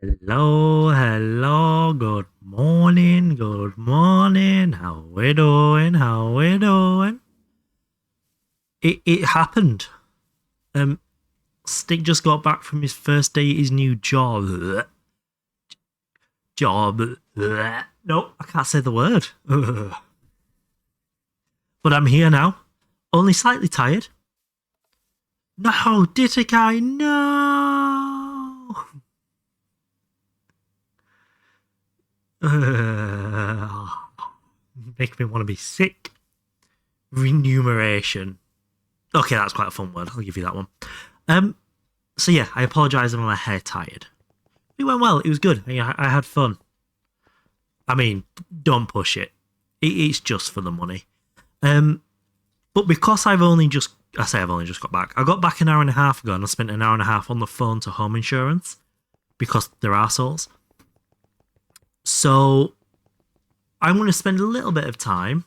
Hello, hello, good morning. How we doing? How we doing? It happened. Um, Stick just got back from his first day at his new job. Job. No, I can't say the word. But I'm here now. Only slightly tired. No, did I? No. Make me want to be sick. Remuneration. Okay, that's quite a fun word. I'll give you that one. Um, so yeah, I apologise if I'm a hair tired. It went well. It was good. I had fun. I mean, don't push it. It's just for the money. Um, but because I've only just got back. I got back an hour and a half ago, and I spent an hour and a half on the phone to home insurance because they're assholes. So I'm going to spend a little bit of time.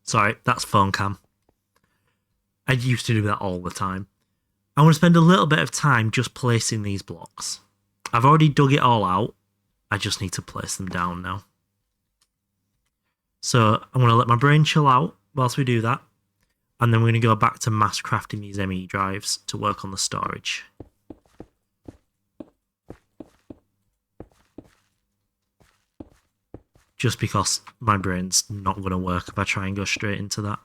Sorry, that's phone cam. I used to do that all the time. I want to spend a little bit of time just placing these blocks. I've already dug it all out. I just need to place them down now. So I'm going to let my brain chill out whilst we do that. And then we're going to go back to mass crafting these ME drives to work on the storage. Just because my brain's not going to work if I try and go straight into that.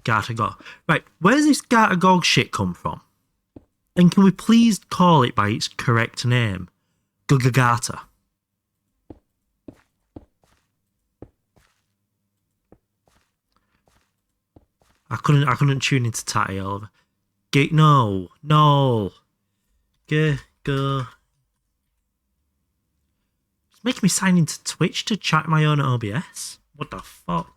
Gartagog. Right, where's this Gartagog shit come from? And can we please call it by its correct name? Gugagata. I couldn't tune into Tatty Oliver. No. Go. It's making me sign into Twitch to chat my own OBS. What the fuck?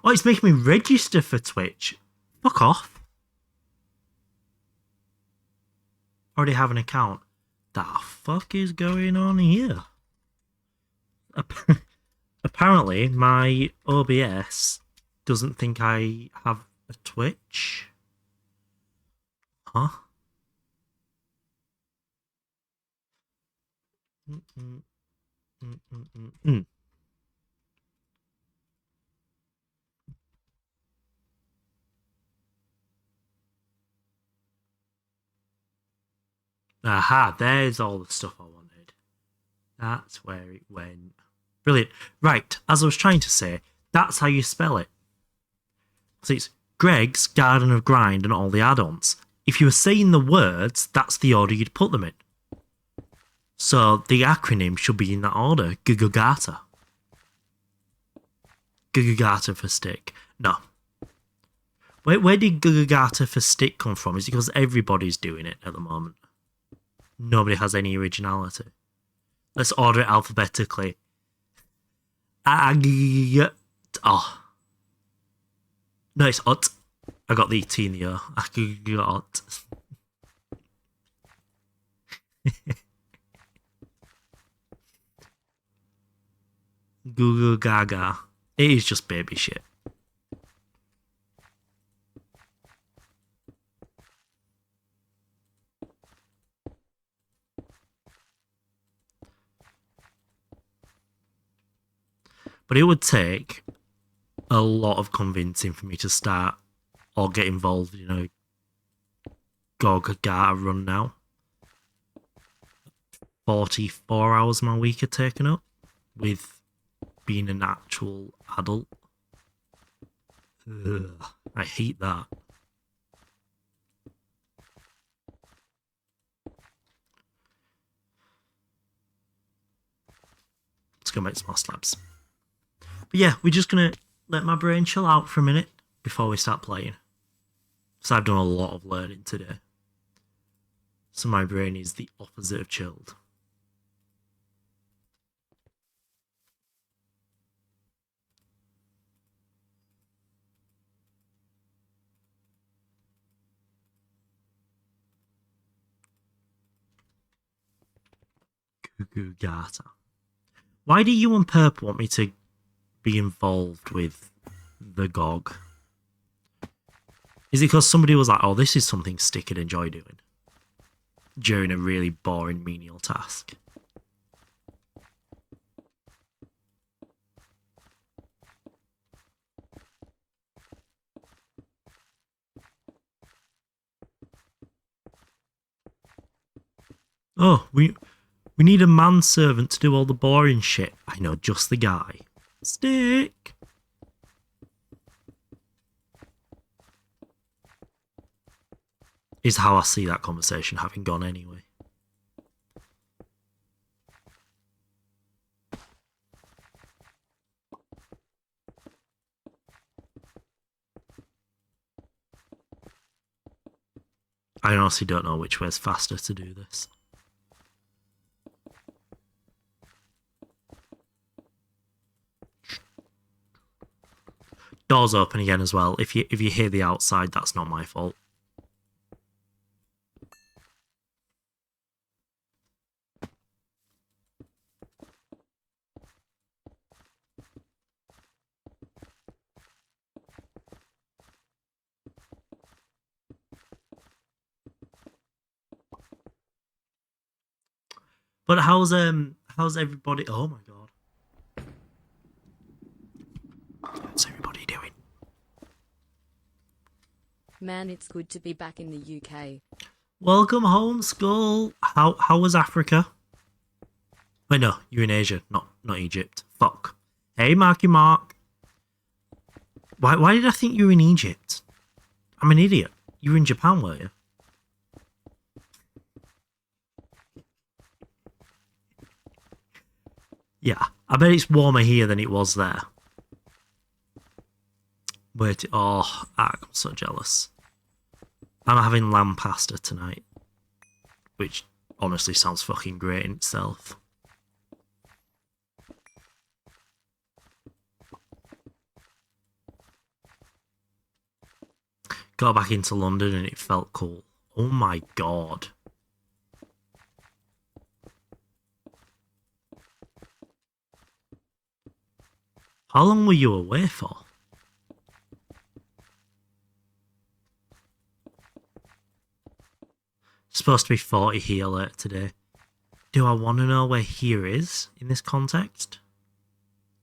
Oh, it's making me register for Twitch. Fuck off. Already have an account. The fuck is going on here? Apparently, my OBS doesn't think I have a Twitch. Huh? Aha, there's all the stuff I wanted. That's where it went. Brilliant. Right, as I was trying to say, that's how you spell it. So it's Greg's Garden of Grind and all the add-ons. If you were saying the words, that's the order you'd put them in. So the acronym should be in that order. Gugagata. Gugagata for stick. No. Where did Gugagata for stick come from? Is it because everybody's doing it at the moment? Nobody has any originality. Let's order it alphabetically. Oh. No, it's ot. I got the T in the O. Ot. Google Gaga. It is just baby shit. But it would take a lot of convincing for me to start or get involved in a Gogagata run now. 44 hours my week are taken up with being an actual adult. Ugh, I hate that. Let's go make some more slabs. But yeah, we're just going to let my brain chill out for a minute before we start playing. So I've done a lot of learning today. So my brain is the opposite of chilled. Gugata. Why do you and Purple want me to be involved with the GOG? Is it because somebody was like, oh, this is something Stick could enjoy doing during a really boring menial task? Oh, we need a manservant to do all the boring shit. I know just the guy. Stick! Is how I see that conversation having gone anyway. I honestly don't know which way's faster to do this. Doors open again as well. If you hear the outside, that's not my fault. But how's everybody? Oh my god, how's everybody doing? Man, it's good to be back in the UK. Welcome home, Skull. How was Africa? Wait, no, you're in Asia, not Egypt. Fuck. Hey, Marky Mark. Why did I think you were in Egypt? I'm an idiot. You were in Japan, were you? Yeah, I bet it's warmer here than it was there. Wait, oh, I'm so jealous. I'm having lamb pasta tonight, which honestly sounds fucking great in itself. Got back into London and it felt cool. Oh my god. How long were you away for? It's supposed to be 40 here later today. Do I want to know where here is in this context?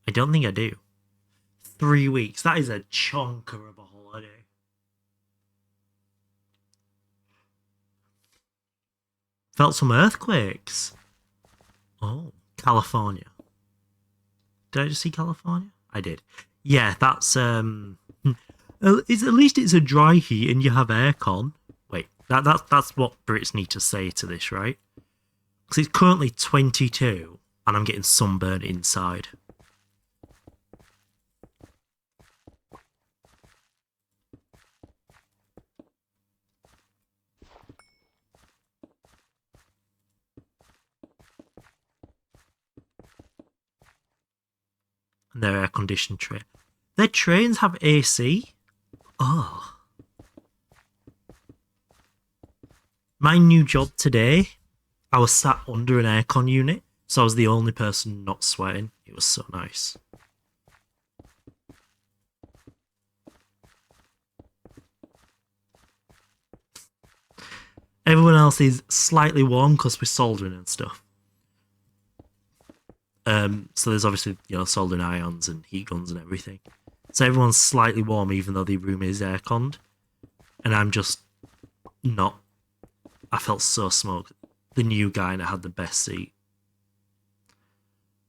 I don't think I do. 3 weeks. That is a chonker of a holiday. Felt some earthquakes. Oh, California. Did I just see California? I did. Yeah, that's at least it's a dry heat and you have aircon. Wait, that's what Brits need to say to this, right? Because it's currently 22 and I'm getting sunburned inside. And their air-conditioned train. Their trains have AC? Oh. My new job today, I was sat under an aircon unit, so I was the only person not sweating. It was so nice. Everyone else is slightly warm because we're soldering and stuff. So there's obviously, soldering ions and heat guns and everything. So everyone's slightly warm even though the room is air-conned. And I'm just not. I felt so smoked. The new guy and I had the best seat.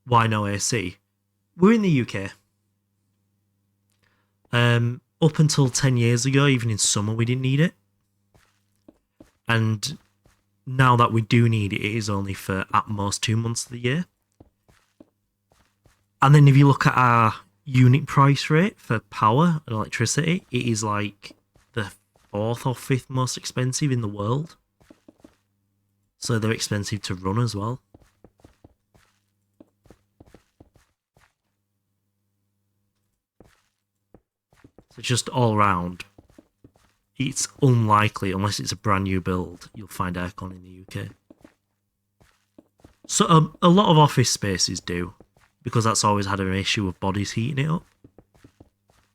Why no AC? We're in the UK. Up until 10 years ago, even in summer, we didn't need it. And now that we do need it, it is only for at most 2 months of the year. And then if you look at our unit price rate for power and electricity, it is like the 4th or 5th most expensive in the world. So they're expensive to run as well. So just all round, it's unlikely, unless it's a brand new build, you'll find aircon in the UK. So a lot of office spaces do, because that's always had an issue of bodies heating it up.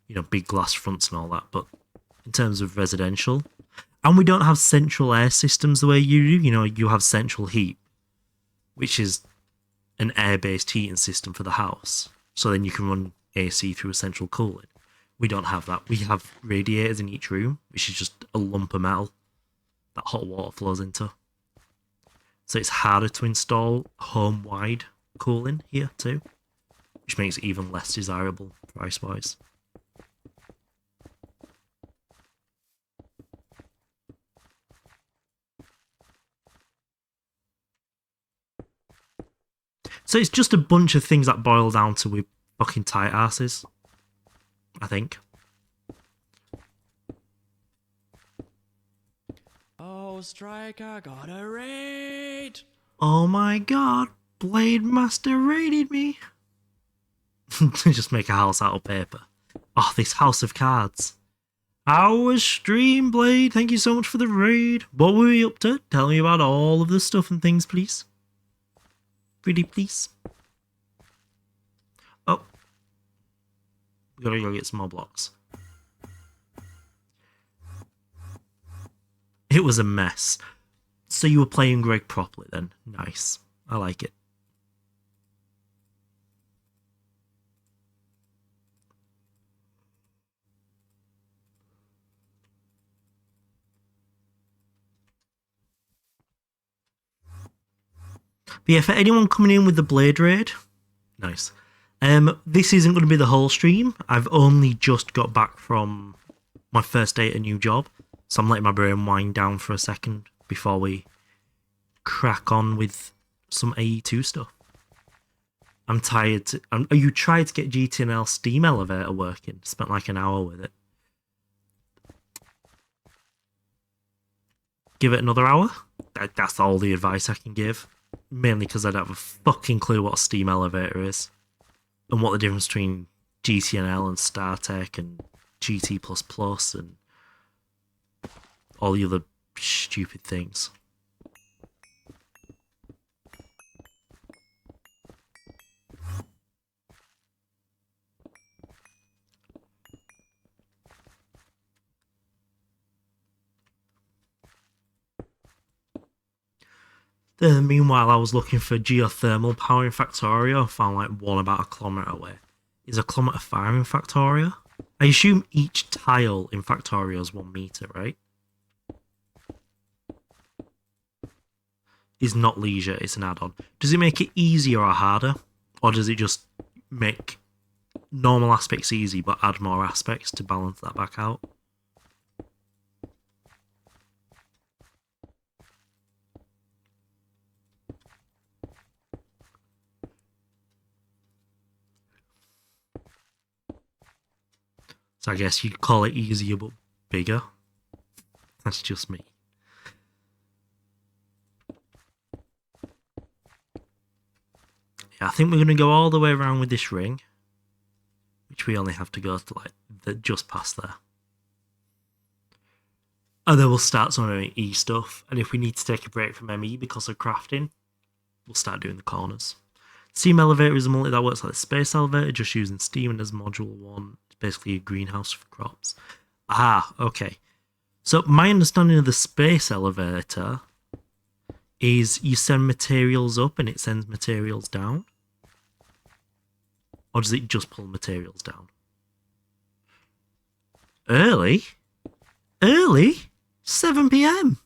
You know, big glass fronts and all that. But in terms of residential, and we don't have central air systems the way you do. You know, you have central heat, which is an air-based heating system for the house. So then you can run AC through a central cooling. We don't have that. We have radiators in each room, which is just a lump of metal that hot water flows into. So it's harder to install home-wide cooling here too, which makes it even less desirable price-wise. So it's just a bunch of things that boil down to we fucking tight asses, I think. Oh, Striker got a raid! Oh my god, Blade Master raided me. Just make a house out of paper. Oh, this house of cards. Our stream, Blade. Thank you so much for the raid. What were we up to? Tell me about all of the stuff and things, please. Pretty please. Oh. We gotta go get some more blocks. It was a mess. So you were playing Greg properly then. Nice. I like it. But yeah, for anyone coming in with the Blade Raid, nice. This isn't going to be the whole stream. I've only just got back from my first day at a new job, so I'm letting my brain wind down for a second before we crack on with some AE2 stuff. I'm tired. You tried to get GTNL Steam Elevator working. Spent like an hour with it. Give it another hour. That's all the advice I can give. Mainly because I don't have a fucking clue what a Steam Elevator is. And what the difference between GTNL and StarTech and GT++ and all the other stupid things. Meanwhile, I was looking for geothermal power in Factorio. I found like one about a kilometre away. Is a kilometre far in Factorio? I assume each tile in Factorio is 1 metre, right? Is not leisure, it's an add-on. Does it make it easier or harder? Or does it just make normal aspects easy but add more aspects to balance that back out? So I guess you'd call it easier but bigger. That's just me. Yeah, I think we're going to go all the way around with this ring, which we only have to go to like just past there. And then we'll start some ME stuff. And if we need to take a break from ME because of crafting, we'll start doing the corners. Steam Elevator is a multi that works like the Space Elevator, just using steam, and as Module 1, it's basically a greenhouse for crops. Ah, okay. So my understanding of the Space Elevator is you send materials up and it sends materials down? Or does it just pull materials down? Early? Early? 7 PM?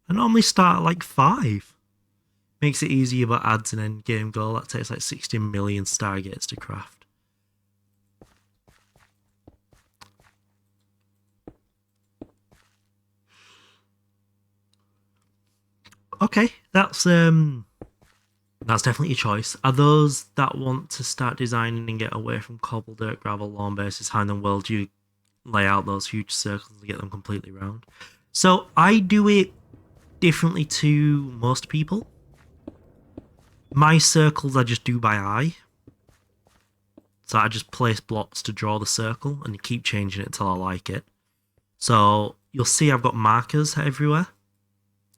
I normally start at like 5. Makes it easier but adds an end game goal. That takes like 16 million Stargates to craft. Okay, that's definitely a choice. Are those that want to start designing and get away from cobble, dirt, gravel, lawn bases, how in the world do you lay out those huge circles to get them completely round? So I do it differently to most people. My circles I just do by eye. So I just place blocks to draw the circle and keep changing it until I like it. So you'll see I've got markers everywhere.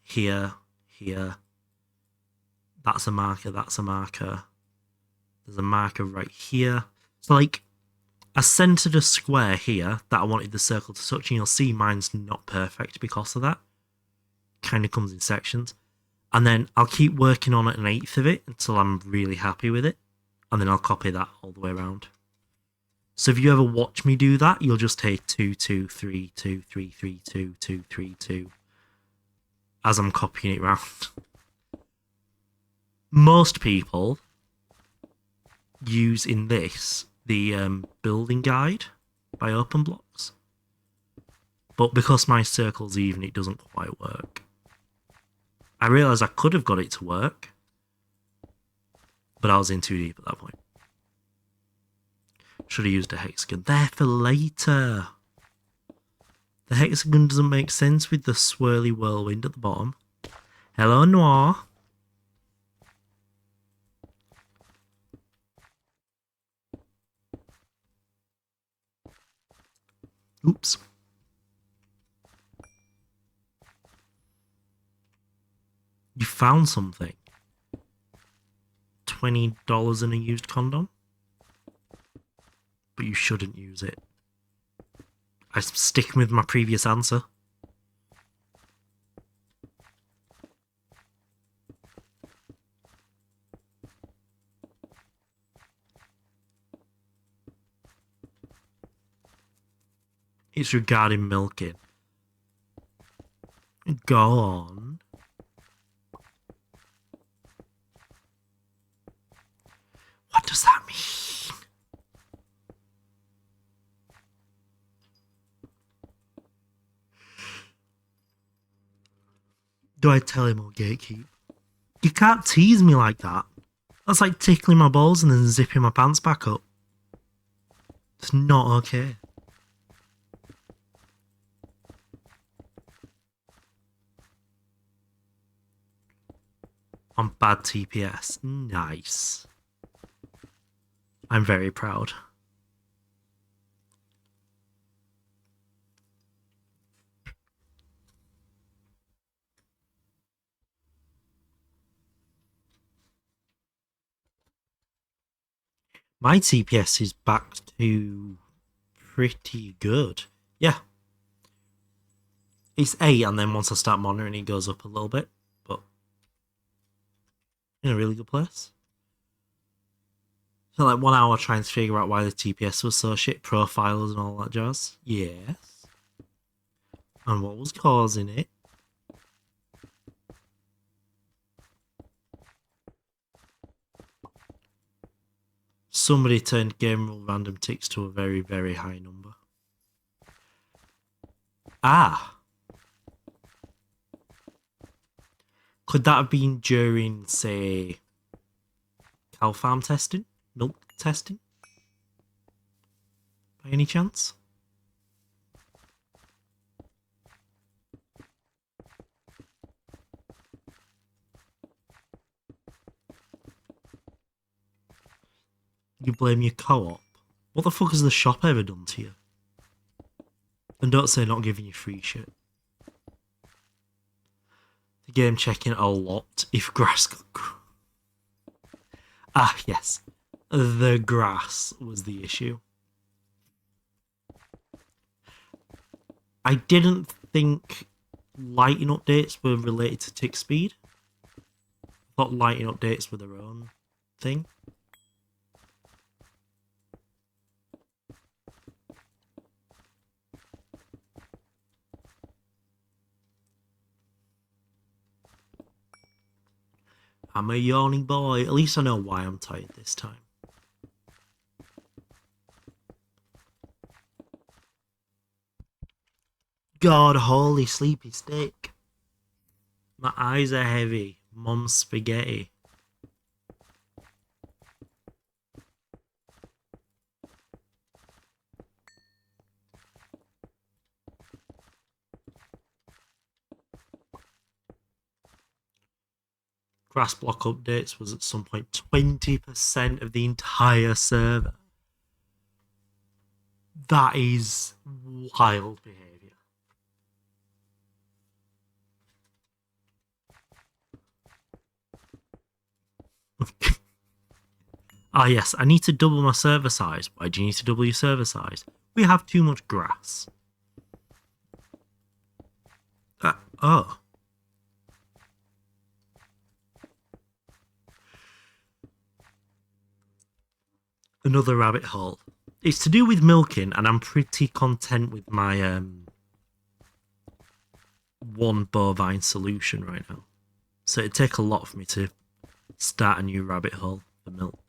here, here. That's a marker, that's a marker. There's a marker right here. So like, I centered a square here that I wanted the circle to touch, and you'll see mine's not perfect because of that. Kind of comes in sections. And then I'll keep working on an eighth of it until I'm really happy with it. And then I'll copy that all the way around. So if you ever watch me do that, you'll just take 2, 2, 3, 2, 3, 3, 2, 2, 3, 2 as I'm copying it around. Most people use in this the building guide by Open Blocks. But because my circle's even, it doesn't quite work. I realised I could have got it to work, but I was in too deep at that point. Should have used a hexagon. There for later. The hexagon doesn't make sense with the swirly whirlwind at the bottom. Hello, Noir. Oops. You found something. $20 in a used condom? But you shouldn't use it. I'm sticking with my previous answer. It's regarding milking. Go on. What does that mean? Do I tell him or gatekeep? You can't tease me like that. That's like tickling my balls and then zipping my pants back up. It's not okay. On bad TPS. Nice. I'm very proud. My TPS is back to pretty good. Yeah. It's 8, and then once I start monitoring, it goes up a little bit. But in a really good place. So like 1 hour trying to figure out why the TPS was so shit, profilers and all that jazz. Yes. And what was causing it. Somebody turned game rule random ticks to a very, very high number. Ah. Could that have been during, say, cow farm testing? Milk testing? By any chance? You blame your co-op? What the fuck has the shop ever done to you? And don't say not giving you free shit. The game checking a lot if grass... Ah, yes. The grass was the issue. I didn't think lighting updates were related to tick speed. I thought lighting updates were their own thing. I'm a yawning boy. At least I know why I'm tired this time. God, holy sleepy stick. My eyes are heavy. Mom's spaghetti. Grass block updates was at some point 20% of the entire server. That is wild behaviour. Ah, yes, I need to double my server size. Why do you need to double your server size? We have too much grass. Oh. Another rabbit hole. It's to do with milking, and I'm pretty content with my one bovine solution right now. So it'd take a lot for me to start a new rabbit hole for milk.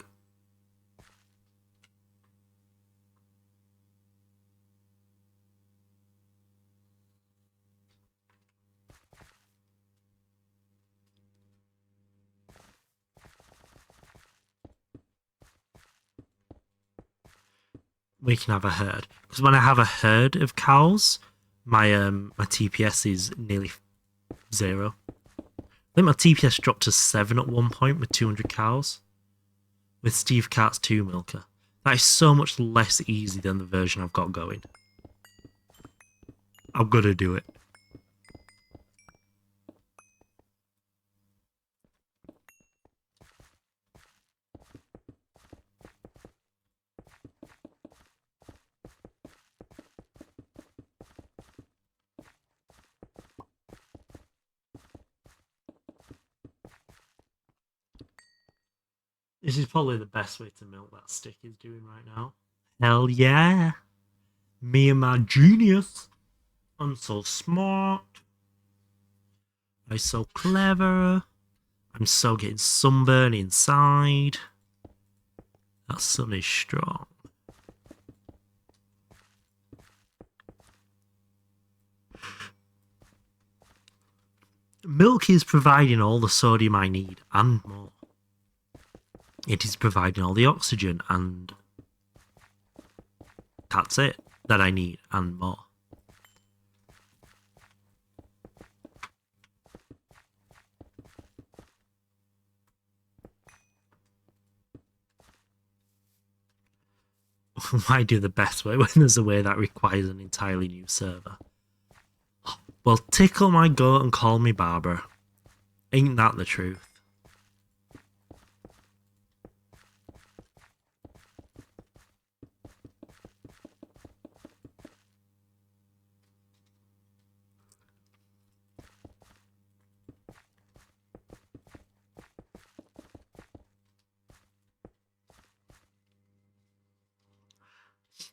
We can have a herd, because when I have a herd of cows, my TPS is nearly 0. I think my TPS dropped to 7 at one point with 200 cows. With Steve Cart's 2 milker. That is so much less easy than the version I've got going. I'm gonna do it. This is probably the best way to milk that stick is doing right now. Hell yeah. Me and my genius. I'm so smart. I'm so clever. I'm so getting sunburn inside. That sun is strong. Milk is providing all the sodium I need and more. It is providing all the oxygen and that's it that I need and more. Why do the best way when there's a way that requires an entirely new server? Well, tickle my goat and call me Barbara. Ain't that the truth?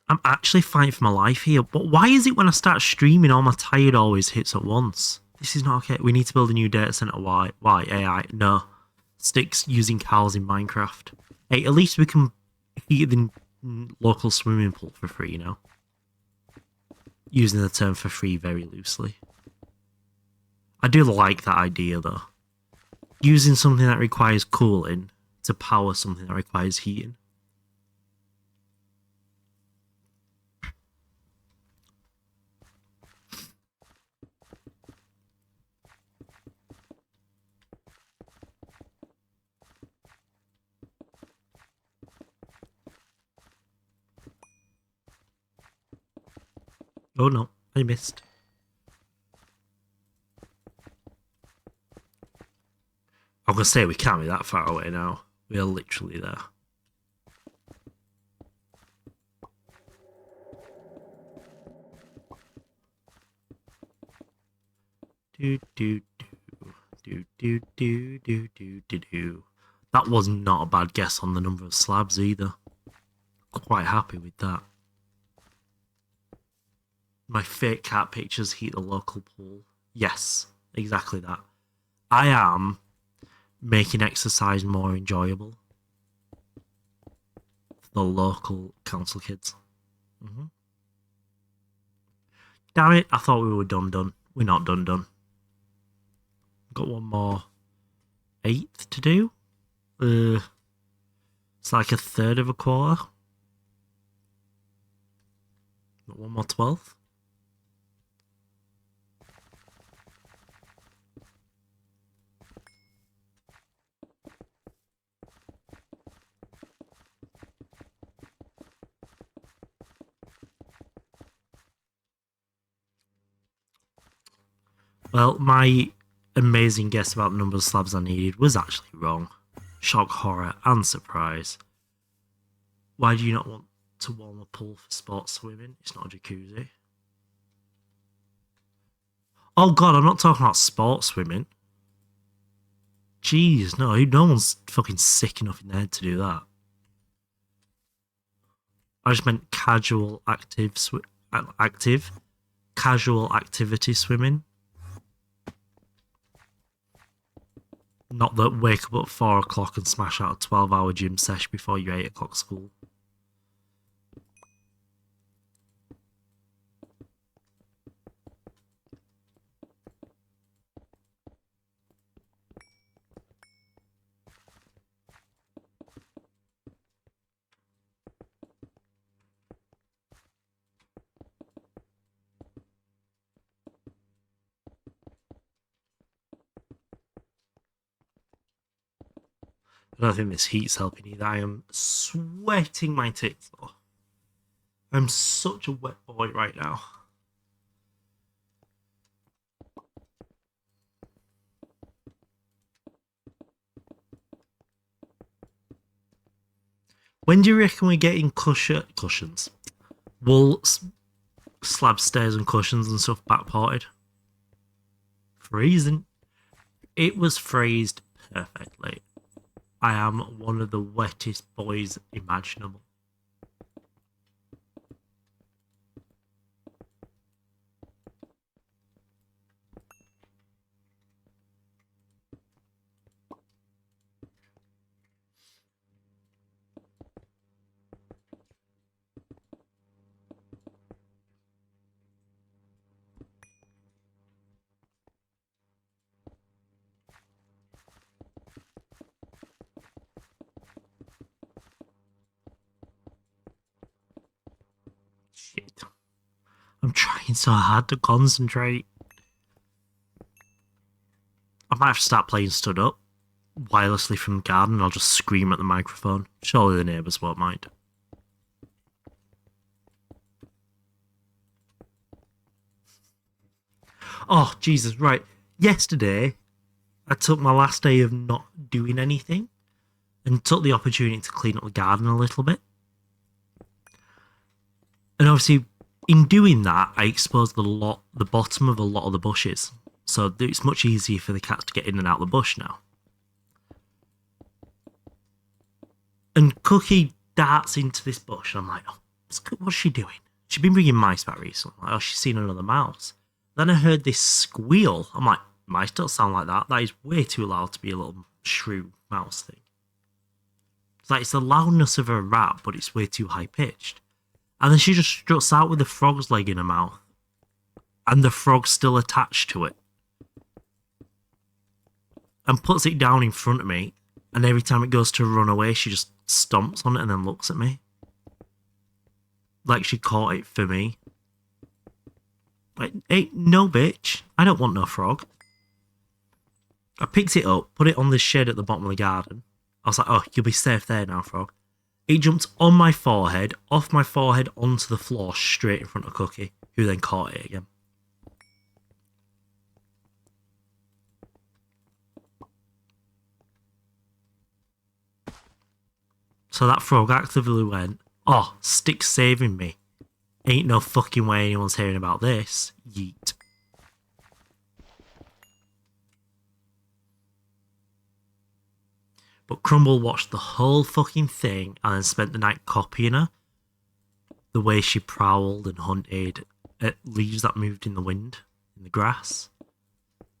I'm actually fighting for my life here, but why is it when I start streaming all my tired always hits at once? This is not okay. We need to build a new data center. Why? Why? AI? No. Sticks using cows in Minecraft. Hey, at least we can heat the local swimming pool for free, you know? Using the term for free very loosely. I do like that idea, though. Using something that requires cooling to power something that requires heating. Oh no, I missed. I'm gonna say we can't be that far away now. We are literally there. Do do do do do do do do do. That was not a bad guess on the number of slabs either. Quite happy with that. My fake cat pictures heat the local pool. Yes, exactly that. I am making exercise more enjoyable for the local council kids. Damn it, I thought we were done. We're not done. Got one more 8th to do. It's like a third of a quarter. Got one more 12th. Well, my amazing guess about the number of slabs I needed was actually wrong. Shock, horror, and surprise. Why do you not want to warm a pool for sports swimming? It's not a jacuzzi. Oh god, I'm not talking about sports swimming. Jeez, no one's fucking sick enough in their head to do that. I just meant casual activity swimming. Not that wake up at 4 o'clock and smash out a 12-hour gym sesh before your 8 o'clock school. I don't think this heat's helping either. I am sweating my tits off. I'm such a wet boy right now. When do you reckon we're getting cushions? Wool slab stairs and cushions and stuff backported? Freezing. It was phrased perfectly. I am one of the wettest boys imaginable. Shit. I'm trying so hard to concentrate. I might have to start playing Stood Up wirelessly from the garden and I'll just scream at the microphone. Surely the neighbours won't mind. Oh, Jesus, right. Yesterday, I took my last day of not doing anything and took the opportunity to clean up the garden a little bit. And obviously, in doing that, I exposed the bottom of a lot of the bushes. So it's much easier for the cats to get in and out of the bush now. And Cookie darts into this bush, and I'm like, oh, what's she doing? She's been bringing mice back recently. I'm like, oh, she's seen another mouse. Then I heard this squeal. I'm like, mice don't sound like that. That is way too loud to be a little shrew mouse thing. It's like it's the loudness of a rat, but it's way too high pitched. And then she just struts out with the frog's leg in her mouth. And the frog's still attached to it. And puts it down in front of me. And every time it goes to run away, she just stomps on it and then looks at me. Like she caught it for me. Like, hey, no bitch. I don't want no frog. I picked it up, put it on the shed at the bottom of the garden. I was like, oh, you'll be safe there now, frog. It jumped on my forehead, off my forehead, onto the floor, straight in front of Cookie, who then caught it again. So that frog actively went, oh, stick saving me. Ain't no fucking way anyone's hearing about this. Yeet. But Crumble watched the whole fucking thing and then spent the night copying her. The way she prowled and hunted at leaves that moved in the wind, in the grass.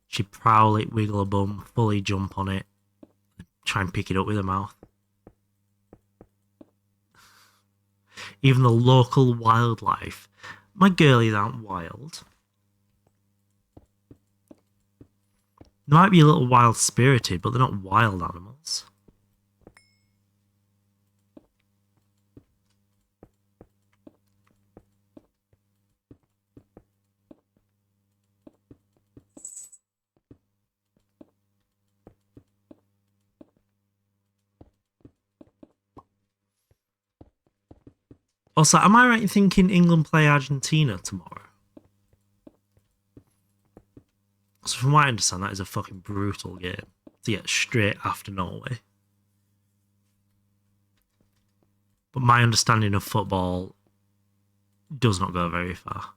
She'd prowl it, wiggle her bum, fully jump on it, and try and pick it up with her mouth. Even the local wildlife. My girlies aren't wild. They might be a little wild spirited, but they're not wild animals. Also, am I right in thinking England play Argentina tomorrow? So from what I understand, that is a fucking brutal game to get straight after Norway. But my understanding of football does not go very far.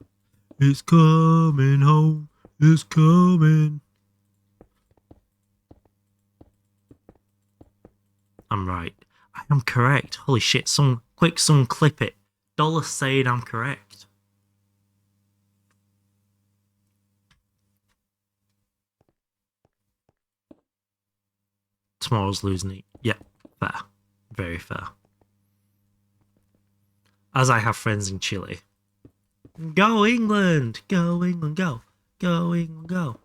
It's coming home. It's coming. I'm right. I am correct. Holy shit. Someone clip it. Dollar saying I'm correct. Tomorrow's losing it. Yeah, fair. Very fair. As I have friends in Chile. Go England! Go England, go! Go England, go!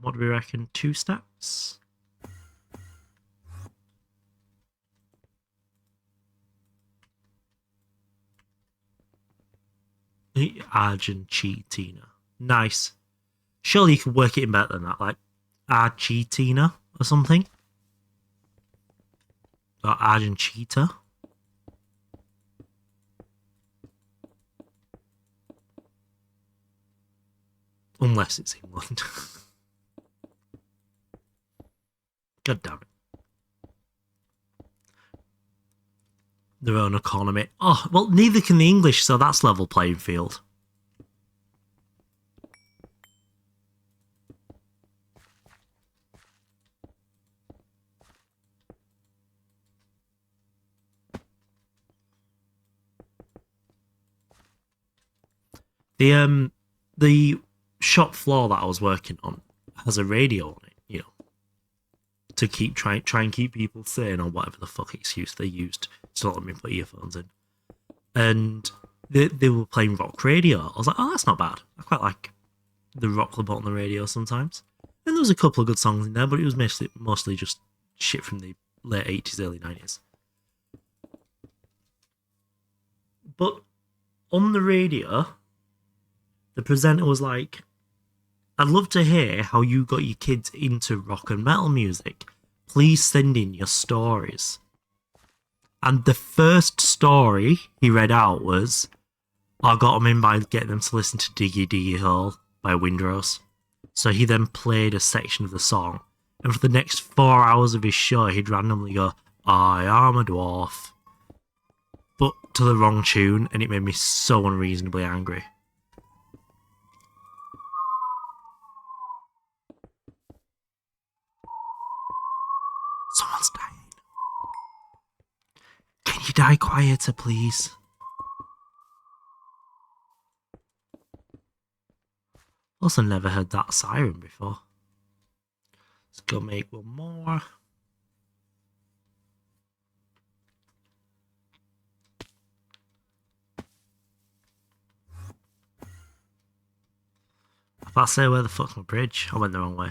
What do we reckon? 2 steps? Argentina. Nice. Surely you could work it in better than that, like Argentina or something. Or Argentina. Unless it's England. God damn it. Their own economy. Oh, well, neither can the English, so that's level playing field. The shop floor that I was working on has a radio on it, you know, to try and keep people sane or whatever the fuck excuse they used to not let me put earphones in. And they were playing rock radio. I was like, oh, that's not bad. I quite like the rock club on the radio sometimes. And there was a couple of good songs in there, but it was mostly just shit from the late 80s, early 90s. But on the radio, the presenter was like, I'd love to hear how you got your kids into rock and metal music. Please send in your stories. And the first story he read out was, I got them in by getting them to listen to Diggy Diggy Hole by Windrose. So he then played a section of the song. And for the next 4 hours of his show, he'd randomly go, I am a dwarf. But to the wrong tune, and it made me so unreasonably angry. Someone's dying. Can you die quieter, please? Also never heard that siren before. Let's go make one more. I can't say where the fuck's my bridge. I went the wrong way.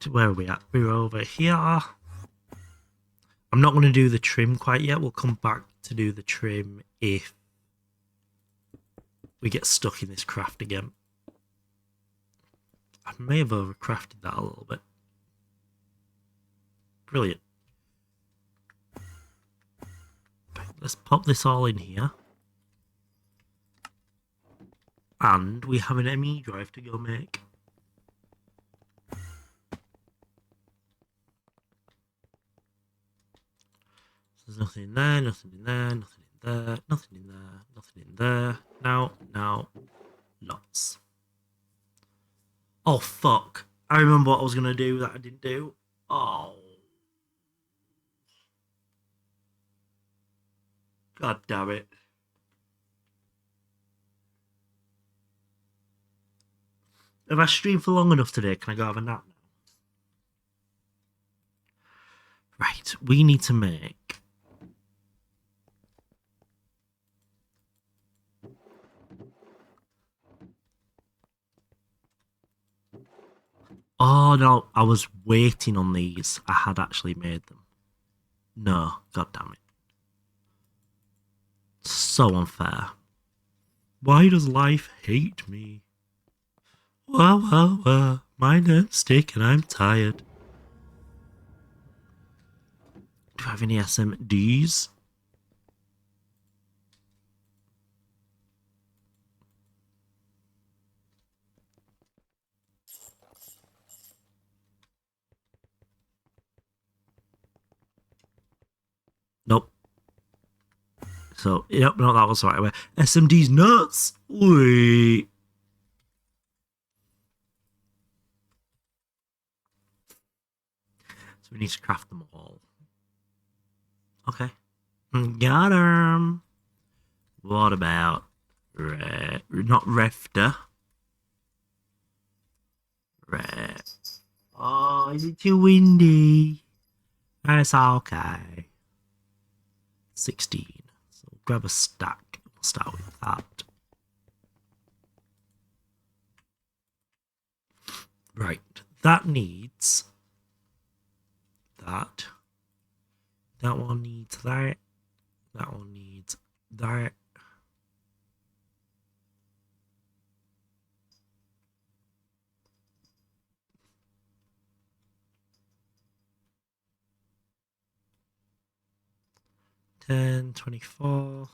Where are we at? We're over here. I'm not going to do the trim quite yet. We'll come back to do the trim if we get stuck in this craft again. I may have overcrafted that a little bit. Brilliant. Okay, let's pop this all in here. And we have an ME drive to go make. There's nothing in there, nothing in there, nothing in there, nothing in there, nothing in there. Now, lots. Oh, fuck. I remember what I was going to do that I didn't do. Oh. God damn it. Have I streamed for long enough today? Can I go have a nap now? Right, we need to make... Oh, no, I was waiting on these. I had actually made them. No, god damn it. So unfair. Why does life hate me? Well, my name's Stick and I'm tired. Do I have any SMDs? Nope. So, yep, no, that was the right way. SMD's nuts. Wait. So we need to craft them all. Okay. Got 'em. What about not Refter? Oh, is it too windy? That's okay. 16. So grab a stack. We'll start with that. Right. That needs that. That one needs that. That one needs that. $10, $24.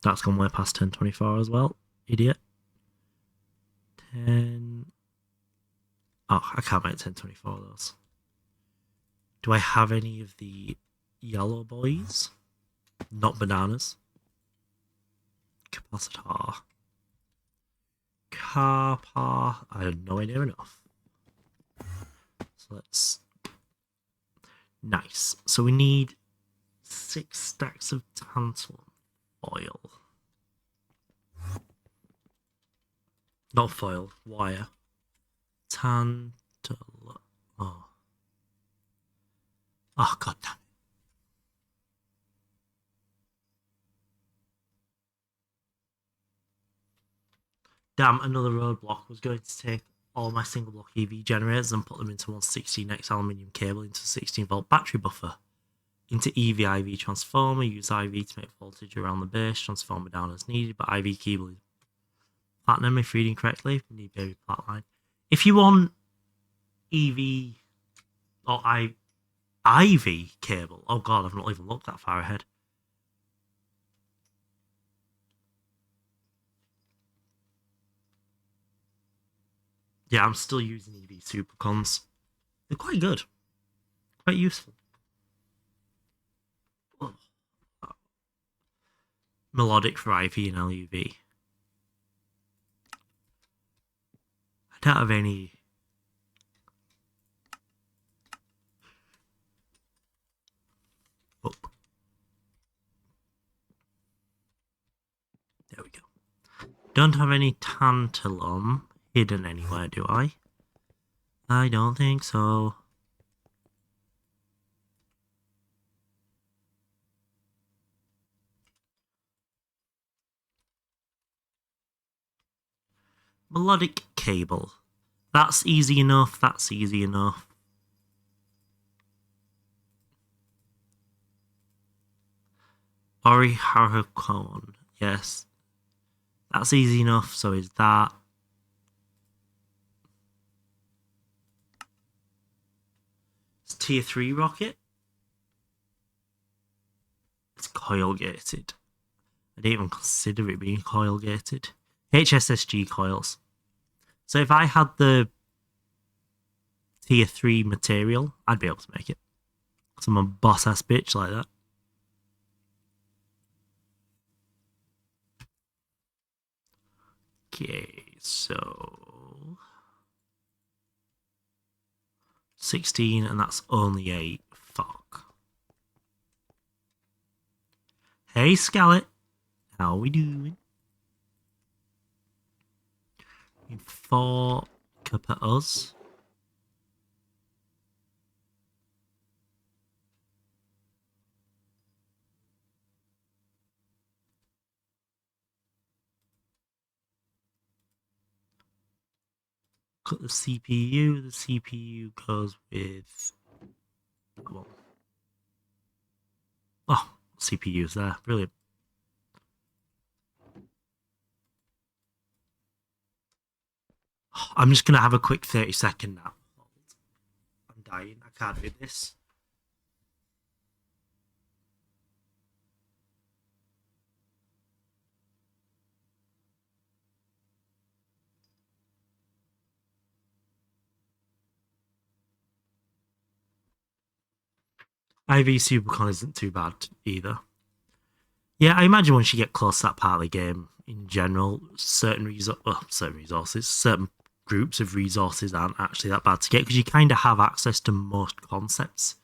That's gone way past $10.24 as well. Idiot. 10. Oh, I can't make $10.24 those. Do I have any of the yellow boys? Not bananas. Capacitor. Carpa. I have no idea enough. So let's. Nice. So we need 6 stacks of tantalum foil. Not foil, wire. Tantalum. Oh. Oh, god damn it. Damn, another roadblock was going to take all my single block EV generators and put them into one 16x aluminium cable into a 16 volt battery buffer. Into EV IV transformer, use IV to make voltage around the base, transformer down as needed, but IV cable is platinum if reading correctly. We need baby flatline. If you want EV or IV cable, oh god, I've not even looked that far ahead. Yeah, I'm still using EV supercons. They're quite good. Quite useful. Oh. Melodic for IV and LUV. I don't have any. Oh. There we go. Don't have any tantalum hidden anywhere, do I? I don't think so. Melodic cable. That's easy enough. That's easy enough. Orihara-cone. Yes. That's easy enough. So is that. It's tier 3 rocket. It's coil gated. I didn't even consider it being coil gated. HSSG coils. So if I had the tier 3 material, I'd be able to make it. Because I'm a boss ass bitch like that. Okay, so 16, and that's only 8. Fuck. Hey, Scarlet. How we doing? 4 cup at us. Cut the CPU. The CPU goes with that one. Oh, CPU's there. Brilliant. I'm just going to have a quick 30-second nap. I'm dying. I can't do this. IV Supercon isn't too bad either. Yeah, I imagine once you get close to that part of the game, in general, certain resources, certain groups of resources aren't actually that bad to get because you kind of have access to most concepts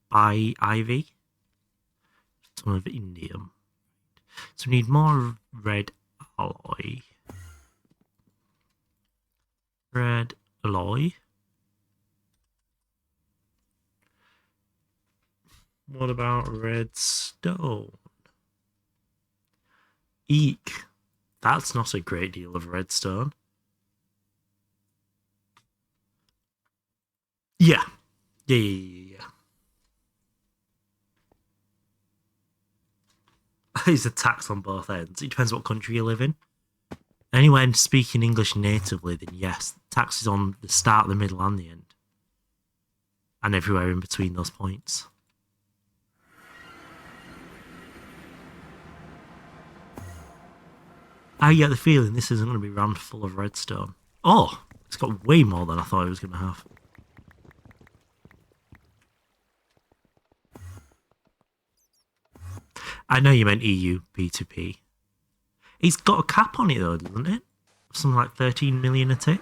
by IV. Ton of indium. So we need more red alloy. Red alloy. What about redstone? Eek. That's not a great deal of redstone. Yeah. Yeah. There's a tax on both ends. It depends what country you live in. Anyone speaking English natively, then yes, tax is on the start, the middle, and the end. And everywhere in between those points. I get the feeling this isn't going to be rammed full of redstone. Oh, it's got way more than I thought it was going to have. I know you meant EU P2P. It's got a cap on it though, doesn't it? Something like 13 million a tick.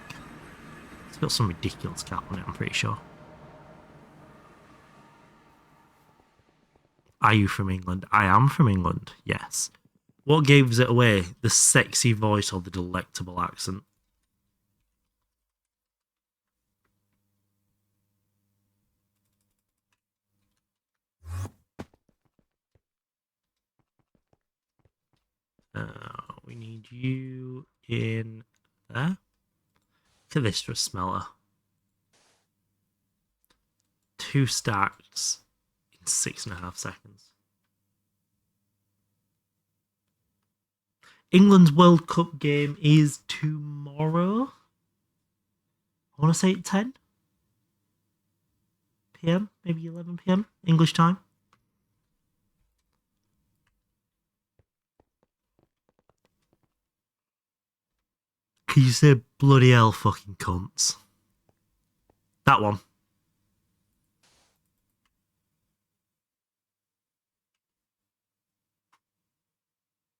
It's got some ridiculous cap on it, I'm pretty sure. Are you from England? I am from England, yes. What gives it away? The sexy voice or the delectable accent? We need you in there. Look at this for a smelter. 2 stacks in 6.5 seconds. England's World Cup game is tomorrow. I want to say at 10 p.m, maybe 11 p.m. English time. Can you say bloody hell fucking cunts? That one.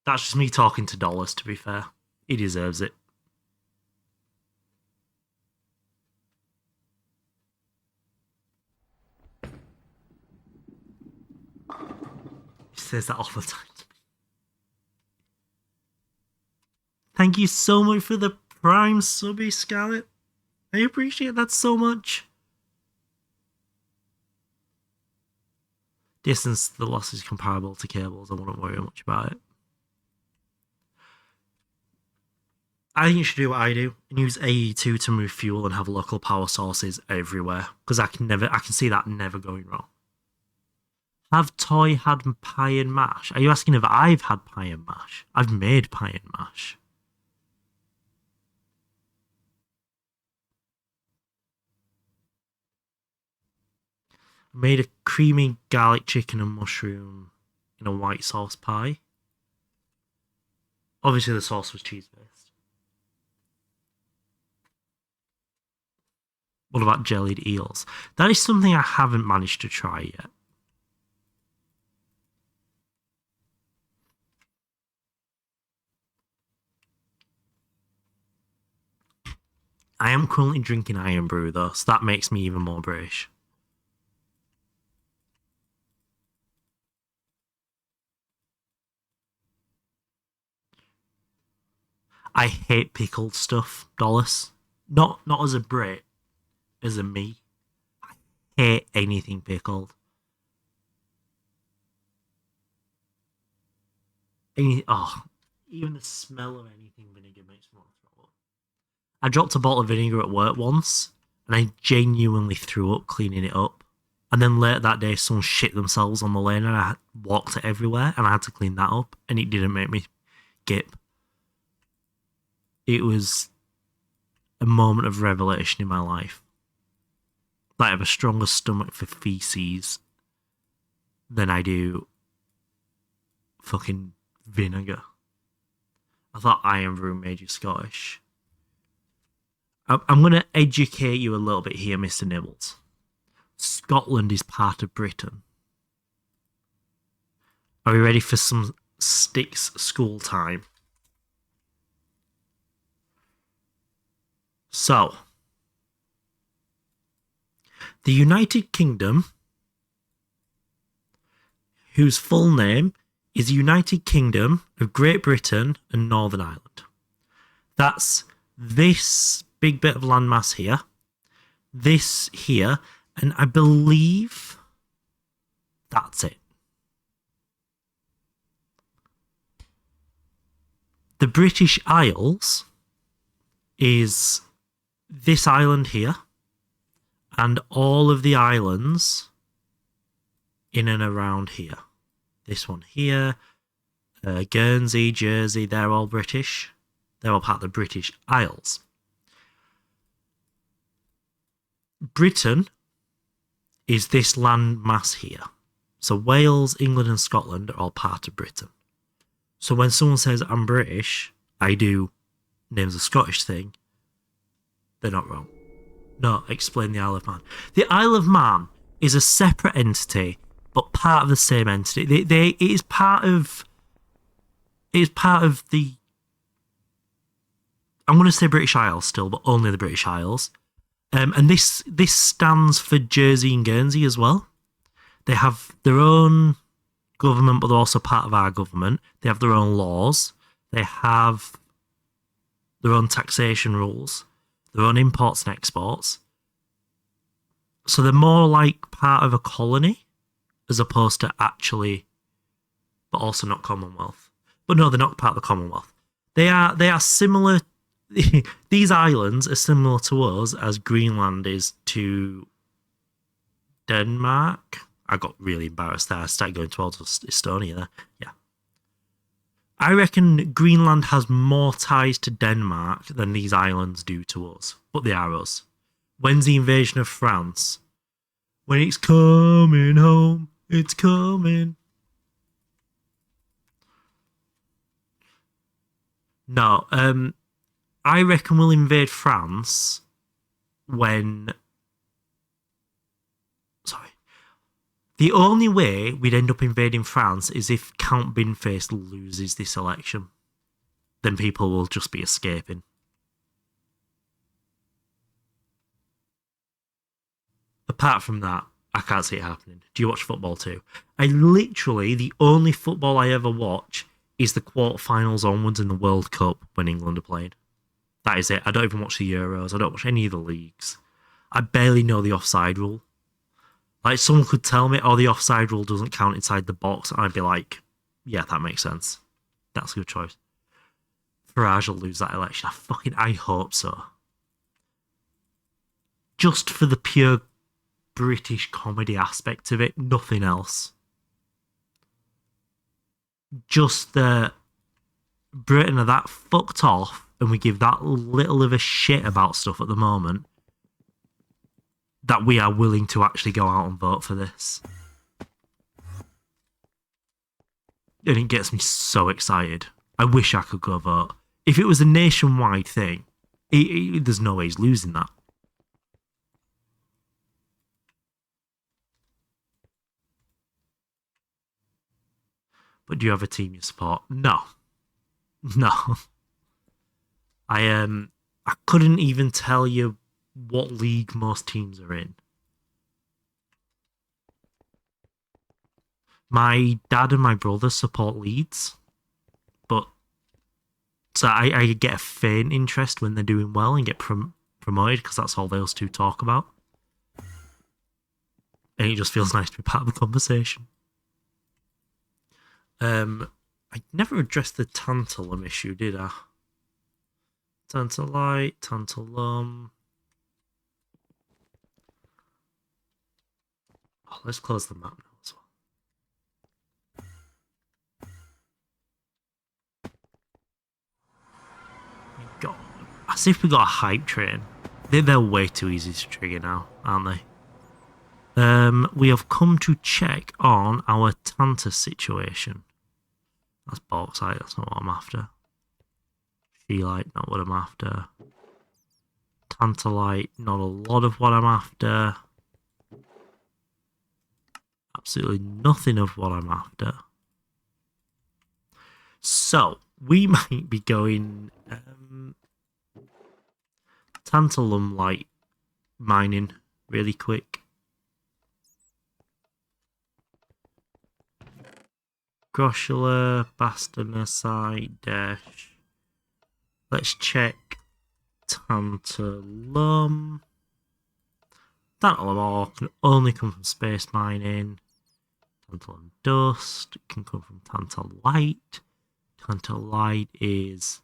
That's just me talking to dollars, to be fair. He deserves it. He says that all the time to me. Thank you so much for the Prime subby, Scarlet. I appreciate that so much. Distance to the loss is comparable to cables. I wouldn't worry much about it. I think you should do what I do and use AE2 to move fuel and have local power sources everywhere. Because I can see that never going wrong. Have Toy had pie and mash? Are you asking if I've had pie and mash? I've made pie and mash. I made a creamy garlic chicken and mushroom in a white sauce pie. Obviously the sauce was cheese-based. What about jellied eels? That is something I haven't managed to try yet. I am currently drinking Iron Brew though, so that makes me even more British. I hate pickled stuff, Dollis. Not as a Brit, as a me. I hate anything pickled. Even the smell of anything vinegar makes me want to throw up. I dropped a bottle of vinegar at work once, and I genuinely threw up cleaning it up. And then later that day, someone shit themselves on the lane, and I walked it everywhere, and I had to clean that up, and it didn't make me gip. It was a moment of revelation in my life. I have a stronger stomach for feces than I do fucking vinegar. I thought Iron Brew made you Scottish. I'm going to educate you a little bit here, Mr. Nibbles. Scotland is part of Britain. Are we ready for some sticks school time? So, the United Kingdom, whose full name is United Kingdom of Great Britain and Northern Ireland. That's this big bit of landmass here, this here, and I believe that's it. The British Isles is this island here and all of the islands in and around here. This one here, Guernsey, Jersey, they're all British. They're all part of the British Isles. Britain is this land mass here. So Wales, England and Scotland are all part of Britain. So when someone says I'm British, I do names a Scottish thing, they're not wrong. No, explain the Isle of Man. The Isle of Man is a separate entity, but part of the same entity. It is part of the, I'm going to say British Isles still, but only the British Isles. And this stands for Jersey and Guernsey as well. They have their own government, but they're also part of our government. They have their own laws. They have their own taxation rules, their own imports and exports. So they're more like part of a colony as opposed to actually, but also not Commonwealth. But no, they're not part of the Commonwealth. They are similar. These islands are similar to us as Greenland is to Denmark. I got really embarrassed there. I started going towards Estonia there. Yeah. I reckon Greenland has more ties to Denmark than these islands do to us. But they are us. When's the invasion of France? When it's coming home, it's coming. No, I reckon we'll invade France when... Sorry. The only way we'd end up invading France is if Count Binface loses this election. Then people will just be escaping. Apart from that, I can't see it happening. Do you watch football too? The only football I ever watch is the quarterfinals onwards in the World Cup when England are playing. That is it. I don't even watch the Euros. I don't watch any of the leagues. I barely know the offside rule. Like, someone could tell me, oh, the offside rule doesn't count inside the box, and I'd be like, yeah, that makes sense. That's a good choice. Farage will lose that election. I hope so. Just for the pure British comedy aspect of it, nothing else. Just that Britain are that fucked off and we give that little of a shit about stuff at the moment that we are willing to actually go out and vote for this. And it gets me so excited. I wish I could go vote. If it was a nationwide thing, there's no way he's losing that. But do you have a team you support? No. No. I couldn't even tell you what league most teams are in. My dad and my brother support Leeds, but so I get a faint interest when they're doing well and get promoted because that's all those two talk about. And it just feels nice to be part of the conversation. I never addressed the tantalum issue, did I? Tantalite, tantalum. Oh, let's close the map now as well. God. see if we got a hype train. They're way too easy to trigger now, aren't they? We have come to check on our Tanta situation. That's bauxite, that's not what I'm after. Scheelite, not what I'm after. Tantalite, not a lot of what I'm after. Absolutely nothing of what I'm after. So, we might be going tantalum light mining really quick. Groshula, Bastonacite, Dash. Let's check tantalum. Tantalum ore can only come from space mining. Tantalum dust can come from tantalite. Tantalite is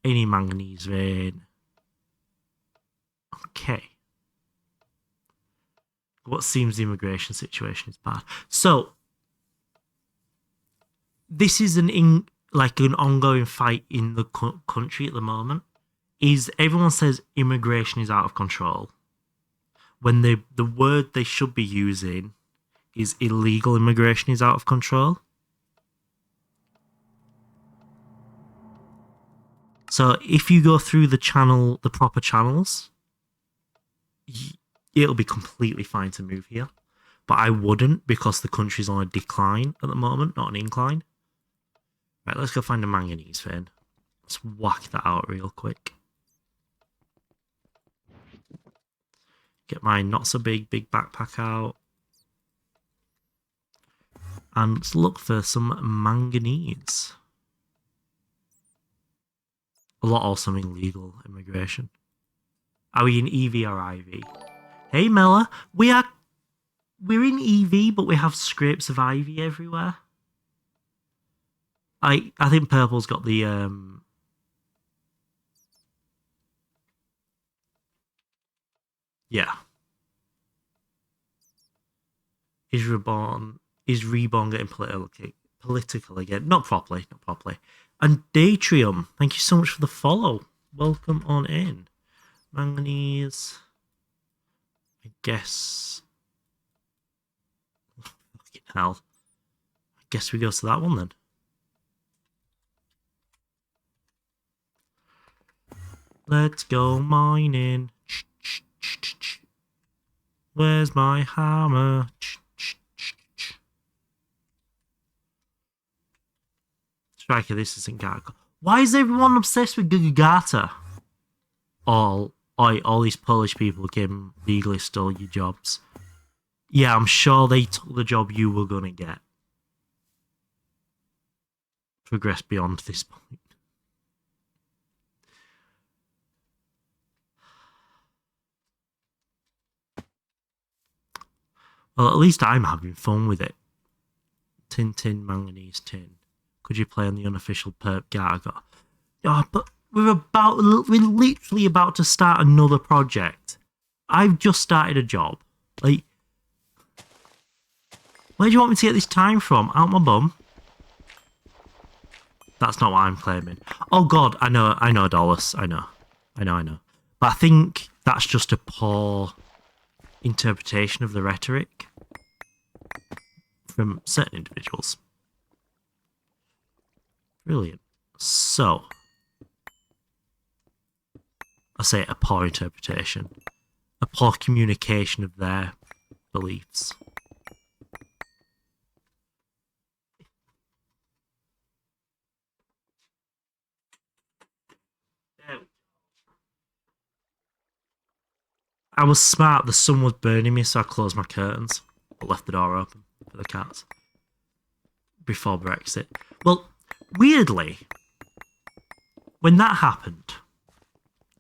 any manganese vein. Okay. What seems the immigration situation is bad. So, this is an ongoing fight in the country at the moment. Is everyone says immigration is out of control, when the word they should be using is illegal immigration is out of control. So if you go through the proper channels, it'll be completely fine to move here. But I wouldn't, because the country's on a decline at the moment, not an incline. Right, let's go find a manganese vein. Let's whack that out real quick. Get my not so big backpack out. And let's look for some manganese. A lot also mean legal immigration. Are we in EV or IV? Hey Mella, we're in EV, but we have scrapes of IV everywhere. I think purple's got the yeah. Is Reborn getting political again? Not properly. And Datrium, thank you so much for the follow. Welcome on in. Manganese. I guess. Fucking hell. I guess we go to that one then. Let's go mining. Where's my hammer? Striker, this isn't Gargoyle. Why is everyone obsessed with Gugata? All these Polish people came legally stole your jobs. Yeah, I'm sure they took the job you were gonna get. Progress beyond this point. Well, at least I'm having fun with it. Tin, manganese, tin. Could you play on the unofficial perp Gargo? Oh, but we're literally about to start another project. I've just started a job. Like, where do you want me to get this time from? Out my bum? That's not what I'm claiming. Oh god, I know, Dolus. I know. But I think that's just a poor interpretation of the rhetoric from certain individuals. Brilliant. So, I say a poor interpretation, a poor communication of their beliefs. I was smart, the sun was burning me, so I closed my curtains, but left the door open for the cats before Brexit. Well, weirdly, when that happened,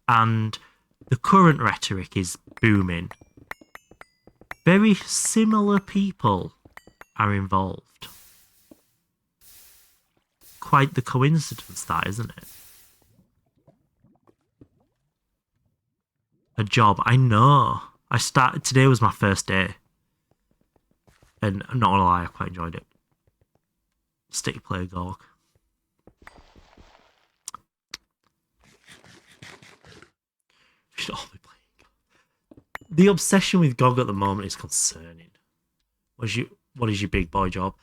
and the current rhetoric is booming, very similar people are involved. Quite the coincidence, that, isn't it? A job, I know. Today was my first day. And I'm not gonna lie, I quite enjoyed it. Stick player Gorg. should all be playing GOG. The obsession with GOG at the moment is concerning. What is your big boy job?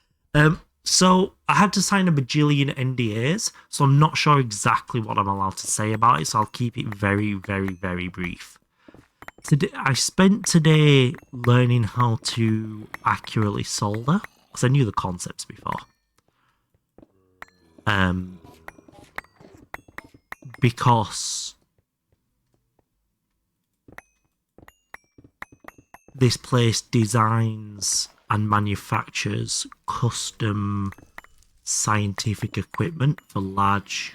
So I had to sign a bajillion NDAs, so I'm not sure exactly what I'm allowed to say about it, so I'll keep it very, very, very brief. Today, I spent today learning how to accurately solder, because I knew the concepts before. Because this place designs and manufactures custom scientific equipment for large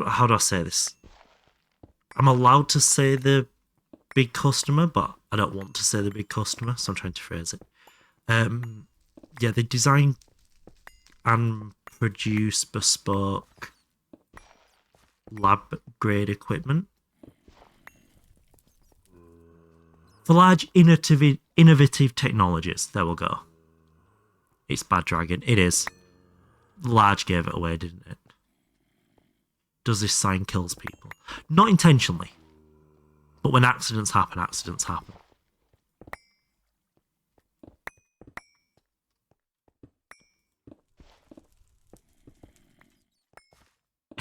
how do I say this? I'm allowed to say the big customer, but I don't want to say the big customer, so I'm trying to phrase it. Yeah, they design and produce bespoke lab grade equipment for large innovative technologies. There we go. It's Bad Dragon. It is. Large gave it away, didn't it? Does this sign kills people? Not intentionally. But when accidents happen, accidents happen.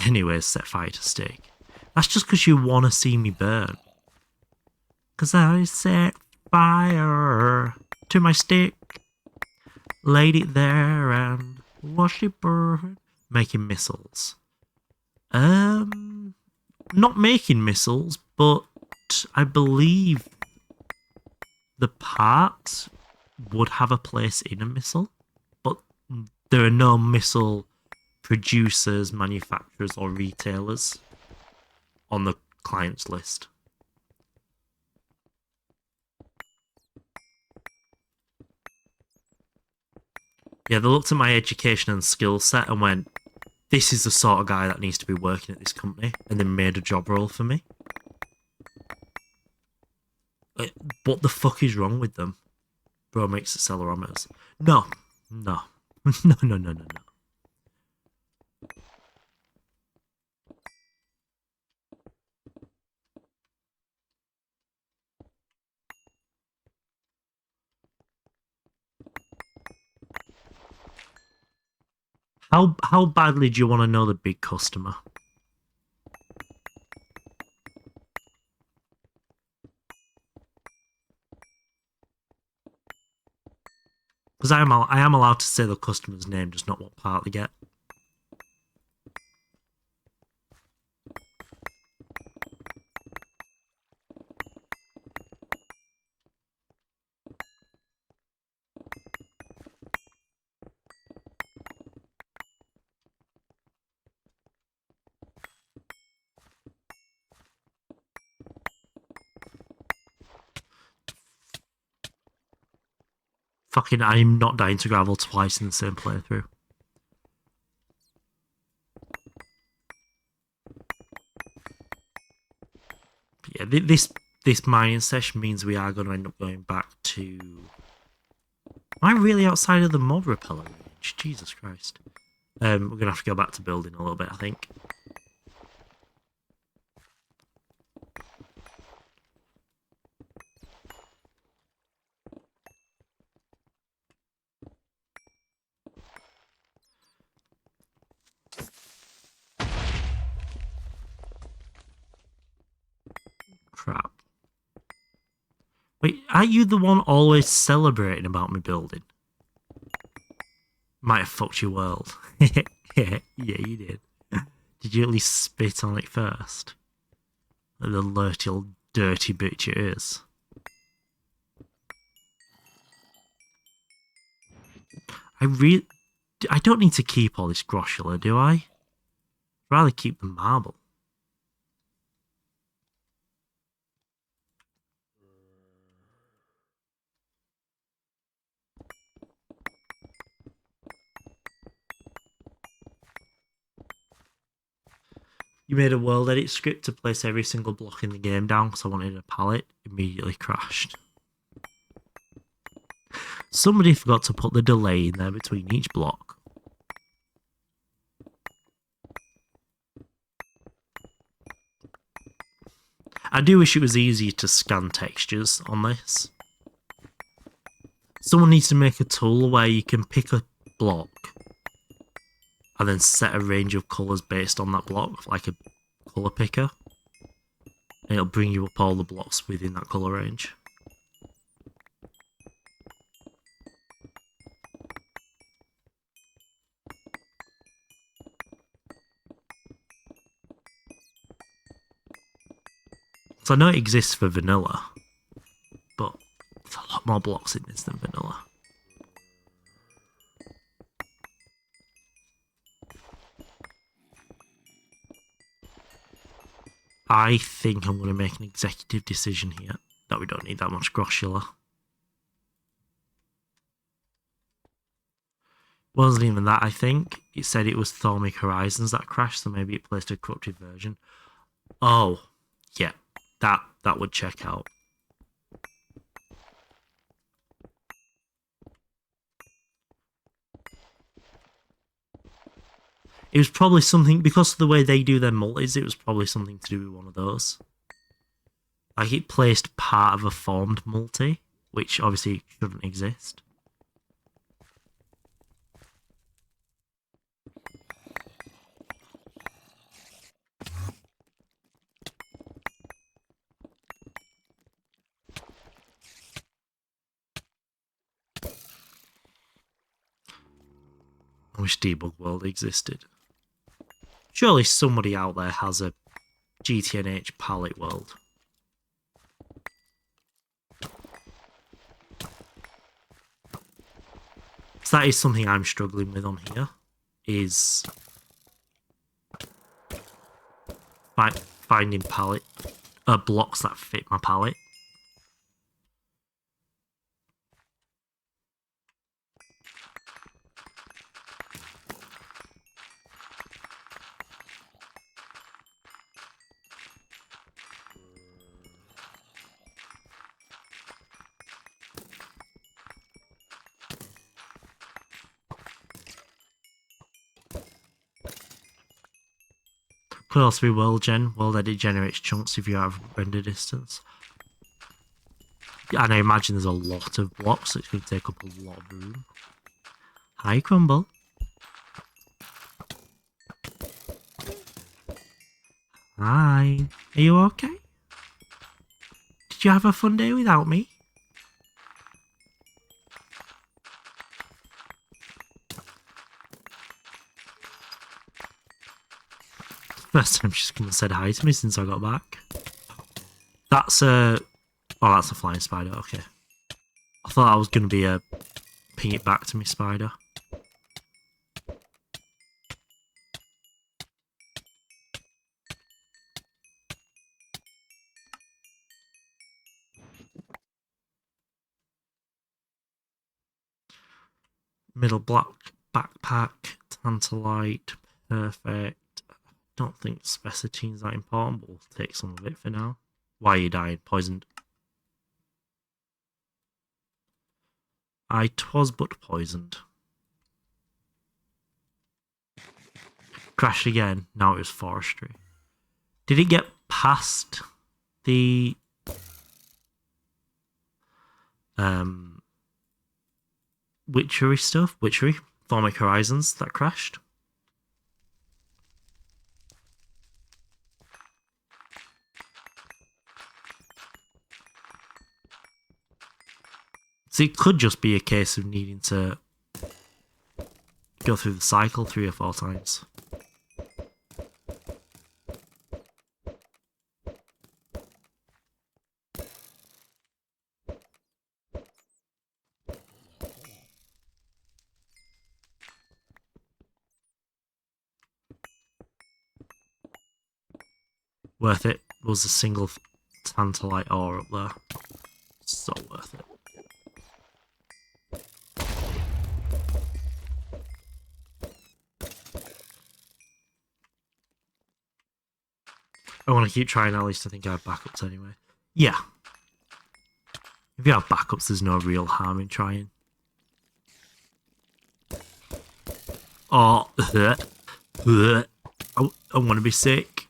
Anyways, set fire to steak. That's just because you want to see me burn. Because I set fire to my stick. Laid it there and watched it burn. Making missiles. Not making missiles, but I believe the parts would have a place in a missile. But there are no missile producers, manufacturers, or retailers on the client's list. Yeah, they looked at my education and skill set and went, this is the sort of guy that needs to be working at this company, and then made a job role for me. Like, what the fuck is wrong with them? Bro makes accelerometers. No. No. No. How badly do you want to know the big customer? Because I am allowed to say the customer's name, just not what part they get. Fucking, I'm not dying to gravel twice in the same playthrough. But yeah, this mining session means we are going to end up going back to... Am I really outside of the mob repeller range? Jesus Christ. We're going to have to go back to building a little bit, I think. Crap. Wait, are you the one always celebrating about me building? Might have fucked your world. Yeah, you did. Did you at least spit on it first? Like the little dirty bitch it is. I don't need to keep all this groshula, do I? I'd rather keep the marble. You made a world edit script to place every single block in the game down because I wanted a palette. Immediately crashed. Somebody forgot to put the delay in there between each block. I do wish it was easier to scan textures on this. Someone needs to make a tool where you can pick a block and then set a range of colours based on that block, like a colour picker. And it'll bring you up all the blocks within that colour range. So I know it exists for vanilla, but there's a lot more blocks in this than vanilla. I think I'm going to make an executive decision here that we don't need that much Groshula. Wasn't even that, I think. It said it was Thormic Horizons that crashed, so maybe it placed a corrupted version. Oh, yeah, that would check out. It was probably something, because of the way they do their multis, it was probably something to do with one of those. Like it placed part of a formed multi, which obviously shouldn't exist. I wish Debug World existed. Surely somebody out there has a GTNH palette world. So that is something I'm struggling with on here, is finding palette blocks that fit my palette. Could also be world gen. World edit generates chunks if you have render distance. And I imagine there's a lot of blocks, so it's going to take up a lot of room. Hi, Crumble. Hi. Are you okay? Did you have a fun day without me? First time she's come and said hi to me since I got back. That's a... Oh, that's a flying spider, okay. I thought I was going to be a ping it back to me spider. Middle block, backpack, tantalite, perfect. Don't think specitine's that important, but we'll take some of it for now. Why are you dying? Poisoned. I twas but poisoned. Crashed again. Now it was forestry. Did it get past the witchery stuff? Witchery? Thormic Horizons that crashed? So it could just be a case of needing to go through the cycle 3 or 4 times. Worth it. Was a single tantalite ore up there. So worth it. I want to keep trying. At least I think I have backups anyway. Yeah. If you have backups, there's no real harm in trying. Oh, I want to be sick.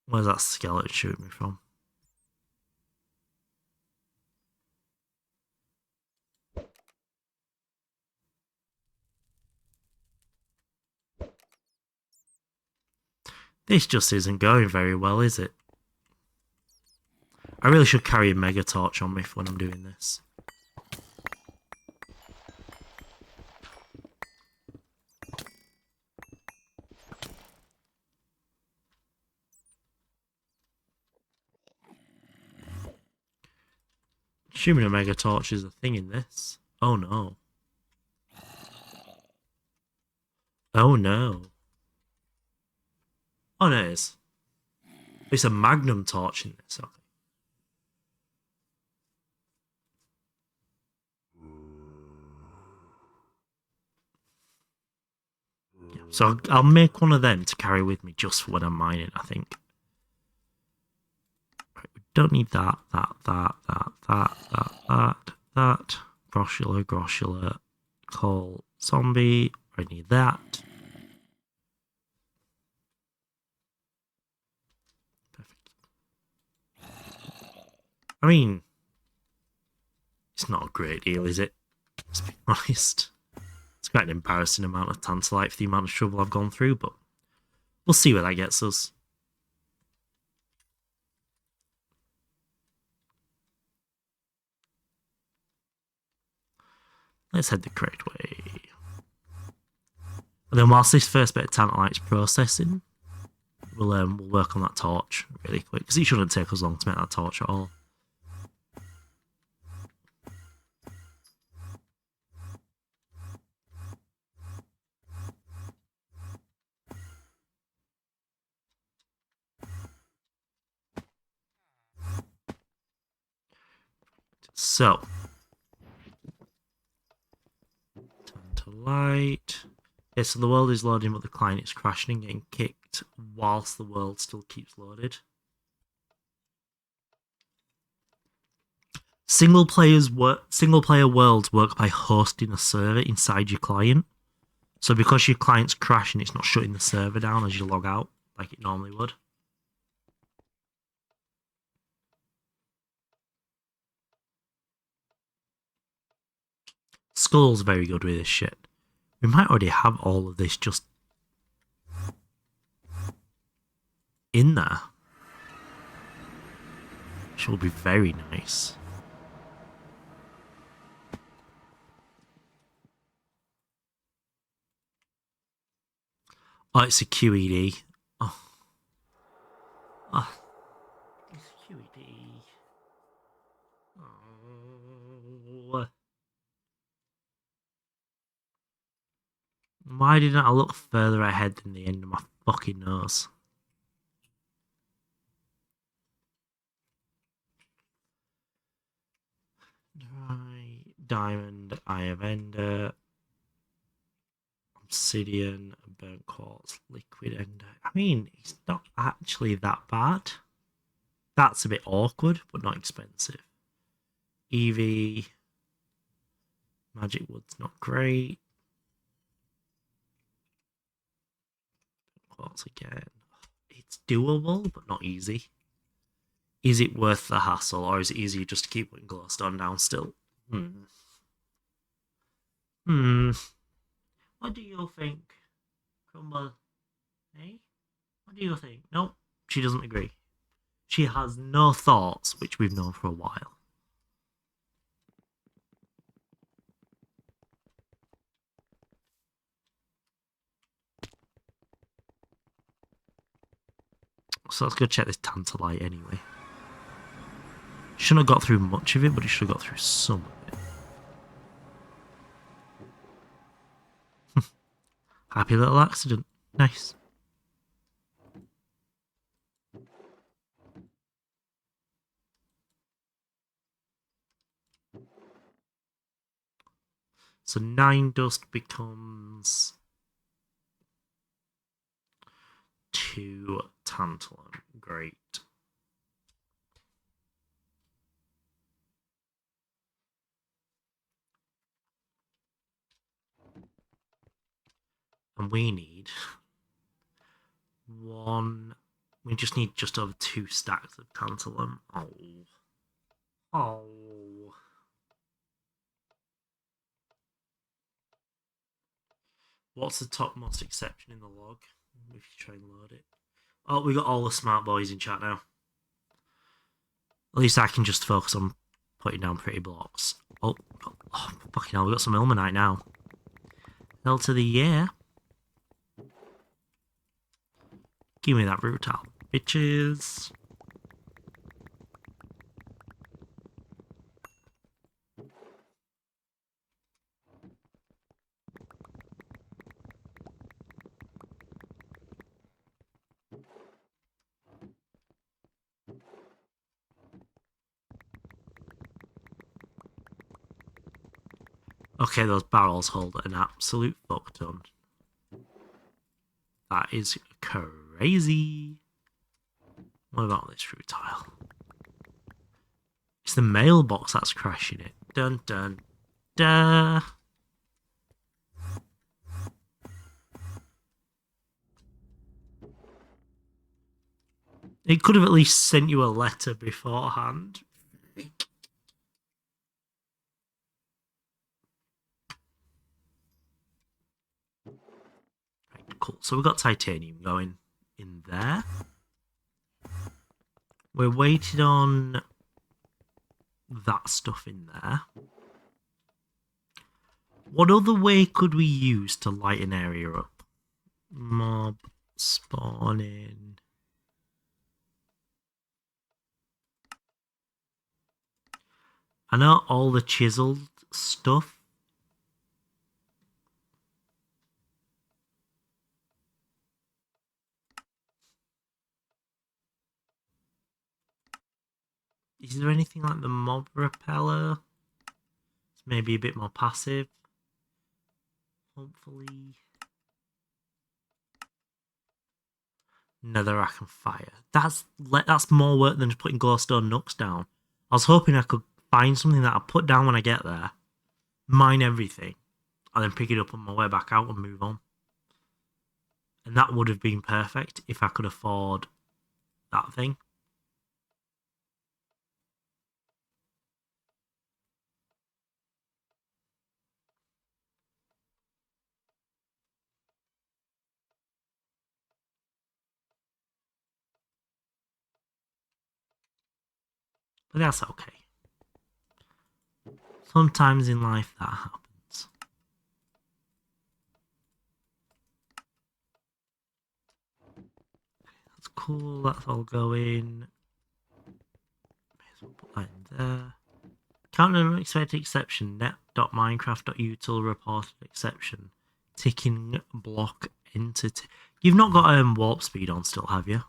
Where's that skeleton shooting me from? This just isn't going very well, is it? I really should carry a mega torch on me for when I'm doing this. Assuming a mega torch is a thing in this. Oh no. Oh no. Oh no, it is. It's a magnum torch in this. Okay. Yeah, so I'll make one of them to carry with me just for when I'm mining, I think. Right, we don't need that. Groshula, coal, zombie. I need that. Perfect. I mean, it's not a great deal, is it? Let's be honest. It's quite an embarrassing amount of tantalite for the amount of trouble I've gone through, but we'll see where that gets us. Let's head the correct way. And then whilst this first bit of tantalite's processing, we'll work on that torch really quick, because it shouldn't take us long to make that torch at all. So, tantalite. Okay, so the world is loading, but the client is crashing and getting kicked whilst the world still keeps loaded. Single player worlds work by hosting a server inside your client. So because your client's crashing, it's not shutting the server down as you log out like it normally would. Skull's very good with this shit. We might already have all of this just in there, which will be very nice. Oh, it's a QED. Oh, it's a QED. Oh. Why didn't I look further ahead than the end of my fucking nose? Right, diamond, eye of ender, obsidian, burnt quartz, liquid ender. I mean, it's not actually that bad. That's a bit awkward, but not expensive. EV, magic wood's not great. Quartz again. It's doable, but not easy. Is it worth the hassle, or is it easier just to keep putting glowstone down still? What do you think, Crumble? Hey? What do you think? Nope, she doesn't agree. She has no thoughts, which we've known for a while. So let's go check this tantalite anyway. Shouldn't have got through much of it, but it should have got through some of it. Happy little accident. Nice. So 9 dust becomes 2 tantalum. Great. And we need 1. We just need just over 2 stacks of tantalum. Oh. Oh. What's the topmost exception in the log? If you try and load it. Oh, we got all the smart boys in chat now. At least I can just focus on putting down pretty blocks. Oh fucking hell, we got some ilmenite now. Hell to the yeah. Give me that rutile, bitches. Okay, those barrels hold an absolute fuck ton. That is crazy. What about this rutile? It's the mailbox that's crashing it. Dun dun dun. It could have at least sent you a letter beforehand. Right, cool. So we've got titanium going in there. We're waiting on that stuff in there. What other way could we use to light an area up? Mob spawning. I know all the chiseled stuff. Is there anything like the mob repeller? It's maybe a bit more passive. Hopefully. Netherrack and fire. That's more work than just putting glowstone nooks down. I was hoping I could find something that I put down when I get there, mine everything, and then pick it up on my way back out and move on. And that would have been perfect if I could afford that thing. But that's okay. Sometimes in life that happens. That's cool, that's all going. May as well put that in there. Counter an unexpected exception. Net.minecraft.util reported exception. Ticking block entity. You've not got warp speed on still, have you?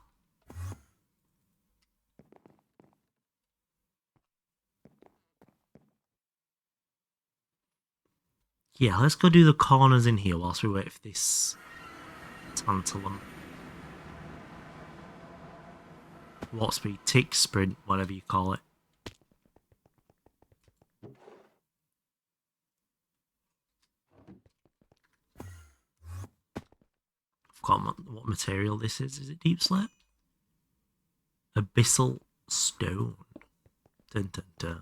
Yeah, let's go do the corners in here whilst we wait for this tantalum. Warp speed, tick, sprint, whatever you call it. I've forgotten what material this is. Is it deep slate? Abyssal stone. Dun dun dun.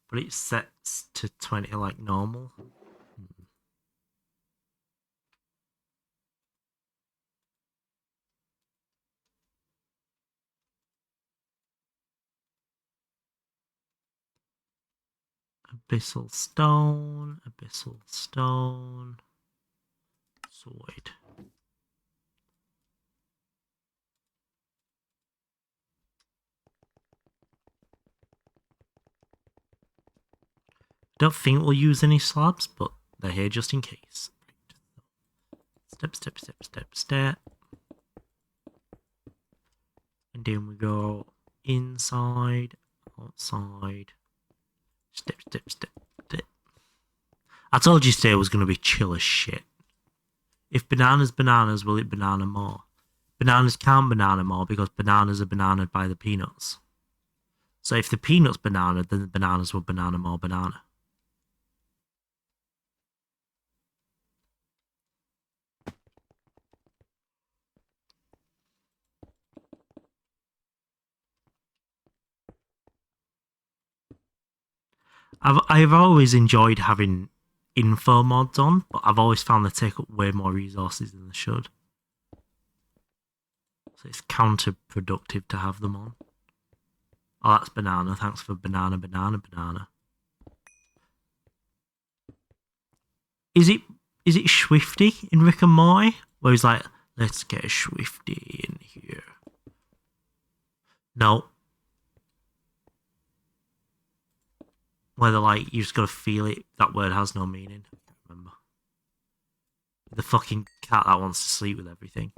But it sets to 20 like normal. Abyssal stone, abyssal stone. Sword. Don't think we'll use any slabs, but they're here just in case. Step, step, step, step, step. Down we go. Inside, outside. Step, step, step, step. I told you today was going to be chill as shit. If bananas, will it banana more? Bananas can't banana more because bananas are bananaed by the peanuts. So if the peanuts banana, then the bananas will banana more banana. I've always enjoyed having info mods on, but I've always found they take up way more resources than they should. So it's counterproductive to have them on. Oh, that's banana. Thanks for banana, banana, banana. Is it Swifty in Rick and Morty? Where he's like, let's get a Swifty in here. No. Where they're like, you just gotta feel it. That word has no meaning. I can't remember. The fucking cat that wants to sleep with everything.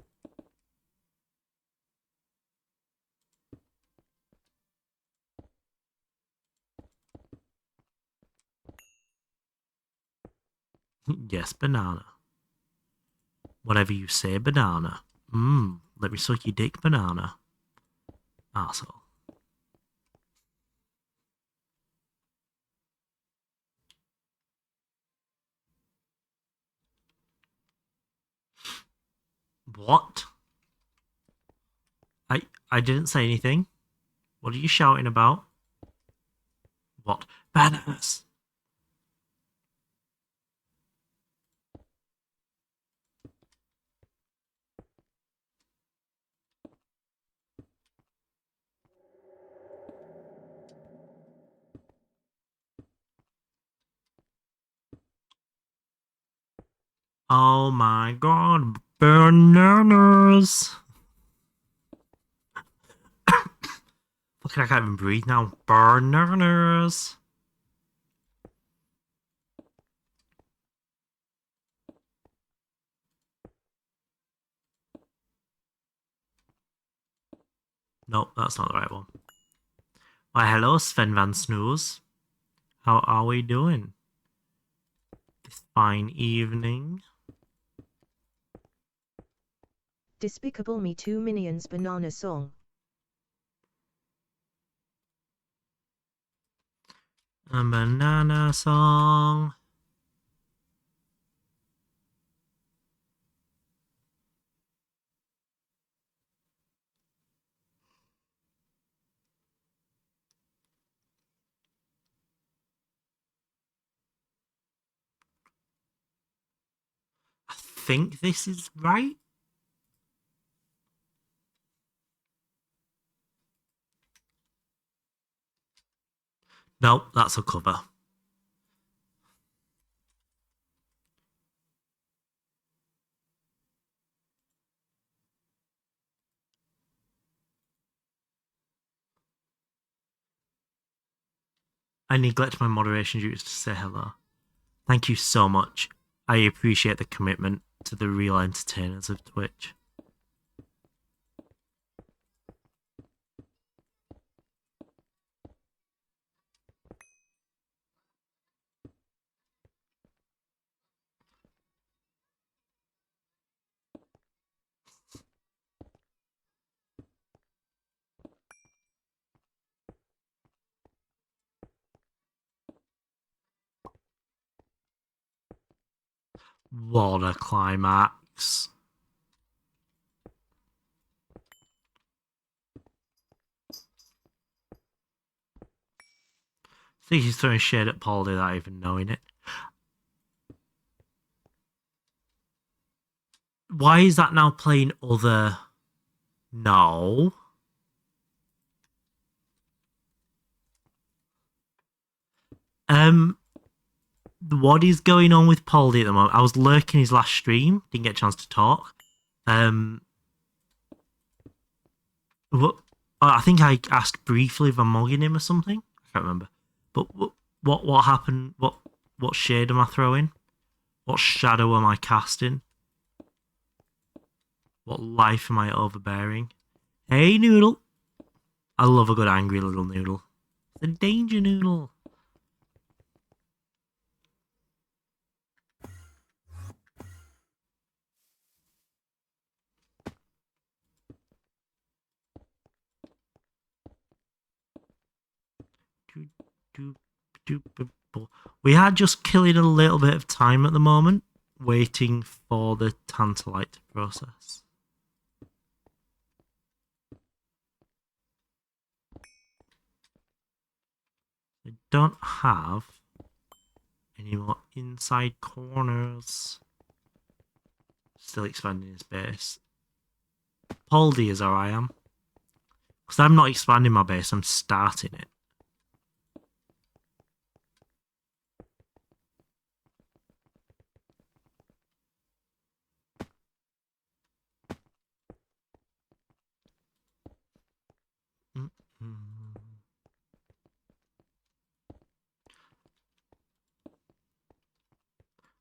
Yes, banana. Whatever you say, banana. Let me suck your dick, banana. Arsehole. What? I didn't say anything. What are you shouting about? What? Bananas! Oh my god, bananas! Fucking, I can't even breathe now. Bananas! Nope, that's not the right one. Why, hello, Sven Van Snooze. How are we doing? This fine evening. Despicable Me 2 Minions Banana Song. A banana song. I think this is right. Nope, that's a cover. I neglect my moderation duties to say hello. Thank you so much. I appreciate the commitment to the real entertainers of Twitch. What a climax. I think he's throwing shade at Paul without even knowing it. Why is that now playing other... No. What is going on with Poldy at the moment? I was lurking his last stream, didn't get a chance to talk. What? I think I asked briefly if I'm mugging him or something. I can't remember. But what happened? What shade am I throwing? What shadow am I casting? What life am I overbearing? Hey, Noodle. I love a good angry little noodle. The danger noodle. We are just killing a little bit of time at the moment, waiting for the tantalite to process. I don't have any more inside corners. Still expanding his base. Poldy is how I am. Because I'm not expanding my base, I'm starting it.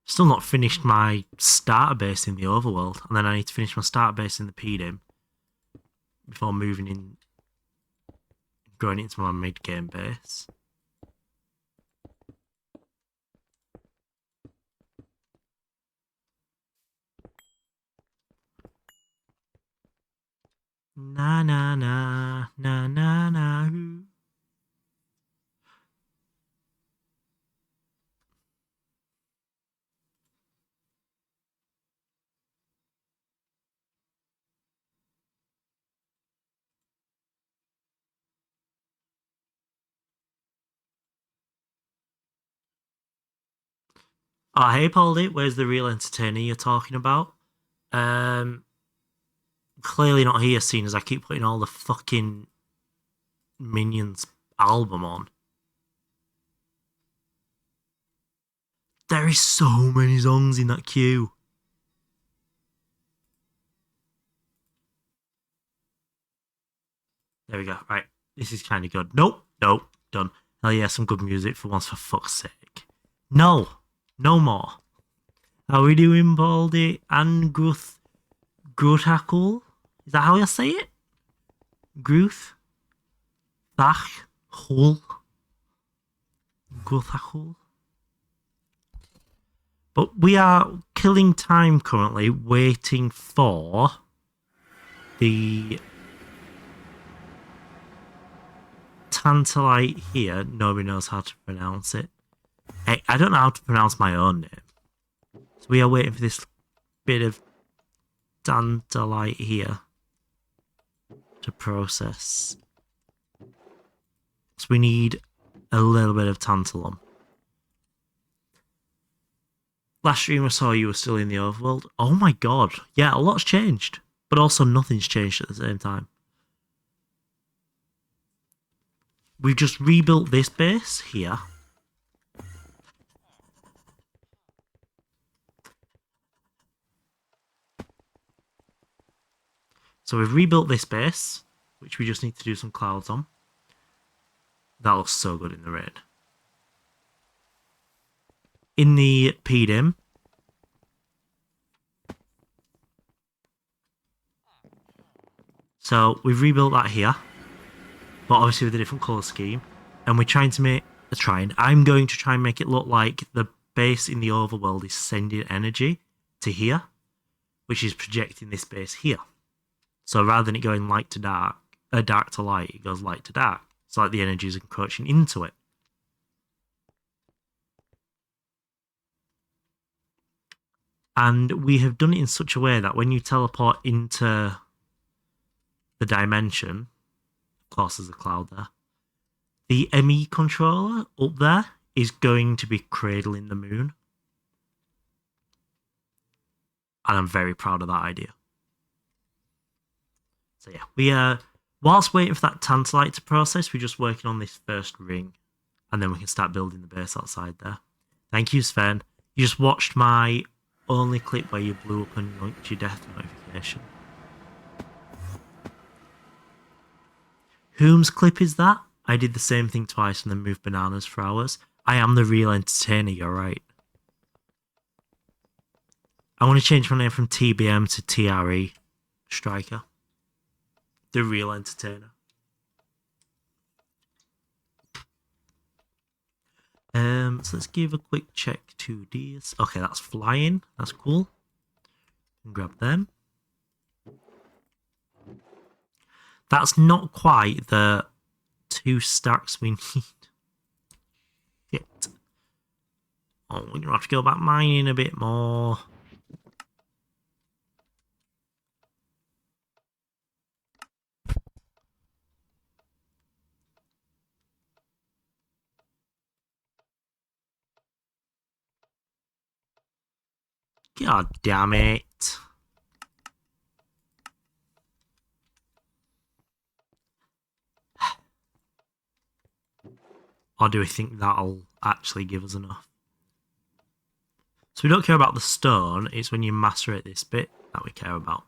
Still not finished my starter base in the overworld, and then I need to finish my starter base in the PDIM before moving in, growing into my mid-game base. Na na na na na na. Oh, hey, Poldy, where's the real entertainer you're talking about? Clearly not here, seeing as I keep putting all the fucking Minions album on. There is so many songs in that queue. There we go. Right. This is kind of good. Nope. Nope. Done. Hell yeah, some good music for once, for fuck's sake. No. No more. How are we doing, Baldy? And Gruthakul? Is that how you say it? Gruth? Thach? Hul? Gruthakul? But we are killing time currently, waiting for the tantalite here. Nobody knows how to pronounce it. Hey, I don't know how to pronounce my own name. So we are waiting for this bit of tantalite here to process. So we need a little bit of tantalum. Last stream I saw you were still in the overworld. Oh my god. Yeah, a lot's changed. But also nothing's changed at the same time. We've just rebuilt this base here. So we've rebuilt this base, which we just need to do some clouds on. That looks so good in the rain. In the PDIM, so we've rebuilt that here, but obviously with a different colour scheme. And we're trying to make I'm going to try and make it look like the base in the overworld is sending energy to here, which is projecting this base here. So rather than it going light to dark, dark to light, it goes light to dark. It's like the energy is encroaching into it. And we have done it in such a way that when you teleport into the dimension, of course there's a cloud there, the ME controller up there is going to be cradling the moon. And I'm very proud of that idea. So yeah, we are, whilst waiting for that tantalite to process, we're just working on this first ring. And then we can start building the base outside there. Thank you, Sven. You just watched my only clip where you blew up and yoinked your death notification. Whom's clip is that? I did the same thing twice and then moved bananas for hours. I am the real entertainer, you're right. I want to change my name from TBM to TRE Striker. The real entertainer. So let's give a quick check to these. Okay, that's flying. That's cool. Grab them. That's not quite the 2 stacks we need. Shit. Oh, we're gonna have to go back mining a bit more. God damn it. Or do we think that'll actually give us enough? So we don't care about the stone, it's when you macerate this bit that we care about.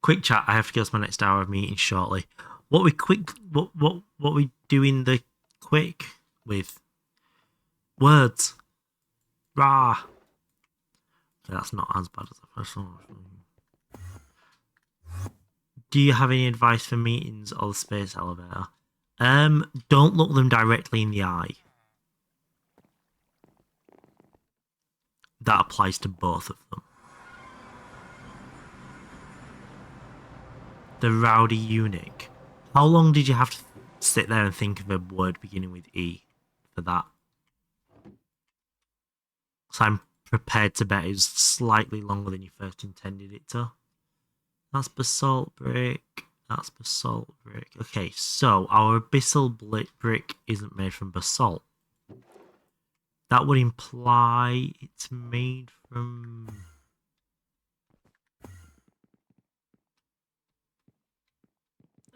Quick chat, I have to go to my next hour of meeting shortly. What we doing the quick with? Words. Rah. Okay, that's not as bad as the first one. Do you have any advice for meetings or the space elevator? Don't look them directly in the eye. That applies to both of them. The rowdy eunuch. How long did you have to sit there and think of a word beginning with E for that? So I'm prepared to bet it was slightly longer than you first intended it to. That's basalt brick. That's basalt brick. Okay, so our abyssal brick isn't made from basalt. That would imply it's made from...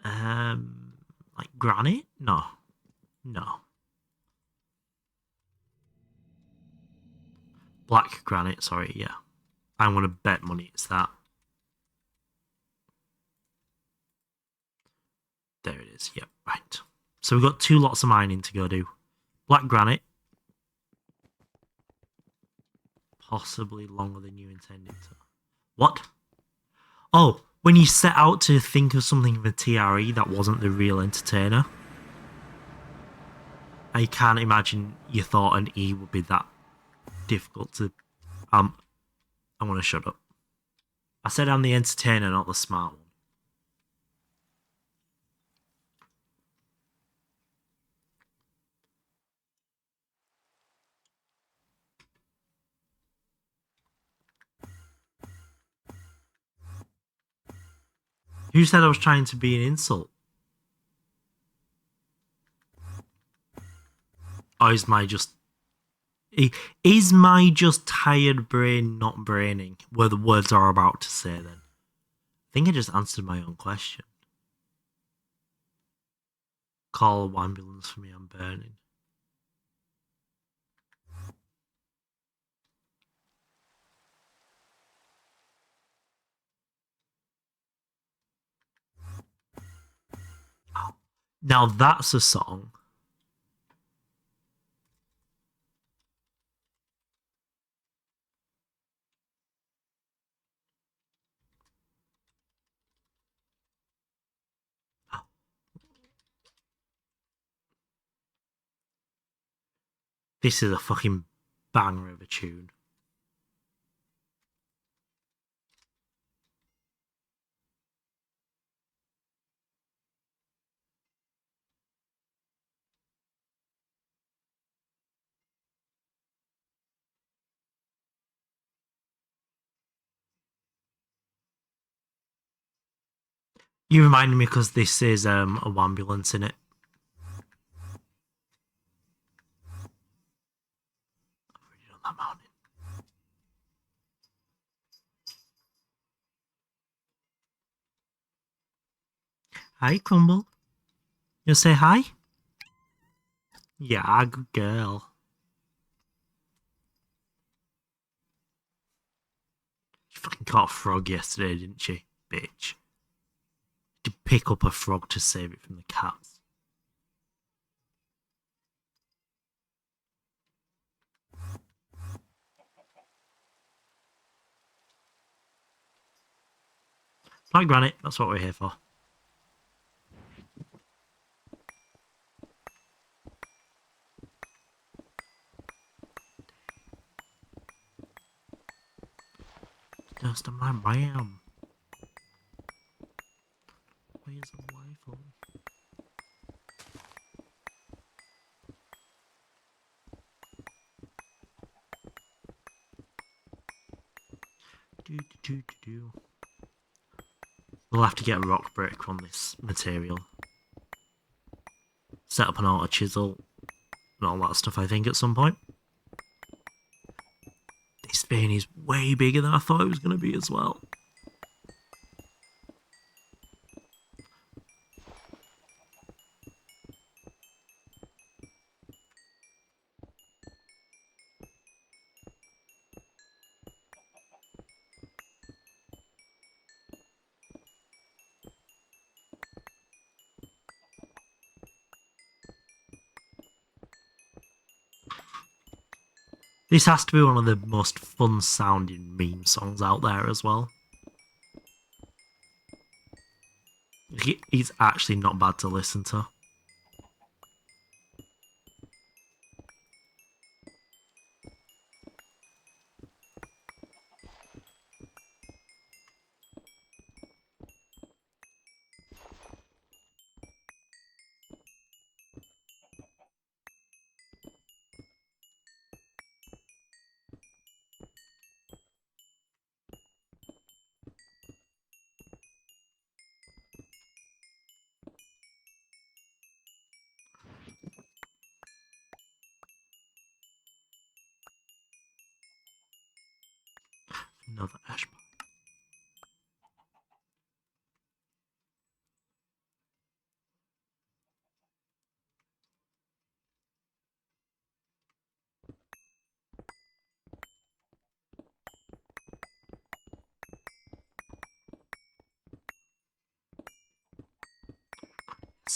like granite? No. No. Black granite, sorry, yeah. I'm going to bet money it's that. There it is, yep, right. So we've got 2 lots of mining to go do. Black granite. Possibly longer than you intended to. What? Oh, when you set out to think of something of a TRE that wasn't the real entertainer, I can't imagine you thought an E would be that difficult to... I want to shut up. I said I'm the entertainer, not the smart one. Who said I was trying to be an insult? Or is my just tired brain not braining where the words are about to say then? I think I just answered my own question. Call an ambulance for me, I'm burning. Now that's a song. This is a fucking banger of a tune. You reminded me because this is a ambulance in it. I've already done that mountain. Hi, Crumble. You say hi? Yeah, good girl. She fucking caught a frog yesterday, didn't she? Bitch. To pick up a frog to save it from the cats. Right, Granite, that's what we're here for. dust. I'm like, bam. Where's the rifle? Do. We'll have to get a rock brick on this material. Set up an auto chisel and all that stuff, I think, at some point. This vein is way bigger than I thought it was going to be as well. This has to be one of the most fun sounding meme songs out there as well. It's actually not bad to listen to. Another ash pipe.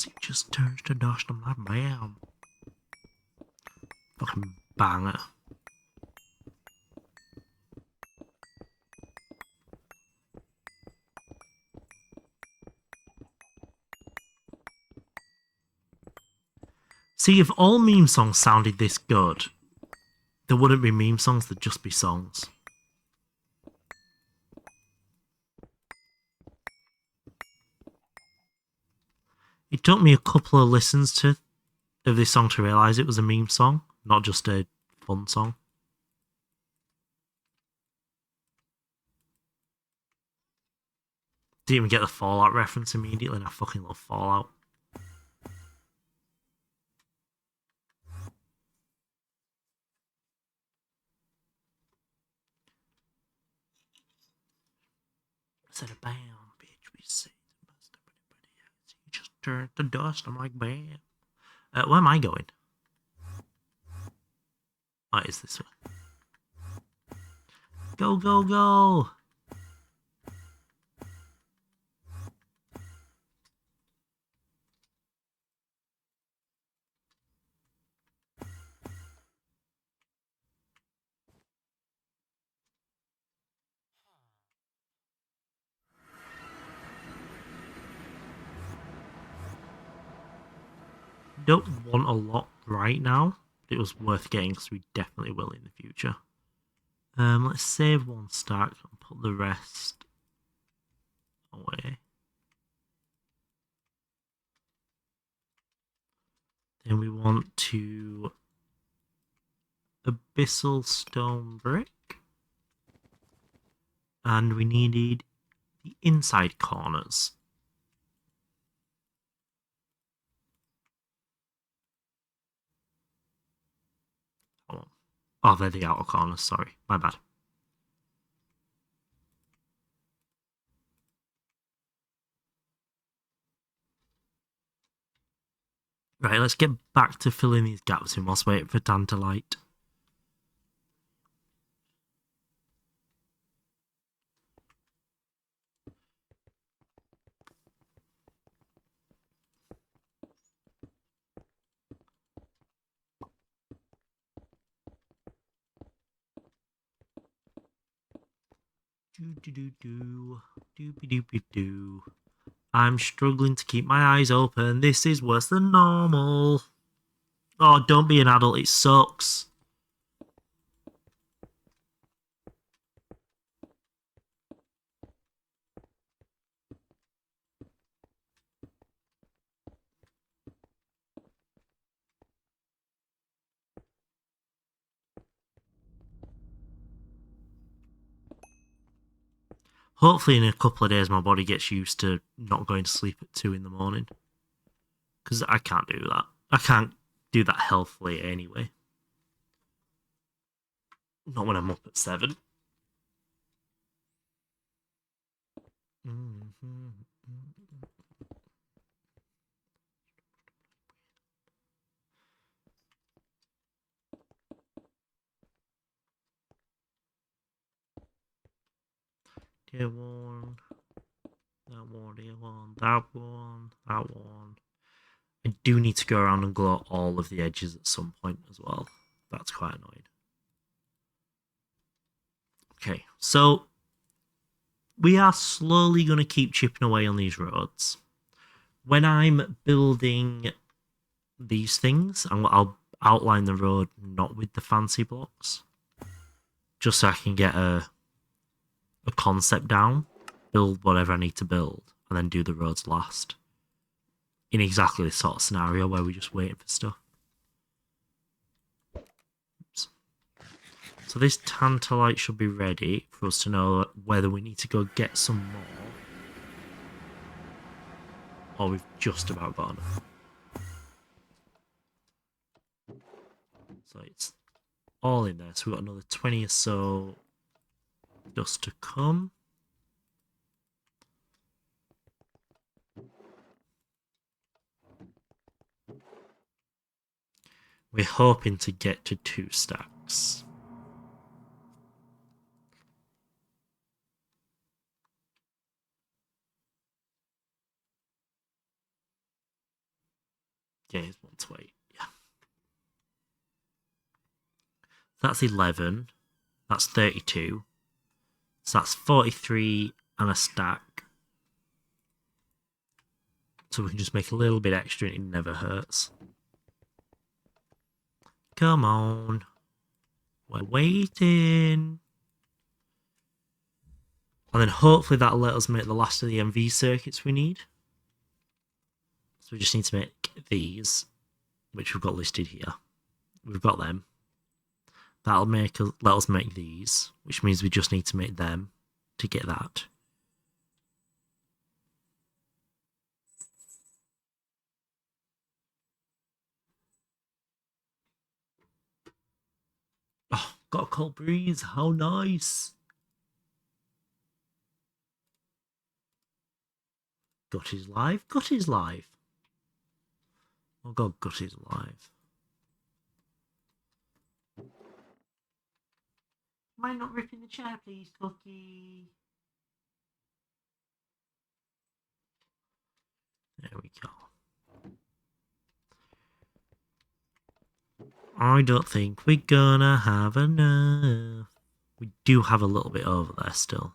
It just turns to dust. I'm like, bam. Fucking bang it. See, if all meme songs sounded this good, there wouldn't be meme songs, there'd just be songs. It took me a couple of listens of this song to realise it was a meme song, not just a fun song. Didn't even get the Fallout reference immediately, and I fucking love Fallout. Instead of bam, bitch, we say the most of everybody else. You just turn to dust. I'm like, bam. Where am I going? Oh, it's this way. Go, go, go! Don't want a lot right now, but it was worth getting because we definitely will in the future. Let's save one stack and put the rest away. Then we want to abyssal stone brick, and we needed the inside corners. Oh, they're the outer corners, sorry. My bad. Right, let's get back to filling these gaps in whilst waiting for Dan to light. Do. I'm struggling to keep my eyes open. This is worse than normal. Oh, don't be an adult. It sucks. Hopefully in a couple of days my body gets used to not going to sleep at 2 in the morning. Because I can't do that. I can't do that healthily anyway. Not when I'm up at 7. Tier 1. That one, tier 1. That one. That one. I do need to go around and glow all of the edges at some point as well. That's quite annoying. Okay, so we are slowly going to keep chipping away on these roads. When I'm building these things, I'll outline the road not with the fancy blocks, just so I can get a concept down, build whatever I need to build, and then do the roads last. In exactly this sort of scenario where we're just waiting for stuff. Oops. So this tantalite should be ready for us to know whether we need to go get some more, or we've just about got enough. So it's all in there. So we've got another 20 or so dust to come. We're hoping to get to 2 stacks. Yeah, it's 120. Yeah. That's 11. That's 32. So that's 43 and a stack. So we can just make a little bit extra and it never hurts. Come on. We're waiting. And then hopefully that'll let us make the last of the MV circuits we need. So we just need to make these, which we've got listed here. We've got them. That'll let us make these, which means we just need to make them to get that. Oh, got a cold breeze. How nice. Gutty's live. Gutty's live. Oh god, Gutty's live. Mind not ripping the chair, please, Cookie? There we go. I don't think we're gonna have enough. We do have a little bit over there still.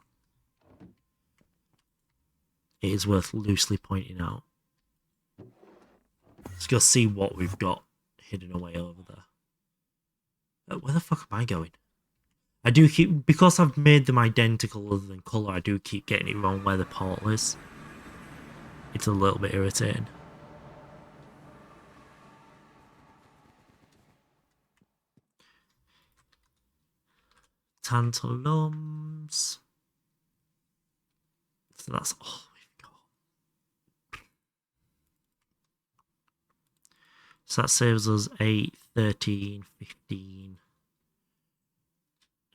It is worth loosely pointing out. Let's go see what we've got hidden away over there. Where the fuck am I going? I do keep, because I've made them identical other than colour, I do keep getting it wrong where the portal is. It's a little bit irritating. Tantalums. So that's all we've got. So that saves us 8, 13, 15.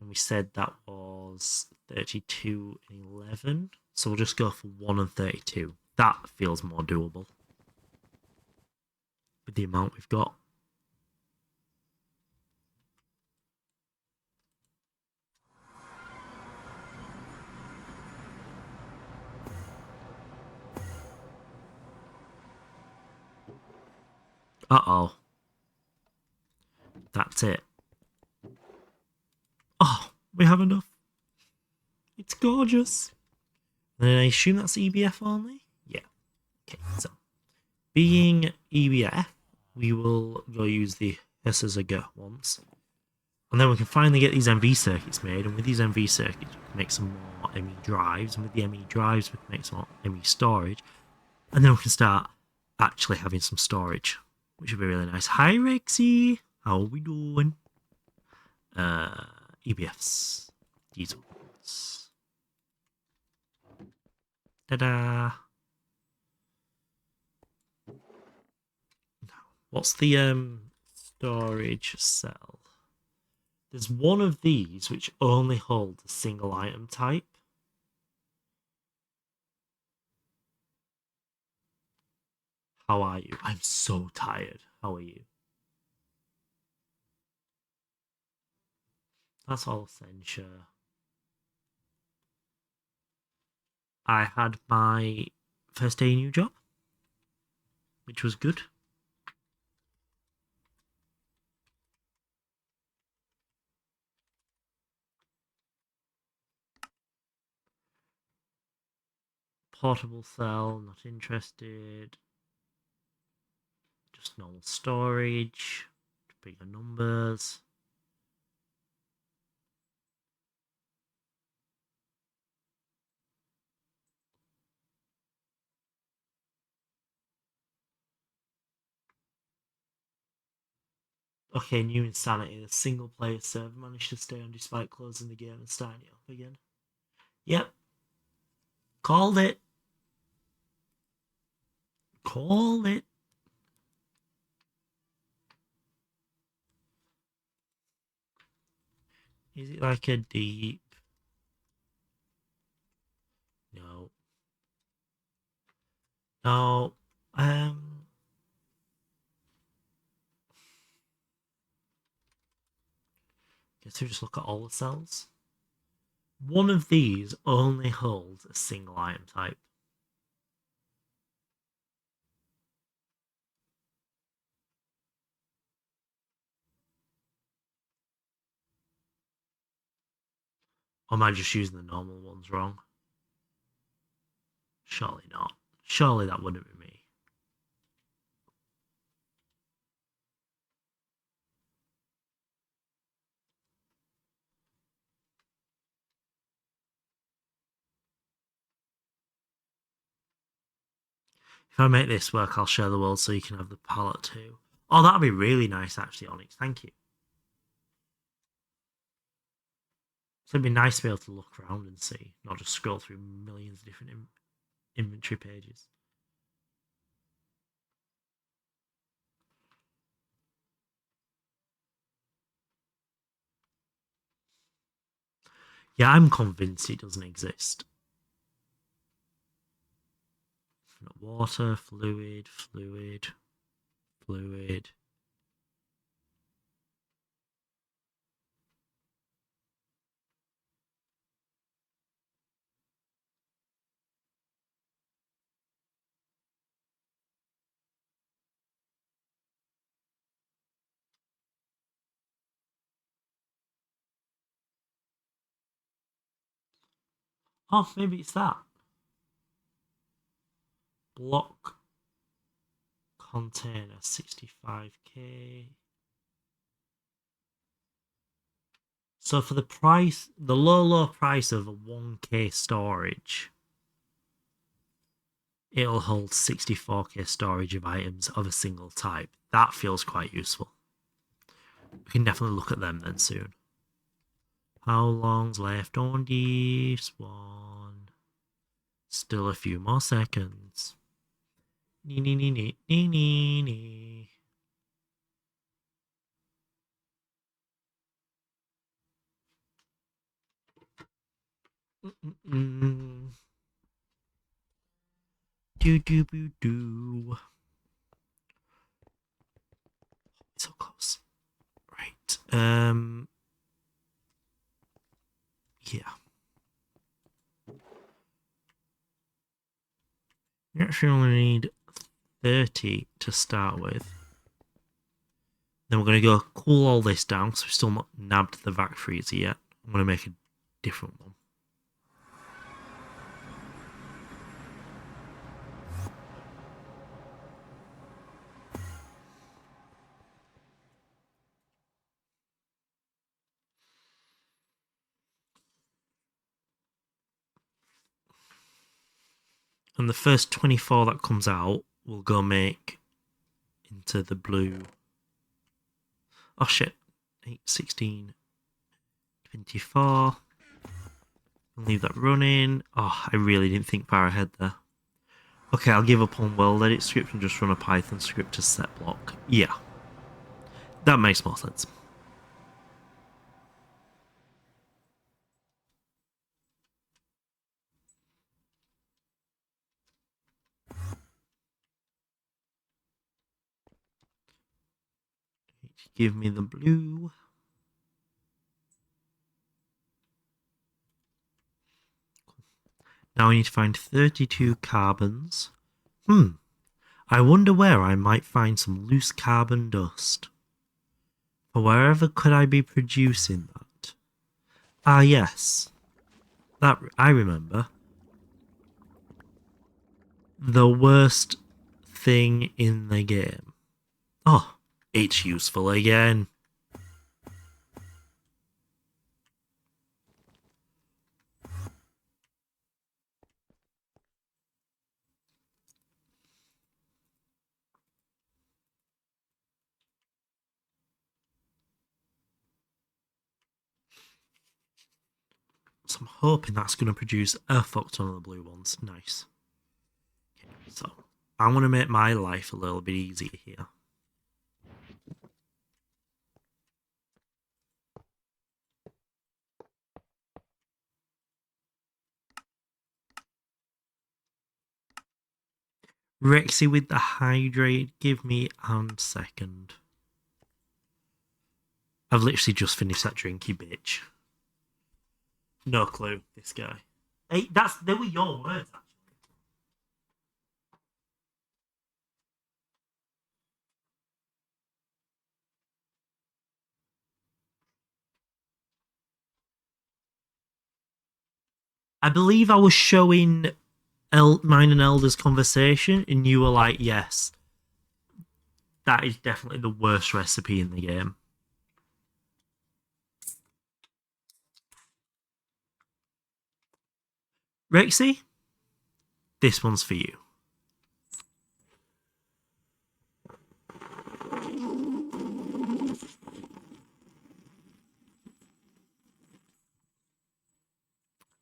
And we said that was 32 and 11. So we'll just go for 1 and 32. That feels more doable with the amount we've got. Uh-oh. That's it. Oh, we have enough. It's gorgeous. And I assume that's EBF only? Yeah. Okay, so being EBF, we will go use the Hessesager ones. And then we can finally get these MV circuits made. And with these MV circuits, we can make some more ME drives. And with the ME drives, we can make some more ME storage. And then we can start actually having some storage, which would be really nice. Hi, Rexy. How are we doing? EBFs. These ones. Da-da. What's the storage cell? There's one of these which only holds a single item type. How are you? I'm so tired. How are you? That's all censure. I had my first day new job, which was good. Portable cell, not interested. Just normal storage, bigger numbers. Okay, new insanity. The single player server managed to stay on despite closing the game and starting it up again. Yep. Called it. Called it. Is it like a deep? No. No. Guess we just look at all the cells. One of these only holds a single item type. Or am I just using the normal ones wrong? Surely not. Surely that wouldn't be me. If I make this work, I'll share the world so you can have the palette too. Oh, that'd be really nice, actually, Onyx. Thank you. So it'd be nice to be able to look around and see, not just scroll through millions of different inventory pages. Yeah, I'm convinced it doesn't exist. Water, fluid, fluid, fluid. Oh, maybe it's that. Block container 65k. So for the price, the low price of a 1k storage, it'll hold 64k storage of items of a single type. That feels quite useful. We can definitely look at them then soon. How long's left on this one? Still a few more seconds. Nee, nee, nee, nee, nee, nee, nee. Do do do do. So close. Right. Yeah. You actually only need 30 to start with. Then we're going to go cool all this down because we've still not nabbed the vac freezer yet. I'm going to make a different one. And the first 24 that comes out, we'll go make into the blue. Oh shit. 8, 16, 24. Leave that running. Oh, I really didn't think far ahead there. Okay, I'll give up on world edit script and just run a Python script to set block. Yeah, that makes more sense. Give me the blue. Now I need to find 32 carbons. I wonder where I might find some loose carbon dust. Or wherever could I be producing that? Ah, yes. That I remember. The worst thing in the game. Oh, it's useful again. So I'm hoping that's going to produce a fuck ton of the blue ones. Nice. Okay, so I want to make my life a little bit easier here. Rexy with the hydrate, give me a second. I've literally just finished that drink, you bitch. No clue, this guy. Hey, they were your words, actually. I believe I was showing mine and Elder's conversation, and you were like, yes, that is definitely the worst recipe in the game. Rexy, this one's for you.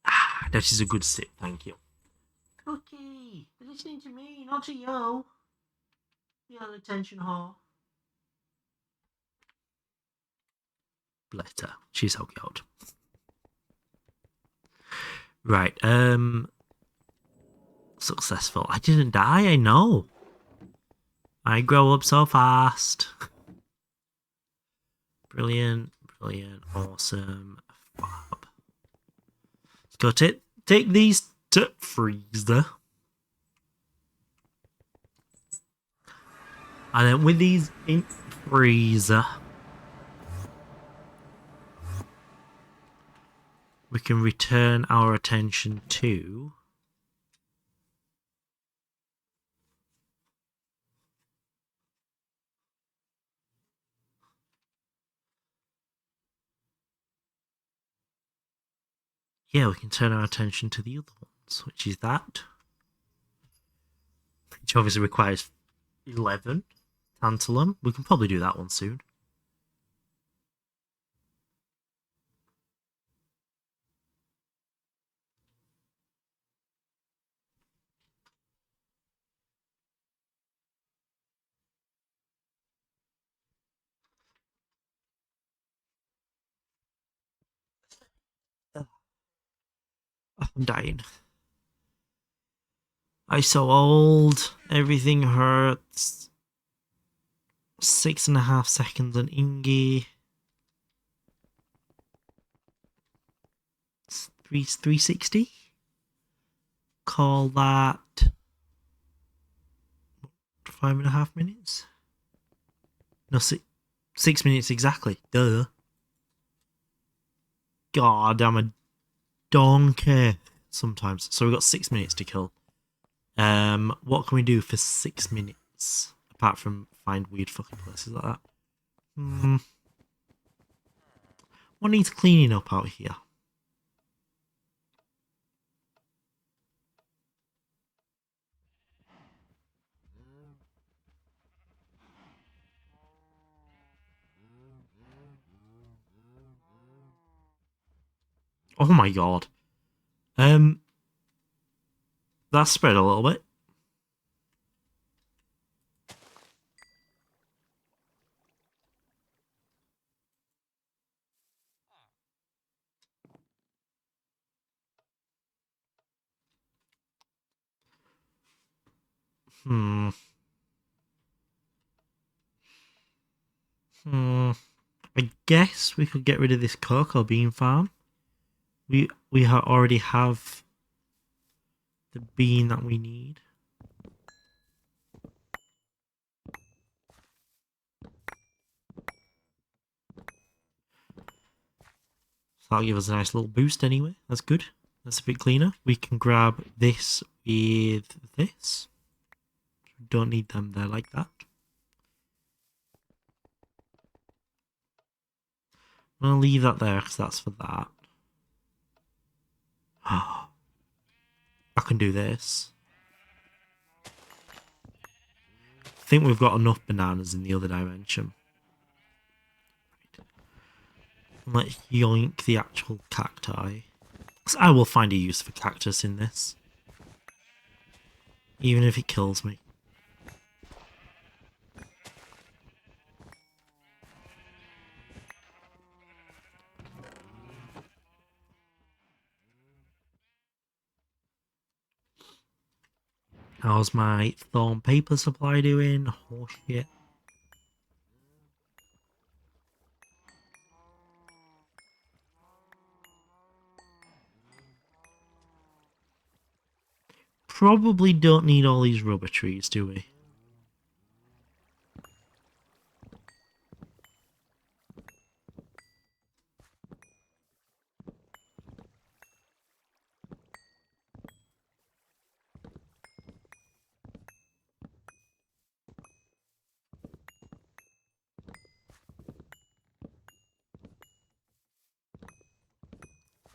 Ah, that is a good sip, thank you. Cookie, you're listening to me, not to you. You're attention whore. Bless her, she's so cute. Right, successful. I didn't die, I know. I grow up so fast. Brilliant, brilliant, awesome, fab. Let's go take these to freezer. And then with these in freezer, we can return our attention to we can turn our attention to the other ones, which is that. Which obviously requires 11 tantalum. We can probably do that one soon. I'm dying. I'm so old. Everything hurts. 6.5 seconds on Ingy. 360. Call that 5.5 minutes. No, 6 minutes exactly. Duh. God, I'm a donkey sometimes. So we've got 6 minutes to kill. What can we do for 6 minutes? Apart from find weird fucking places like that. What needs cleaning up out here? Oh my god. That's spread a little bit. Hmm. I guess we could get rid of this cocoa bean farm. Already have the bean that we need. So that'll give us a nice little boost anyway. That's good. That's a bit cleaner. We can grab this with this. Don't need them there like that. I'm going to leave that there because that's for that. I can do this. I think we've got enough bananas in the other dimension. Let's yoink the actual cacti. I will find a use for cactus in this. Even if it kills me. How's my thorn paper supply doing? Horseshit. Probably don't need all these rubber trees, do we?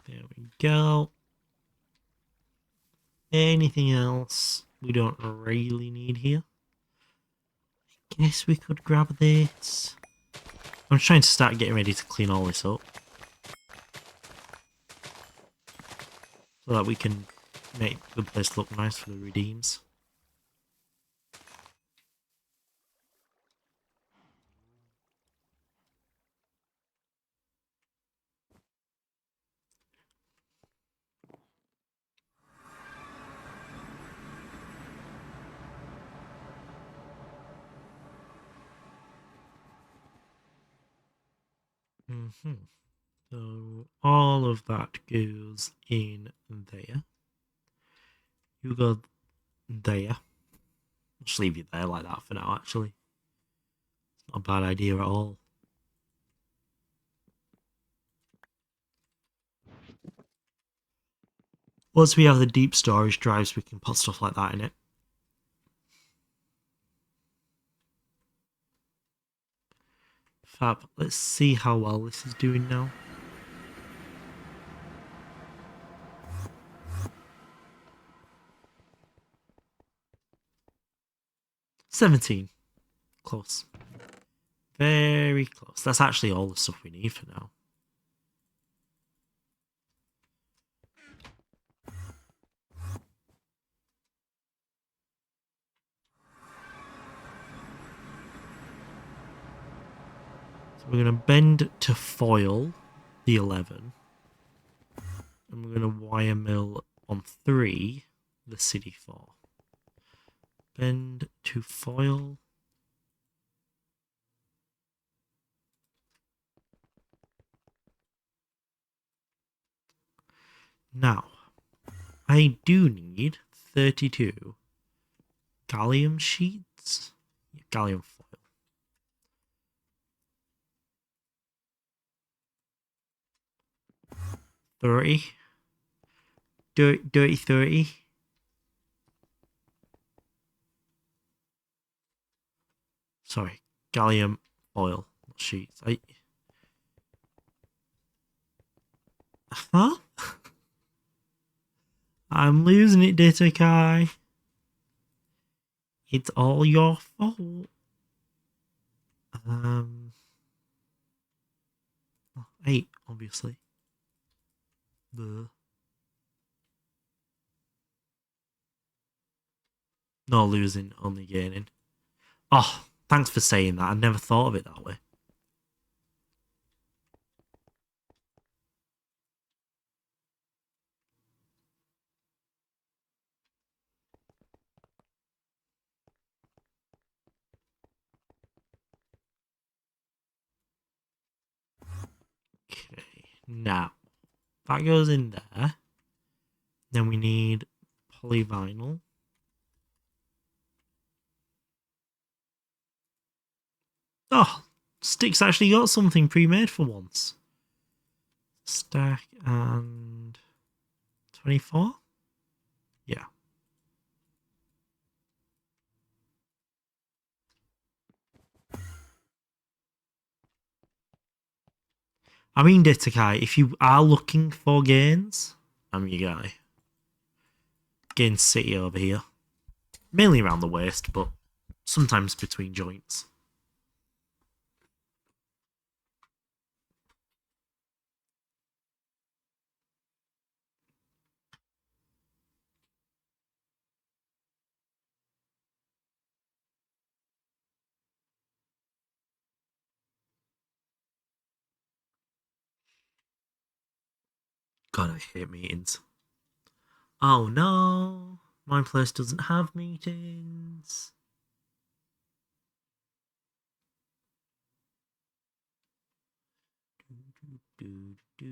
There we go. Anything else we don't really need here? I guess we could grab this. I'm trying to start getting ready to clean all this up. So that we can make the place look nice for the redeems. So all of that goes in there. You go there. Just leave it there like that for now, actually. It's not a bad idea at all. Once we have the deep storage drives, we can put stuff like that in it. Fab. Let's see how well this is doing now. $17. Close. Very close. That's actually all the stuff we need for now. So we're going to bend to foil the 11. And we're going to wire mill on 3 the city 4. Bend to foil. Now, I do need 32 gallium sheets. Gallium foil. 30. Dirty 30. Sorry, gallium foil sheets. Huh? I'm losing it, Ditakai. It's all your fault. 8, obviously. Duh. No losing, only gaining. Oh, thanks for saying that. I never thought of it that way. Okay, now that goes in there. Then we need polyvinyl. Oh, Stick's actually got something pre-made for once. Stack and 24? Yeah. I mean, Ditakai, if you are looking for gains, I'm your guy. Gain City over here. Mainly around the waist, but sometimes between joints. God, I hate meetings. Oh no, my place doesn't have meetings. Be-do.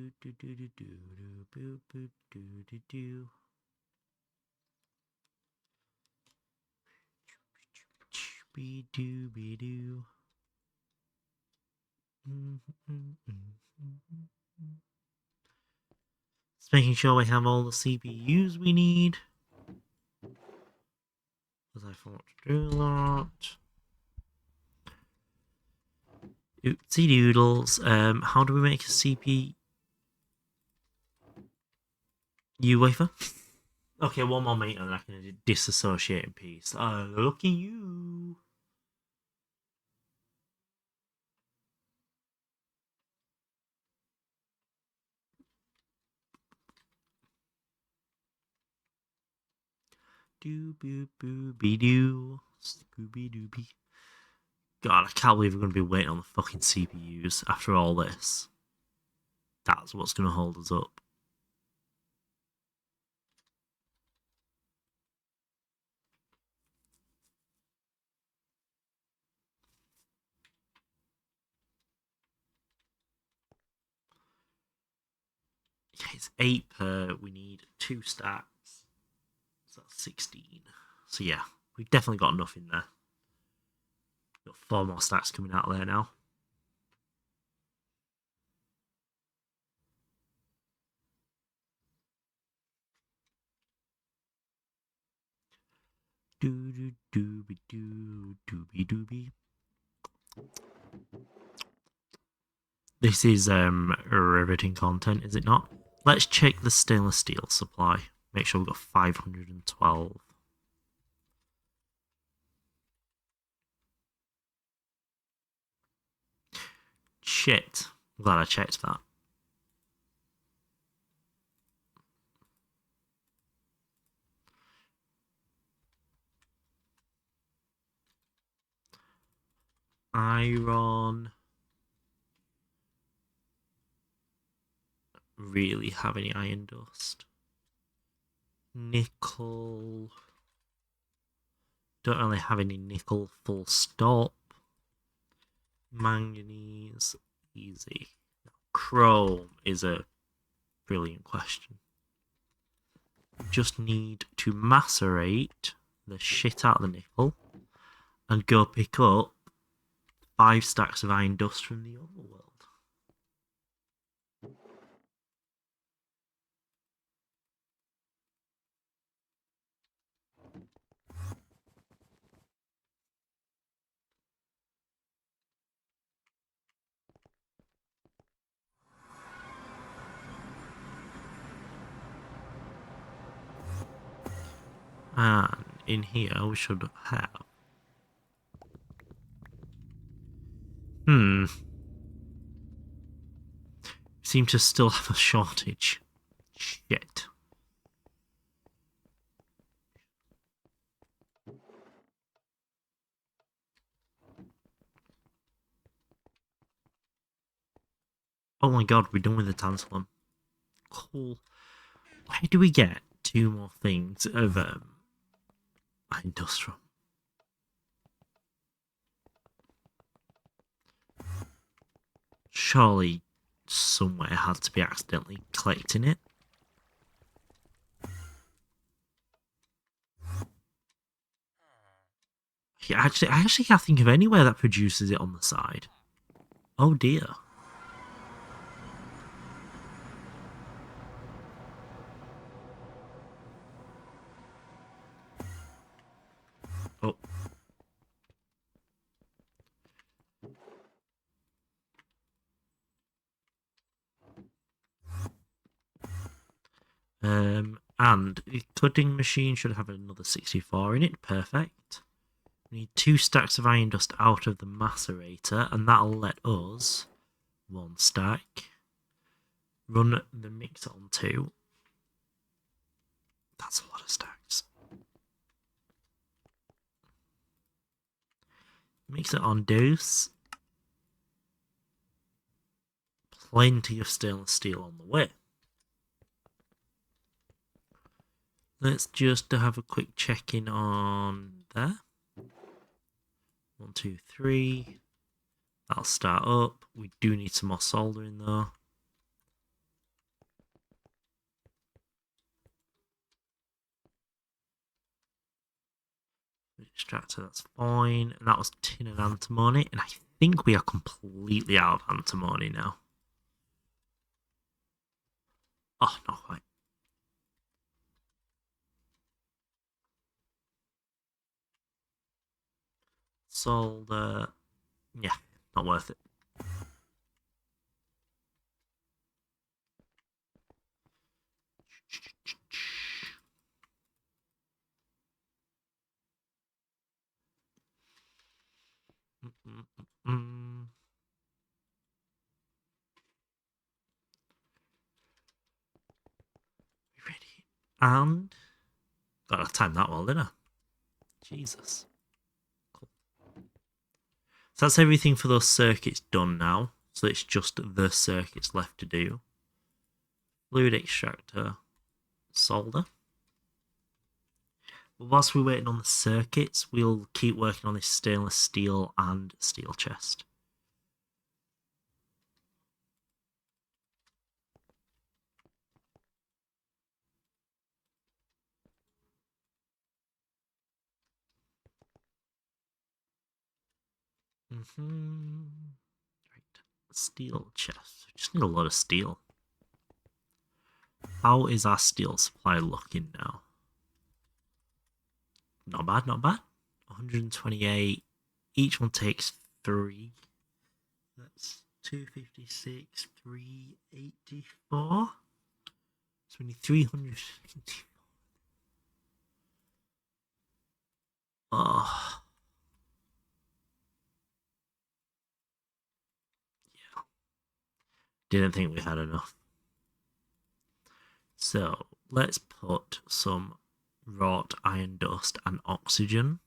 Just making sure we have all the CPUs we need. Because I forgot to do that. Oopsie doodles. How do we make a CPU wafer? Okay, one more meter and I can disassociate in peace. Look at you. Do boo boo be doo. Scooby dooby. God, I can't believe we're going to be waiting on the fucking CPUs after all this. That's what's going to hold us up. Yeah, it's 8 per. We need 2 stacks. So that's 16. So yeah, we've definitely got enough in there. Got 4 more stacks coming out of there now. Doo dooby doo dooby dooby. This is riveting content, is it not? Let's check the stainless steel supply. Make sure we've got 512. Shit. I'm glad I checked that. Iron. Really have any iron dust? Nickel. Don't really have any nickel, full stop. Manganese. Easy. Chrome is a brilliant question. Just need to macerate the shit out of the nickel and go pick up 5 stacks of iron dust from the overworld. And in here we should have... Seem to still have a shortage. Shit. Oh my god, we're done with the tantalum. Cool. Where do we get 2 more things of industrial? Surely somewhere had to be accidentally collecting it. Yeah, I actually can't think of anywhere that produces it on the side. Oh dear. Oh. And the cutting machine should have another 64 in it. Perfect. We need 2 stacks of iron dust out of the macerator, and that'll let us 1 stack run the mixer on 2. That's a lot of stacks. Mix it on dose. Plenty of stainless steel on the way. Let's just have a quick check in on there. 1, 2, 3. That'll start up. We do need some more soldering though. Extractor, that's fine. And that was tin and antimony. And I think we are completely out of antimony now. Oh, not quite. Solder. Yeah, not worth it. Ready. And gotta time that well, didn't I? Jesus. Cool. So that's everything for those circuits done now. So it's just the circuits left to do. Fluid extractor, solder. But whilst we're waiting on the circuits, we'll keep working on this stainless steel and steel chest. Right. Steel chest. We just need a lot of steel. How is our steel supply looking now? Not bad, not bad. 128. Each one takes 3. That's 256, 384. So we need 300. Oh. Yeah. Didn't think we had enough. So let's put some wrought iron dust and oxygen.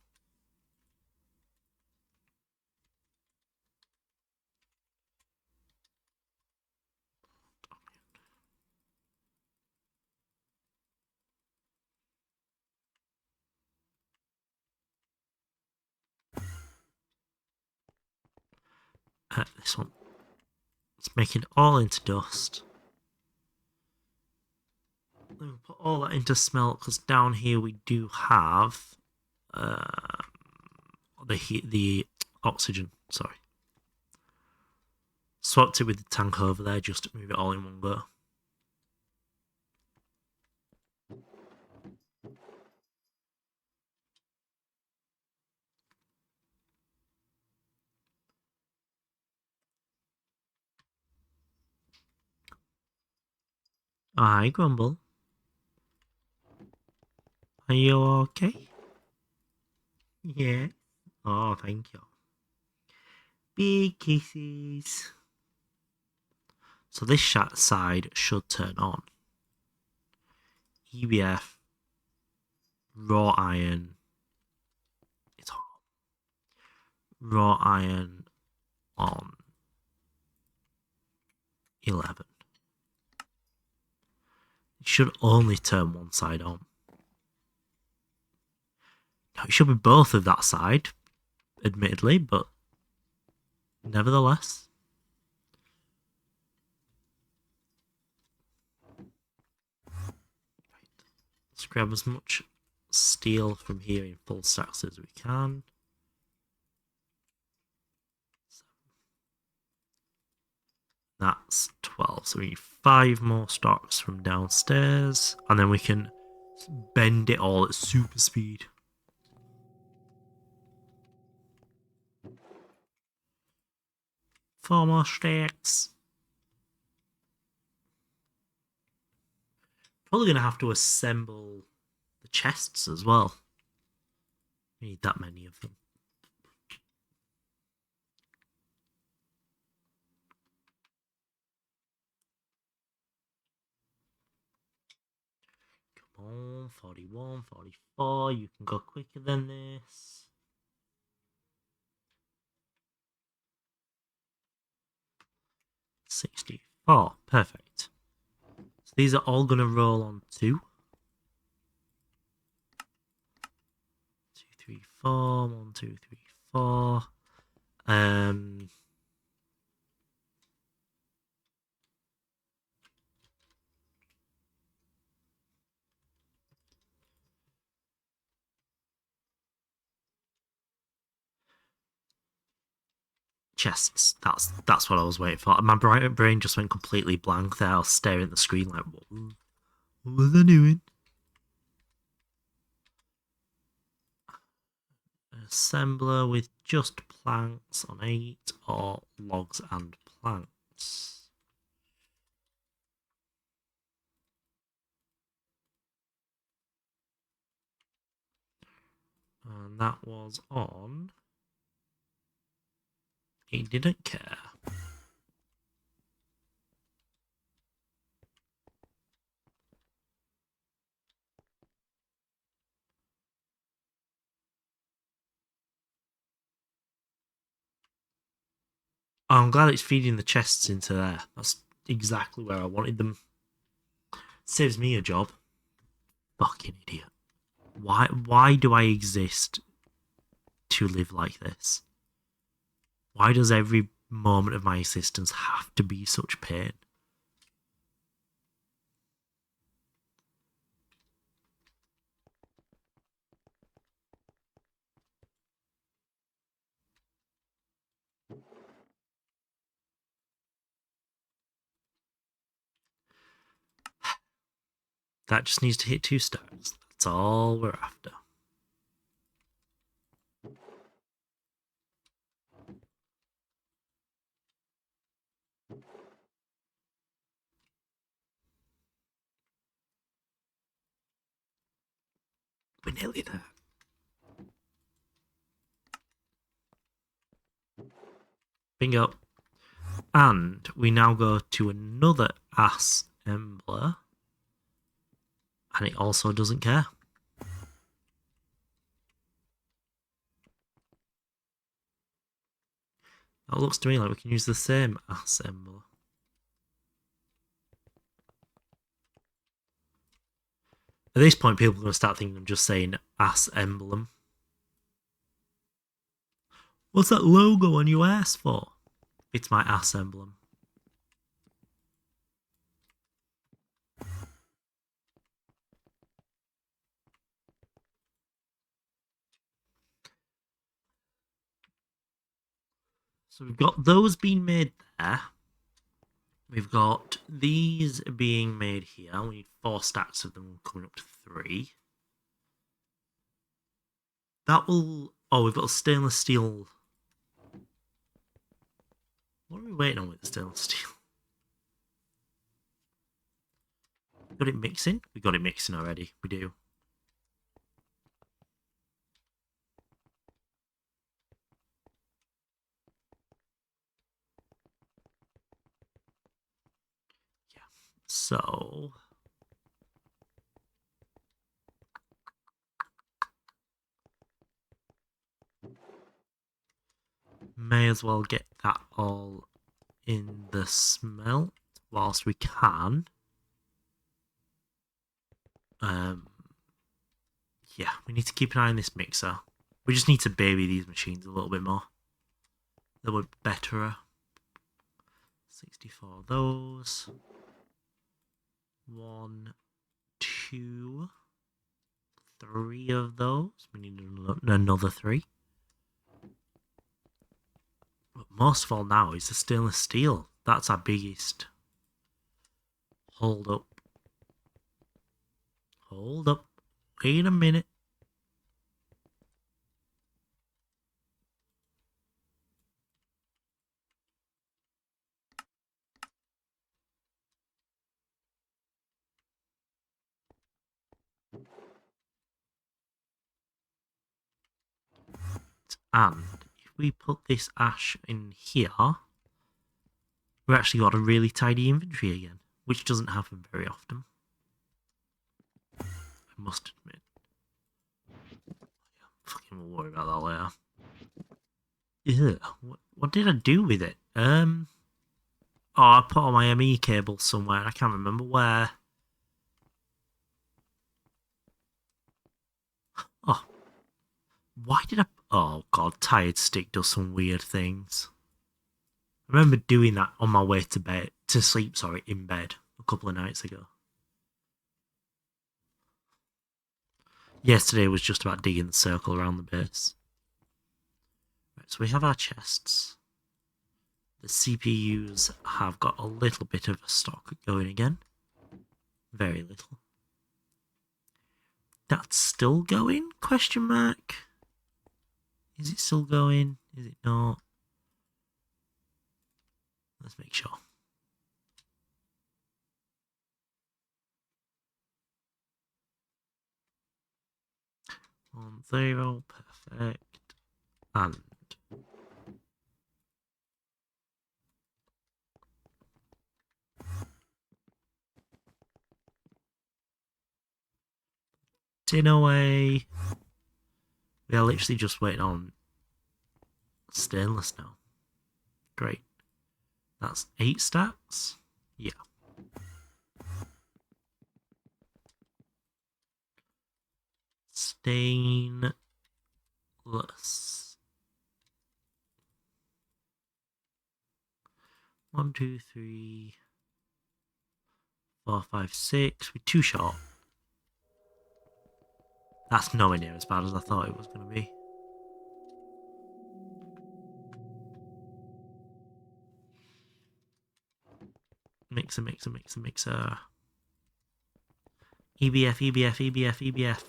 This one. Let's make it all into dust. Then we'll put all that into smelt because down here we do have the oxygen. Sorry, swapped it with the tank over there just to move it all in one go. Hi, Grumble. Are you okay? Yeah. Oh, thank you. Big kisses. So this side should turn on. EBF, raw iron. It's on. Raw iron on. 11. It should only turn one side on. Now, it should be both of that side, admittedly, but nevertheless. Let's grab as much steel from here in full stacks as we can. That's 12. So we need 5 more stocks from downstairs. And then we can bend it all at super speed. Four more stacks. Probably going to have to assemble the chests as well. We need that many of them. Come on, 41, 44. You can go quicker than this. 64. Perfect. So these are all going to roll on 2. 2, 3, 4. 1, 2, 3, 4. Chests. That's what I was waiting for. My brain just went completely blank there. I was staring at the screen like, what was I doing? Assembler with just planks on 8 or logs and planks. And that was on. He didn't care. Oh, I'm glad it's feeding the chests into there. That's exactly where I wanted them. Saves me a job. Fucking idiot. Why do I exist to live like this? Why does every moment of my existence have to be such pain? That just needs to hit 2 stars. That's all we're after. We're nearly there. Bingo. And we now go to another assembler. And it also doesn't care. That looks to me like we can use the same assembler. At this point, people are going to start thinking I'm just saying ass emblem. What's that logo on your ass for? It's my ass emblem. So we've got those being made there. We've got these being made here. We need 4 stacks of them coming up to 3. That will... Oh, we've got a stainless steel... What are we waiting on with the stainless steel? Got it mixing? We got it mixing already. We do. Yeah. So... May as well get that all in the smelt. whilst we can. Yeah, we need to keep an eye on this mixer. We just need to baby these machines a little bit more. They were better. 64 of those. 1, 2, 3 of those. We need another 3. But most of all now is the stainless steel. That's our biggest. Hold up. Hold up. Wait a minute. And if we put this ash in here, we've actually got a really tidy inventory again, which doesn't happen very often. I must admit. Fucking we'll worry about that later. Yeah, what did I do with it? Oh, I put all my ME cables somewhere, and I can't remember where. Oh, why did I? Oh god, tired stick does some weird things. I remember doing that on my way to sleep. Sorry, in bed a couple of nights ago. Yesterday was just about digging the circle around the base. Right, so we have our chests. The CPUs have got a little bit of a stock going again. Very little. That's still going? Question mark. Is it still going? Is it not? Let's make sure. On 0, perfect. And tin away. We are literally just waiting on stainless now. Great. That's 8 stacks. Yeah. Stainless. 1, 2, 3, 4, 5, 6. We're too short. That's nowhere near as bad as I thought it was going to be. Mixer. EBF.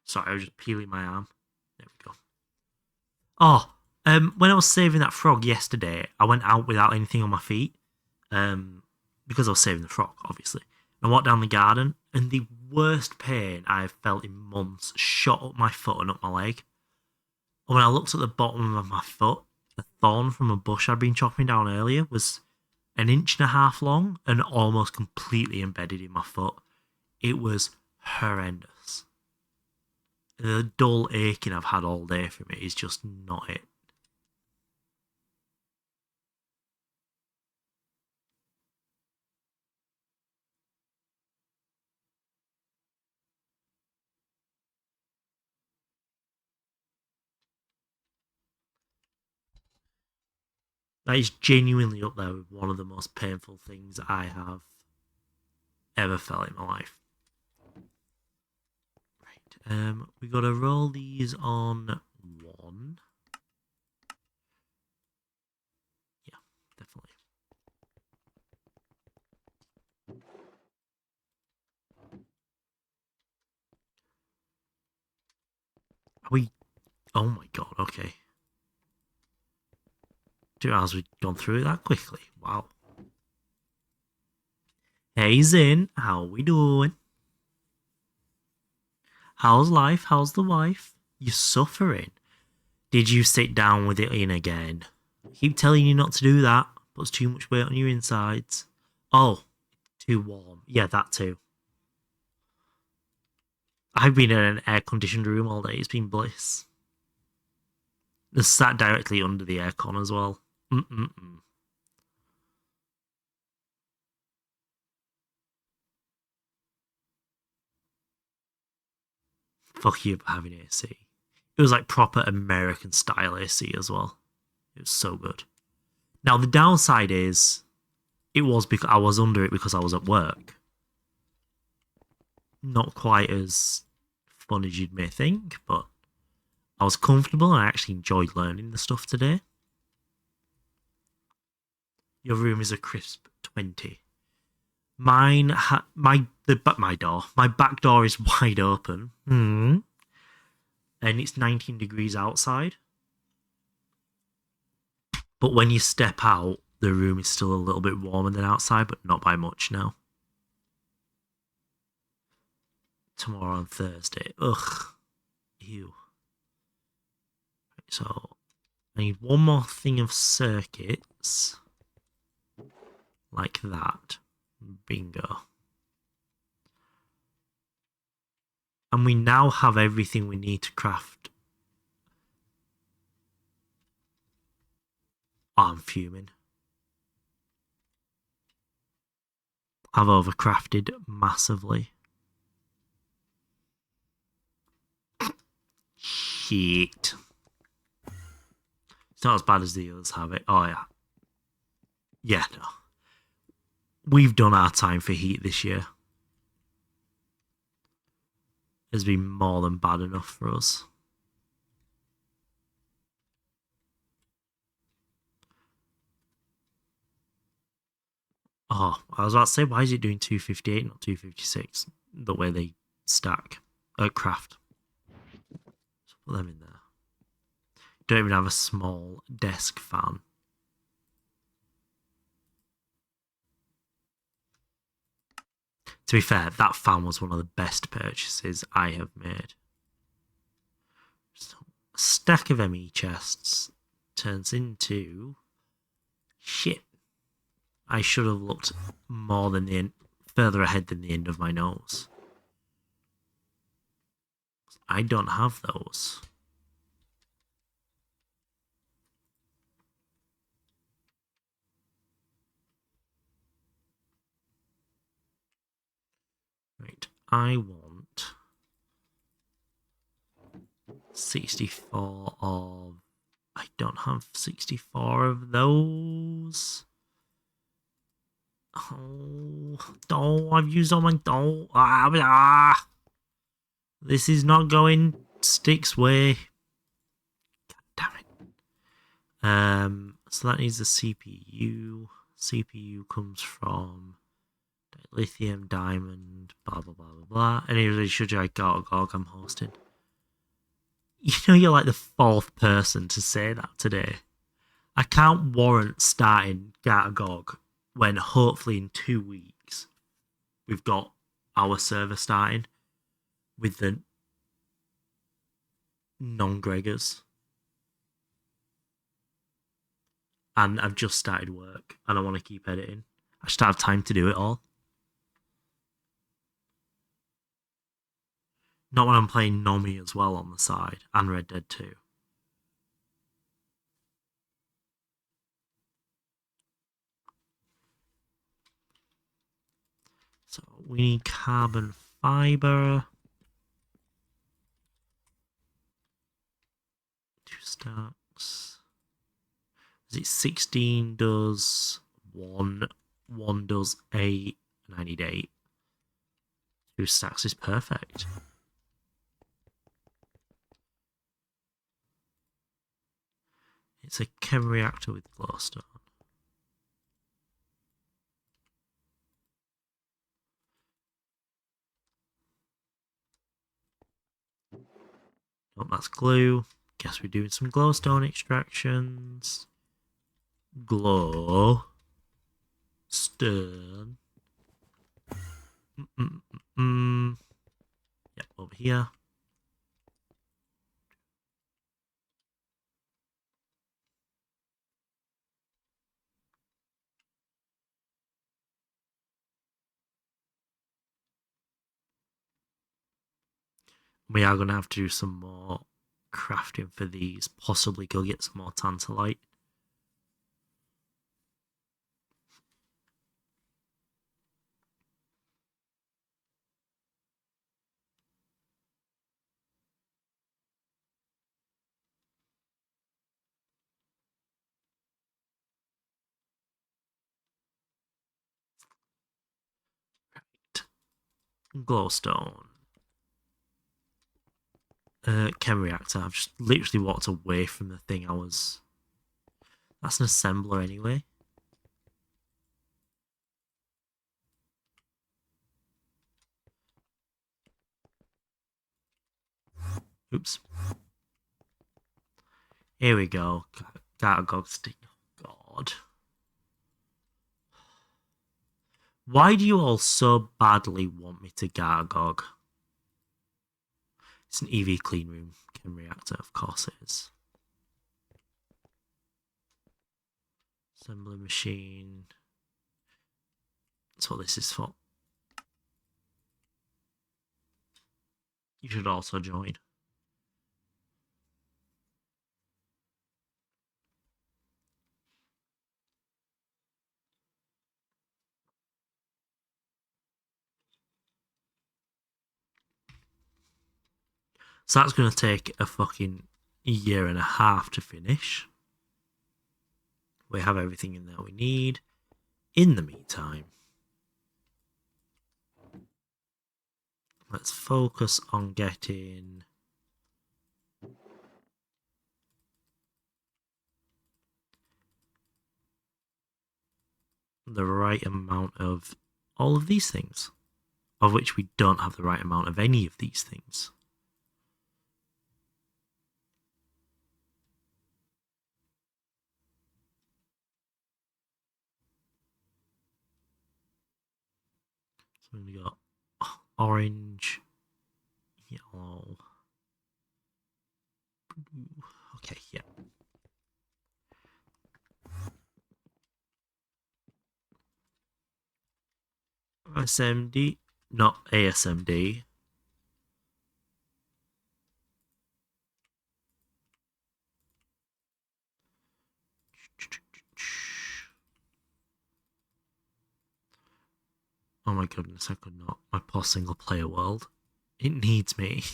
Sorry, I was just peeling my arm. There we go. Oh, when I was saving that frog yesterday, I went out without anything on my feet. Because I was saving the frog, obviously. I walked down the garden, and the worst pain I've felt in months shot up my foot and up my leg. And when I looked at the bottom of my foot, the thorn from a bush I'd been chopping down earlier was 1.5 inches long and almost completely embedded in my foot. It was horrendous. The dull aching I've had all day from it is just not it. That is genuinely up there with one of the most painful things I have ever felt in my life. Right, we got to roll these on 1. Yeah, definitely. Are we? Oh my god, okay. 2 hours we've gone through it that quickly. Wow. Hey Zin, how we doing? How's life? How's the wife? You suffering? Did you sit down with it in again? I keep telling you not to do that. Puts too much weight on your insides. Oh, too warm. Yeah, that too. I've been in an air-conditioned room all day. It's been bliss. It's sat directly under the aircon as well. Mm-mm-mm. Fuck you for having AC. It was like proper American style AC as well. It was so good. Now the downside is, it was because I was under it because I was at work. Not quite as fun as you may think, but I was comfortable and I actually enjoyed learning the stuff today. Your room is a crisp 20. Mine, my back door is wide open. And it's 19 degrees outside. But when you step out, the room is still a little bit warmer than outside, but not by much now. Tomorrow on Thursday. Ugh. Ew. So, I need one more thing of circuits. Like that. Bingo. And we now have everything we need to craft. Oh, I'm fuming. I've overcrafted massively. Shit. It's not as bad as the others have it. Oh, yeah. Yeah, no. We've done our time for heat this year. Has been more than bad enough for us. Oh, I was about to say, why is it doing 258, not 256? The way they stack. Craft. So put them in there. Don't even have a small desk fan. To be fair, that fan was one of the best purchases I have made. So, a stack of ME chests turns into... Shit. I should have looked more than further ahead than the end of my nose. I don't have those. Right, I want 64 of... I don't have 64 of those. Oh, I've used all my... This is not going Stick's way. God damn it. So that needs a CPU. CPU comes from lithium, diamond, blah, blah, blah, blah, blah. And it really should I GOG I'm hosting. You know, you're like the fourth person to say that today. I can't warrant starting GOG when hopefully in 2 weeks we've got our server starting with the non-Gregors. And I've just started work and I want to keep editing. I just have time to do it all. Not when I'm playing Nomi as well on the side and Red Dead 2. So we need carbon fiber. 2 stacks. Is it 16 does 1, 1 does 8, and I need 8. 2 stacks is perfect. It's a chem reactor with glowstone. Oh, that's glue. Guess we're doing some glowstone extractions. Glow. Stone. Yep, over here. We are going to have to do some more crafting for these. Possibly go get some more tantalite. Glowstone. Chem reactor. I've just literally walked away from the thing I was... That's an assembler anyway. Oops. Here we go. Gargog stick. God. Why do you all so badly want me to Gargog? It's an EV clean room chem reactor, of course it is. Assembly machine. That's what this is for. You should also join. So that's going to take a fucking year and a half to finish. We have everything in there we need. In the meantime, let's focus on getting the right amount of all of these things, of which we don't have the right amount of any of these things. So we got orange, yellow. Okay, yeah. SMD, not ASMD. Oh my goodness, I could not. My poor single player world. It needs me.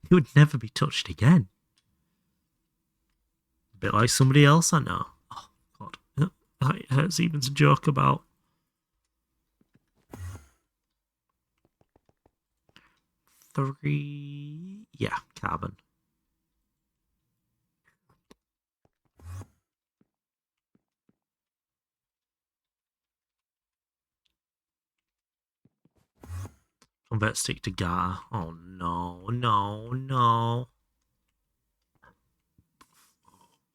It would never be touched again. A bit like somebody else I know. Oh, God. It hurts even to joke about. Three. Yeah, carbon. Convert stick to gar. Oh no, no, no.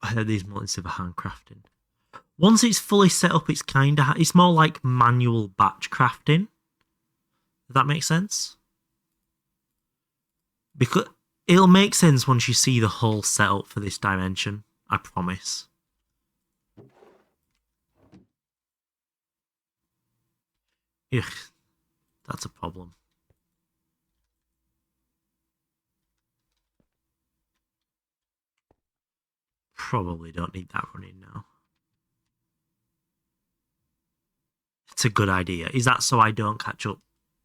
I heard these multis of handcrafting. Once it's fully set up, it's it's more like manual batch crafting. Does that make sense? Because it'll make sense once you see the whole setup for this dimension. I promise. Ugh, that's a problem. Probably don't need that running now. It's a good idea. Is that so I don't catch up,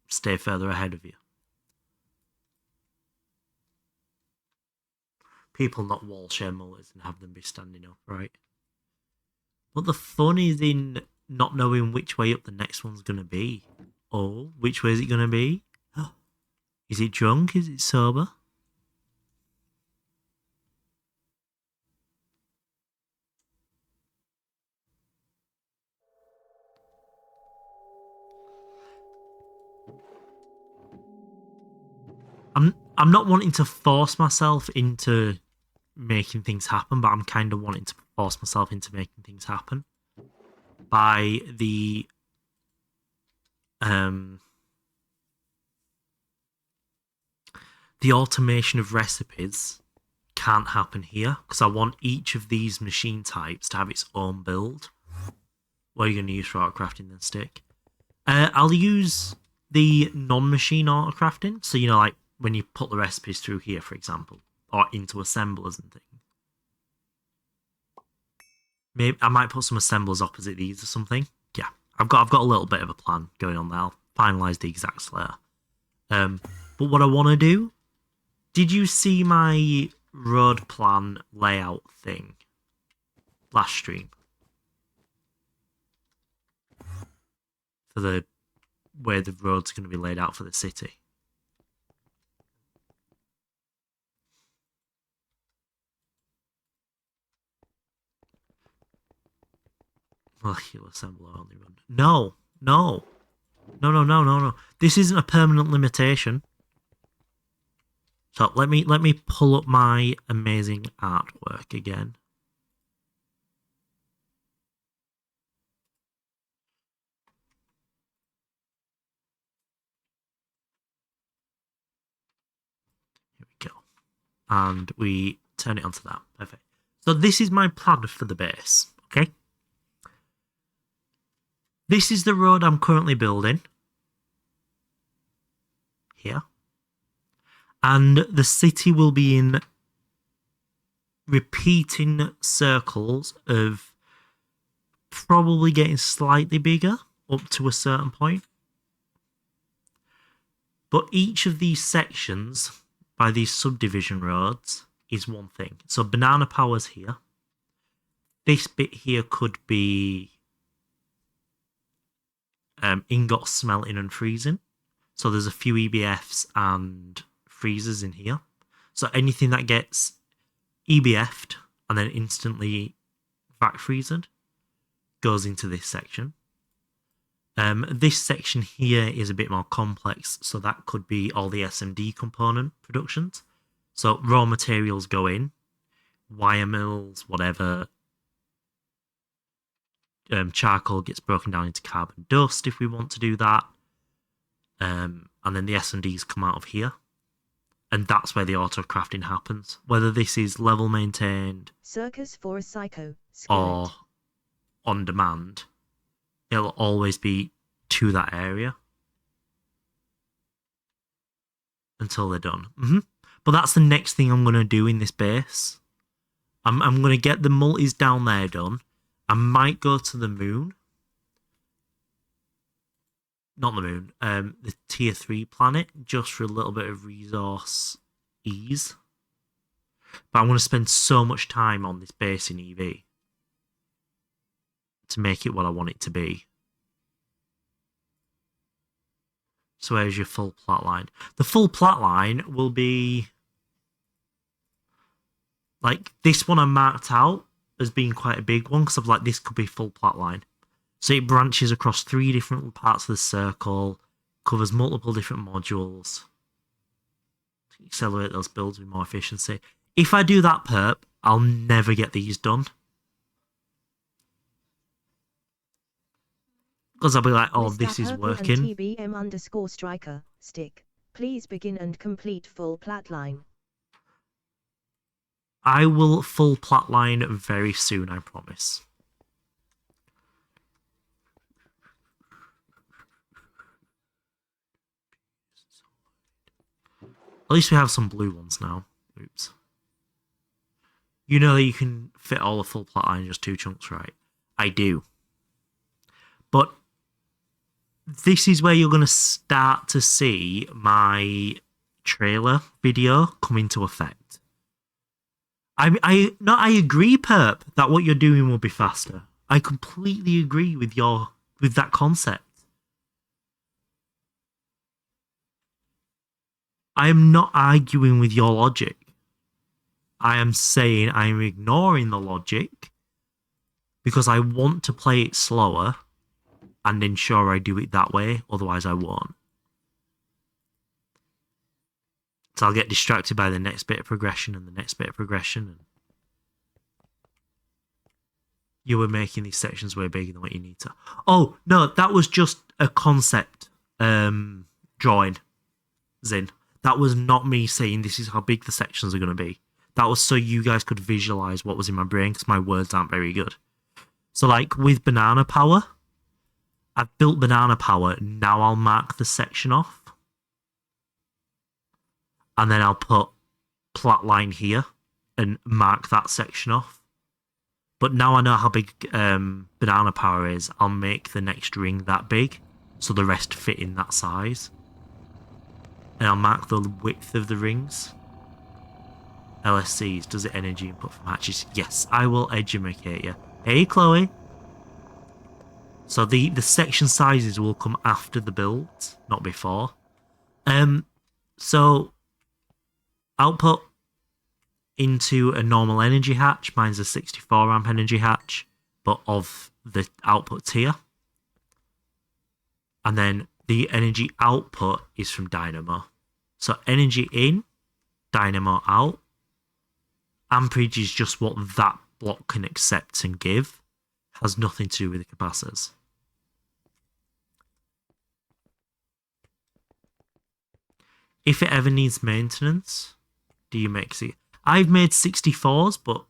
stay further ahead of you? People not wall share mullets and have them be standing up, right? But the fun is in not knowing which way up the next one's going to be. Oh, which way is it going to be? Is it drunk? Is it sober? I'm not wanting to force myself into making things happen, but I'm kind of wanting to force myself into making things happen by the automation of recipes can't happen here because I want each of these machine types to have its own build. What are you going to use for auto crafting then, Stick? I'll use the non-machine auto crafting, so you know, like when you put the recipes through here, for example, or into assemblers and things. Maybe I might put some assemblers opposite these or something. Yeah, I've got a little bit of a plan going on there. I'll finalize the exact layer. But what I want to do, did you see my road plan layout thing last stream? For the way the road's going to be laid out for the city. Molecular assembler only run. No. This isn't a permanent limitation. So let me pull up my amazing artwork again. Here we go. And we turn it onto that. Perfect. So this is my plan for the base. Okay. This is the road I'm currently building. Here. And the city will be in repeating circles of probably getting slightly bigger up to a certain point. But each of these sections by these subdivision roads is one thing. So banana power's here. This bit here could be ingot smelting and freezing. So there's a few EBFs and freezers in here. So anything that gets EBF'd and then instantly vac freezed goes into this section. This section here is a bit more complex, so that could be all the SMD component productions. So raw materials go in, wire mills, whatever. Charcoal gets broken down into carbon dust if we want to do that. And then the SMDs come out of here. And that's where the auto crafting happens. Whether this is level maintained Circus for a psycho or on demand, it'll always be to that area until they're done. But that's the next thing I'm going to do in this base. I'm going to get the multis down there done. I might go to the moon. Not the moon. The tier 3 planet, just for a little bit of resource ease. But I want to spend so much time on this base in EV to make it what I want it to be. So where's your full plot line? The full plot line will be like this one I marked out as being quite a big one because I'm like, this could be full plot line. So it branches across 3 different parts of the circle, covers multiple different modules. Accelerate those builds with more efficiency. If I do that perp, I'll never get these done. Because I'll be like, oh, Mr. this is Purple working. And TBM_striker, stick. Please begin and complete full platline. I will full platline very soon, I promise. At least we have some blue ones now. Oops. You know that you can fit all the full platline in just 2 chunks, right? I do. But this is where you're going to start to see my trailer video come into effect. I agree, Perp, that what you're doing will be faster. I completely agree with that concept. I am not arguing with your logic. I am saying I am ignoring the logic because I want to play it slower and ensure I do it that way, otherwise I won't. So I'll get distracted by the next bit of progression and the next bit of progression. And you were making these sections way bigger than what you need to. Oh, no, that was just a concept drawing, Zin. That was not me saying this is how big the sections are going to be. That was so you guys could visualize what was in my brain because my words aren't very good. So like with banana power, I've built banana power. Now I'll mark the section off. and then I'll put plot line here and mark that section off. But now I know how big banana power is, I'll make the next ring that big, so the rest fit in that size. And I'll mark the width of the rings. LSCs, does it energy input from hatches? Yes, I will educate you. Hey, Chloe. So the section sizes will come after the build, not before. So output into a normal energy hatch. Mine's a 64 amp energy hatch, but of the output tier. And then the energy output is from dynamo. So energy in, dynamo out. Amperage is just what that block can accept and give. Has nothing to do with the capacitors. If it ever needs maintenance, do you make it? I've made 64s, but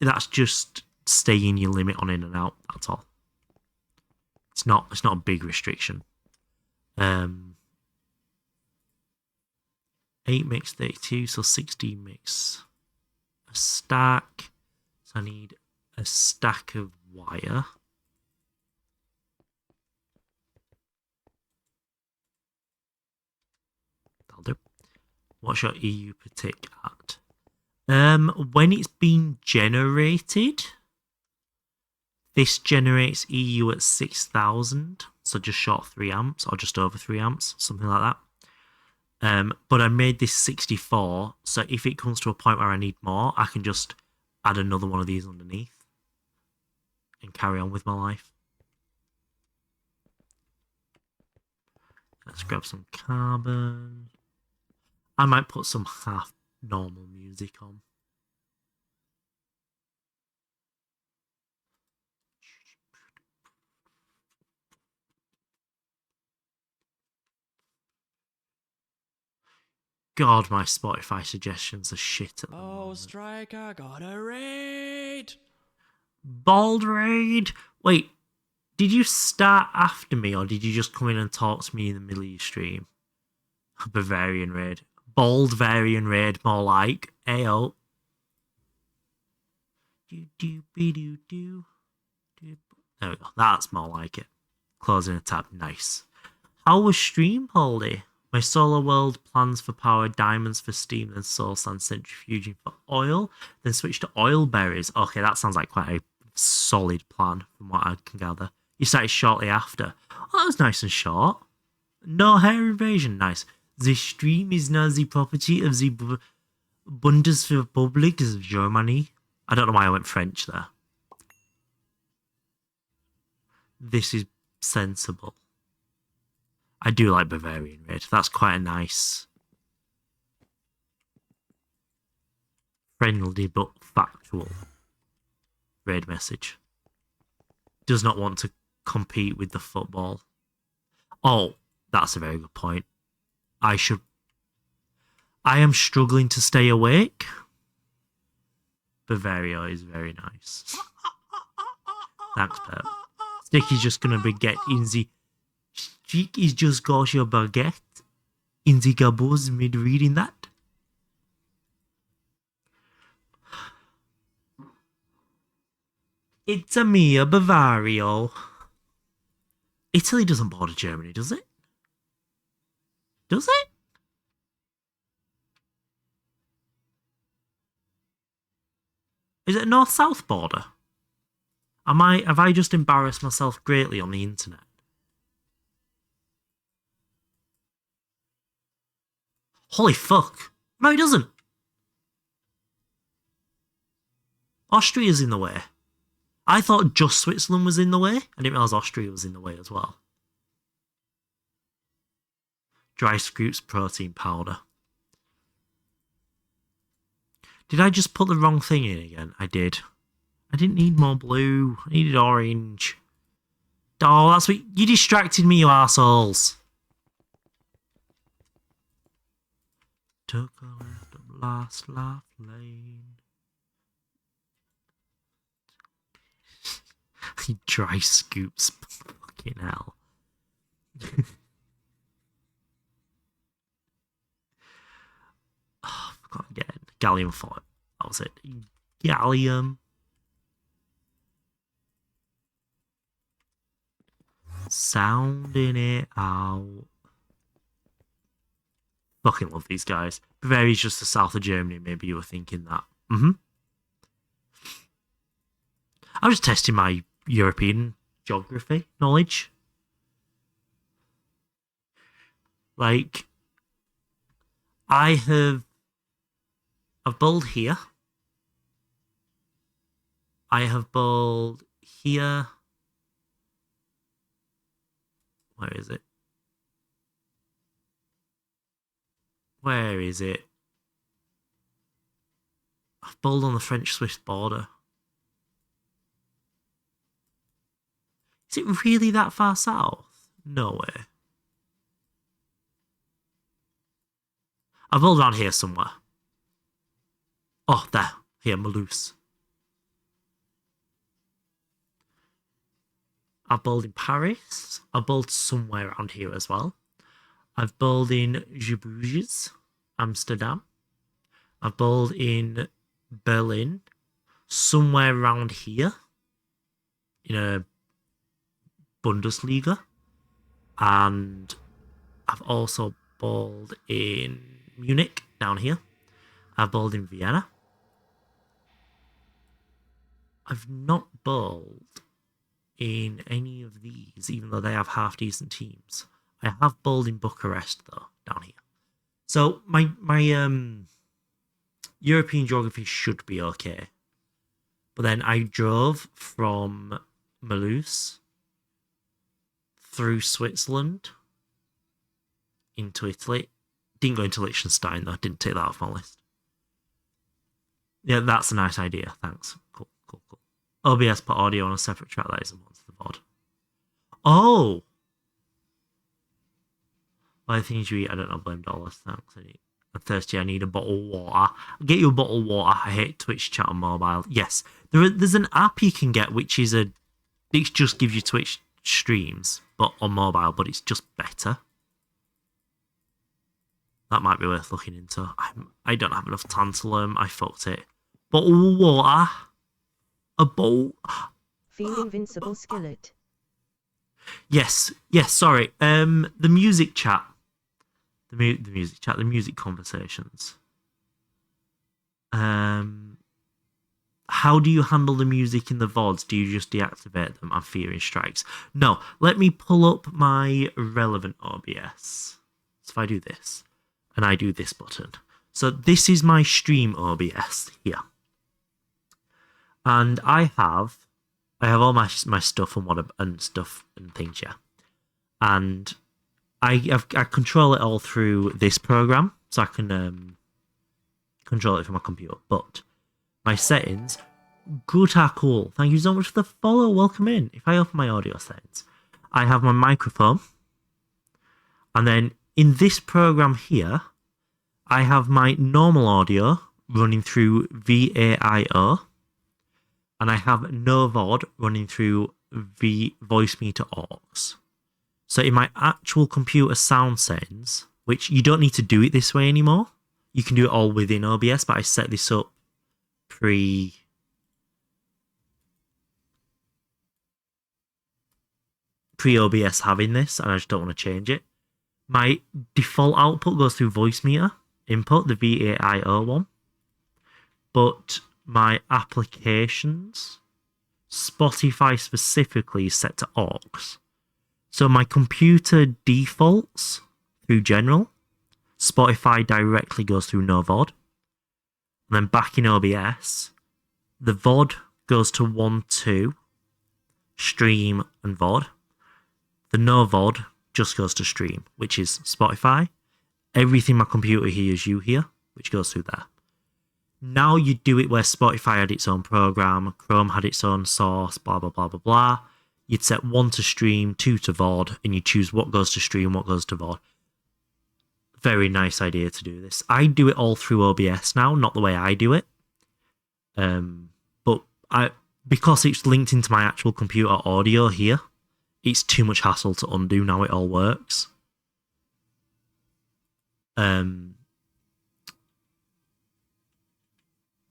that's just staying your limit on in and out. That's all. It's not a big restriction. 8 makes 32, so 16 makes a stack. So I need a stack of wire. That'll do. What's your EU per tick at? When it's been generated, this generates EU at 6,000, so just short of 3 amps, or just over 3 amps, something like that. But I made this 64, so if it comes to a point where I need more, I can just add another one of these underneath and carry on with my life. Let's grab some carbon. I might put some half normal music on. God, my Spotify suggestions are shit at the moment. Striker got a raid! Bald raid? Wait, did you start after me, or did you just come in and talk to me in the middle of your stream? Bavarian raid. Bald varian raid, more like. Ayo. There we go. That's more like it. Closing a tab. Nice. How was stream, Poldy? My solar world plans for power, diamonds for steam, then soul sand centrifuging for oil, then switch to oil berries. Okay, that sounds like quite a solid plan from what I can gather. You started shortly after. Oh, that was nice and short. No hair invasion. Nice. The stream is now the property of the Bundesrepublik of Germany. I don't know why I went French there. This is sensible. I do like Bavarian Raid. That's quite a nice, friendly but factual raid message. Does not want to compete with the football. Oh, that's a very good point. I am struggling to stay awake. Bavaria is very nice. Thanks, Pep. Sticky's just gonna be get in the. Stick is just got your baguette in the gabos mid reading that. It's a mia Bavario. Italy doesn't border Germany, does it? Does it? Is it a north-south border? Have I just embarrassed myself greatly on the internet? Holy fuck. No, it doesn't. Austria's in the way. I thought just Switzerland was in the way. I didn't realise Austria was in the way as well. Dry scoops protein powder. Did I just put the wrong thing in again? I did. I didn't need more blue. I needed orange. Oh, that's what... You distracted me, you arseholes. Took a left of last laugh lane. He dry scoops. Fucking hell. Gallium fort. That was it. Gallium. Sounding it out. Fucking love these guys. Bavaria's just the south of Germany. Maybe you were thinking that. I was testing my European geography knowledge. Like, I've bowled here. I have bowled here. Where is it? Where is it? I've bowled on the French-Swiss border. Is it really that far south? No way. I've bowled around here somewhere. Oh, there. Here, Malouse. I've bowled in Paris. I've bowled somewhere around here as well. I've bowled in Bruges, Amsterdam. I've bowled in Berlin, somewhere around here, in a Bundesliga. And I've also bowled in Munich, down here. I've bowled in Vienna. I've not bowled in any of these, even though they have half-decent teams. I have bowled in Bucharest, though, down here. So my European geography should be okay. But then I drove from Malouse through Switzerland into Italy. Didn't go into Liechtenstein, though. Didn't take that off my list. Yeah, that's a nice idea. Thanks. Cool. OBS put audio on a separate track that isn't once the VOD. Oh! Why things you eat, I don't know, blame dollars. Thanks. I'm thirsty, I need a bottle of water. I'll get you a bottle of water. I hate Twitch chat on mobile. Yes. There's an app you can get which is it just gives you Twitch streams, but on mobile, but it's just better. That might be worth looking into. I don't have enough tantalum. I fucked it. Bottle of water. A bowl. Feel invincible skillet. Yes, sorry. The music chat. The music chat, the music conversations. How do you handle the music in the VODs? Do you just deactivate them? I'm fearing strikes. No, let me pull up my relevant OBS. So if I do this, and I do this button. So this is my stream OBS here. And I have all my stuff and stuff and things, yeah. And I control it all through this program, so I can control it from my computer. But my settings, cool. Thank you so much for the follow. Welcome in. If I open my audio settings, I have my microphone, and then in this program here, I have my normal audio running through VAIO. And I have no VOD running through voice meter aux. So in my actual computer sound settings, which you don't need to do it this way anymore, you can do it all within OBS, but I set this up pre-OBS having this, and I just don't want to change it. My default output goes through voice meter input, the VAIO one. But my applications, Spotify specifically, is set to aux. So my computer defaults through general. Spotify directly goes through no VOD. And then back in OBS, the VOD goes to 1.2, stream and VOD. The no VOD just goes to stream, which is Spotify. Everything my computer hears you hear, which goes through there. Now you do it where Spotify had its own program, Chrome had its own source, blah, blah, blah, blah, blah. You'd set 1 to stream, 2 to VOD, and you choose what goes to stream, what goes to VOD. Very nice idea to do this. I do it all through OBS now, not the way I do it. But because it's linked into my actual computer audio here, it's too much hassle to undo now it all works.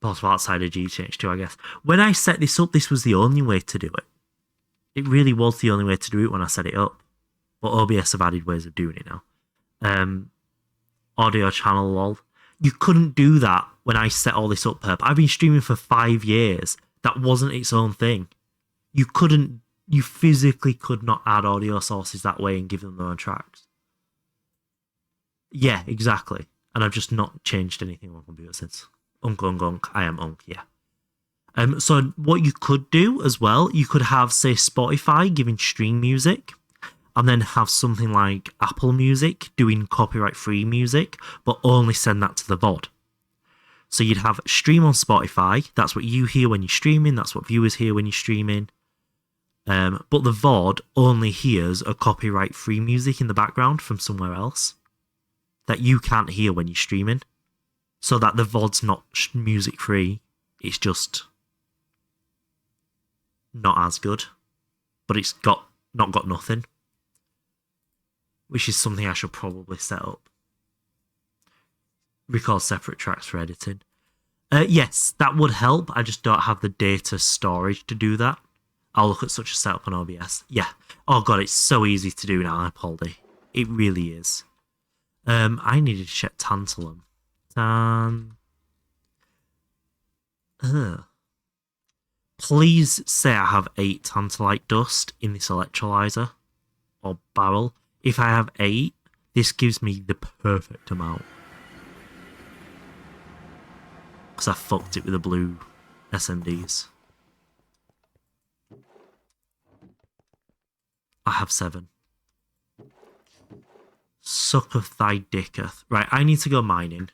Also outside of GTNH too, I guess. When I set this up, this was the only way to do it. It really was the only way to do it when I set it up. But OBS have added ways of doing it now. Audio channel lol. You couldn't do that when I set all this up, Perp. I've been streaming for 5 years. That wasn't its own thing. You physically could not add audio sources that way and give them their own tracks. Yeah, exactly. And I've just not changed anything on my computer since. Unk. I am Unk, yeah. So what you could do as well, you could have, say, Spotify giving stream music, and then have something like Apple Music doing copyright-free music, but only send that to the VOD. So you'd have stream on Spotify. That's what you hear when you're streaming. That's what viewers hear when you're streaming. But the VOD only hears a copyright-free music in the background from somewhere else that you can't hear when you're streaming. So that the VOD's not music-free. It's just not as good. But it's not got nothing. Which is something I should probably set up. Record separate tracks for editing. Yes, that would help. I just don't have the data storage to do that. I'll look at such a setup on OBS. Yeah. Oh god, it's so easy to do now, Poldy. It really is. I needed to check tantalum. Please say I have 8 tantalite dust in this electrolyzer or barrel. If I have 8, this gives me the perfect amount. Because I fucked it with the blue SMDs. I have 7. Sucketh thy dicketh. Right, I need to go mining.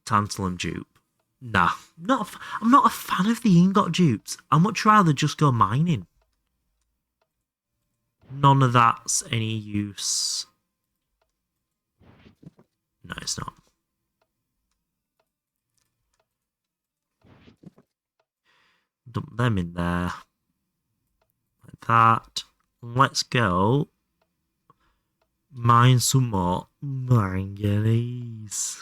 Tantalum dupe. Nah, I'm not a fan of the ingot dupes. I'd much rather just go mining. None of that's any use. No, it's not. Dump them in there. Like that. Let's go mine some more manganese.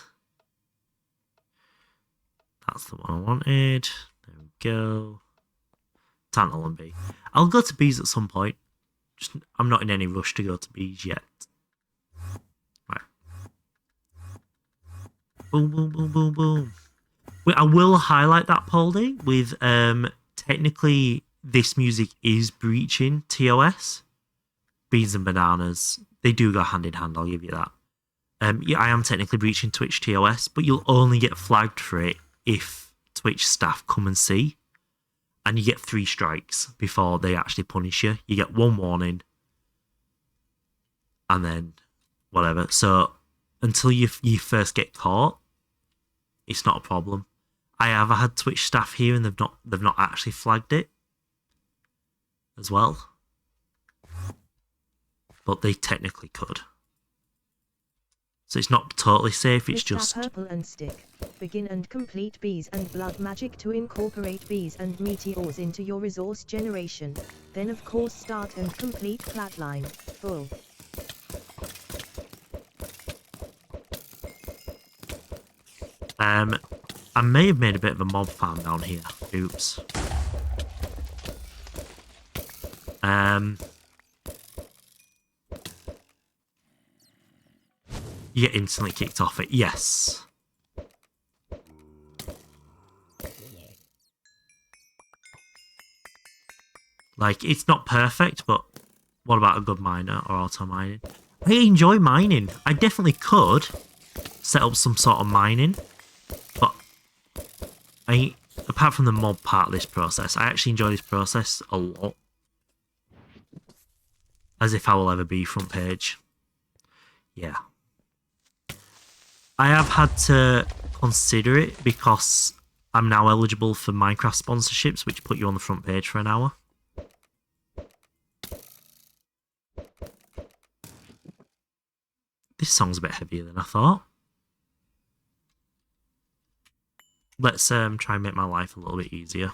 That's the one I wanted. There we go. Tantalum B. I'll go to bees at some point. Just, I'm not in any rush to go to bees yet. Right. Boom. Wait, I will highlight that, Poldy, with technically this music is breaching TOS. Beans and bananas. They do go hand in hand, I'll give you that. Yeah, I am technically breaching Twitch TOS, but you'll only get flagged for it if Twitch staff come and see. And you get 3 strikes before they actually punish you. You get 1 warning. And then whatever. So until you first get caught, it's not a problem. I have had Twitch staff here and they've not actually flagged it as well. But they technically could. So it's not totally safe, it's Mr. just... Purple and Stick, begin and complete bees and blood magic to incorporate bees and meteors into your resource generation. Then of course start and complete flatline. Full. I may have made a bit of a mob farm down here. Oops. You get instantly kicked off it. Yes. Like, it's not perfect, but what about a good miner or auto mining? I enjoy mining. I definitely could set up some sort of mining, but apart from the mob part of this process, I actually enjoy this process a lot. As if I will ever be front page. Yeah. I have had to consider it because I'm now eligible for Minecraft sponsorships, which put you on the front page for an hour. This song's a bit heavier than I thought. Let's try and make my life a little bit easier.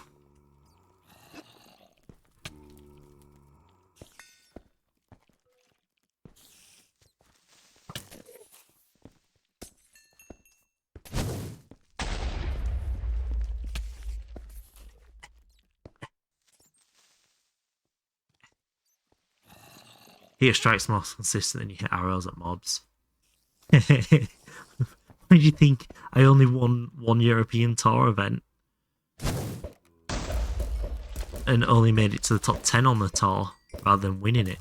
Hit strikes more consistent than you hit arrows at mobs. Why do you think I only won one European tour event? And only made it to the top 10 on the tour, rather than winning it.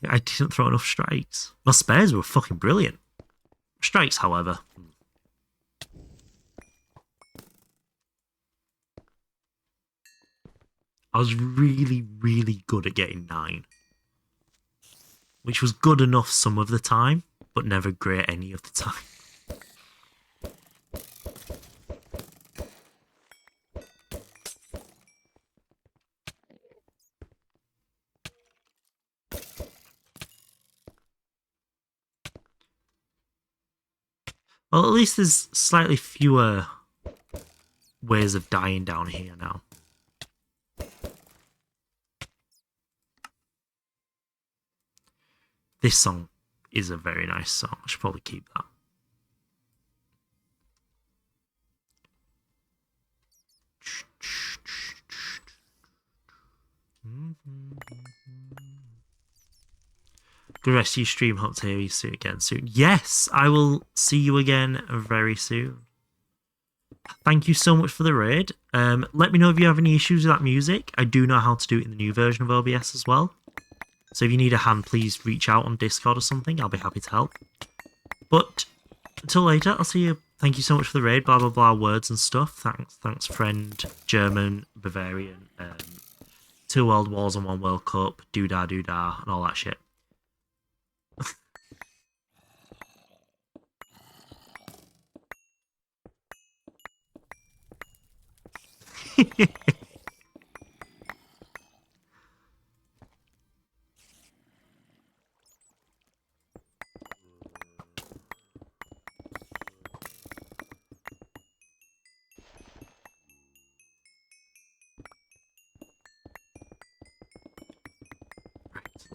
I didn't throw enough strikes. My spares were fucking brilliant. Strikes, however. I was really, really good at getting 9. Which was good enough some of the time, but never great any of the time. Well, at least there's slightly fewer ways of dying down here now. This song is a very nice song. I should probably keep that. Good rest of your stream. Hope to hear you soon again soon. Yes, I will see you again very soon. Thank you so much for the raid. Let me know if you have any issues with that music. I do know how to do it in the new version of OBS as well. So if you need a hand, please reach out on Discord or something. I'll be happy to help. But until later, I'll see you. Thank you so much for the raid. Blah, blah, blah, words and stuff. Thanks, friend, German, Bavarian, 2 World Wars and 1 World Cup, doo-dah, and all that shit.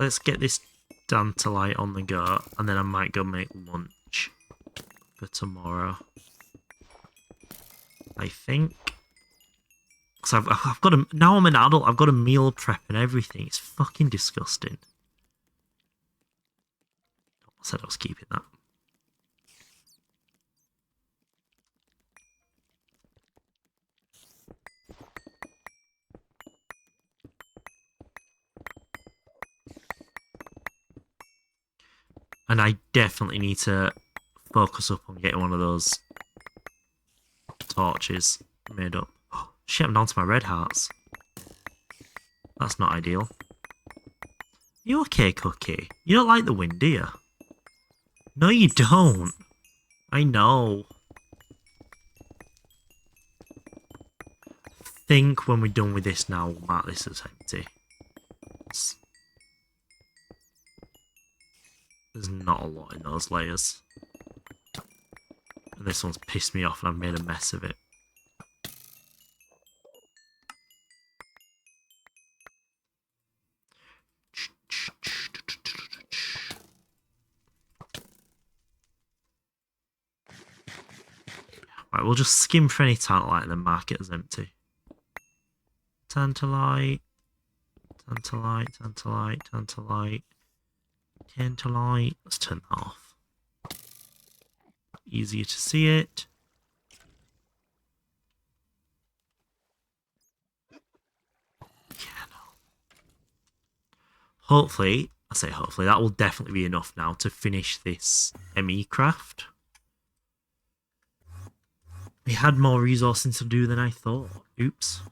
Let's get this Dantalite on the go, and then I might go make lunch for tomorrow. I think. Because I've got a... Now I'm an adult, I've got a meal prep and everything. It's fucking disgusting. I said I was keeping that. And I definitely need to focus up on getting one of those torches made up. Oh, shit, I'm down to my red hearts. That's not ideal. You okay, Cookie? You don't like the wind, do you? No, you don't. I know. I think when we're done with this now, we'll mark this as empty. There's not a lot in those layers. And this one's pissed me off and I've made a mess of it. Right, we'll just skim for any Tantalite and then mark it as empty. Tantalite. Tantalite, Tantalite, Tantalite. Tantalite. Let's turn that off. Easier to see it. Yeah, no. Hopefully, I say hopefully, that will definitely be enough now to finish this ME craft. We had more resourcing to do than I thought. Oops.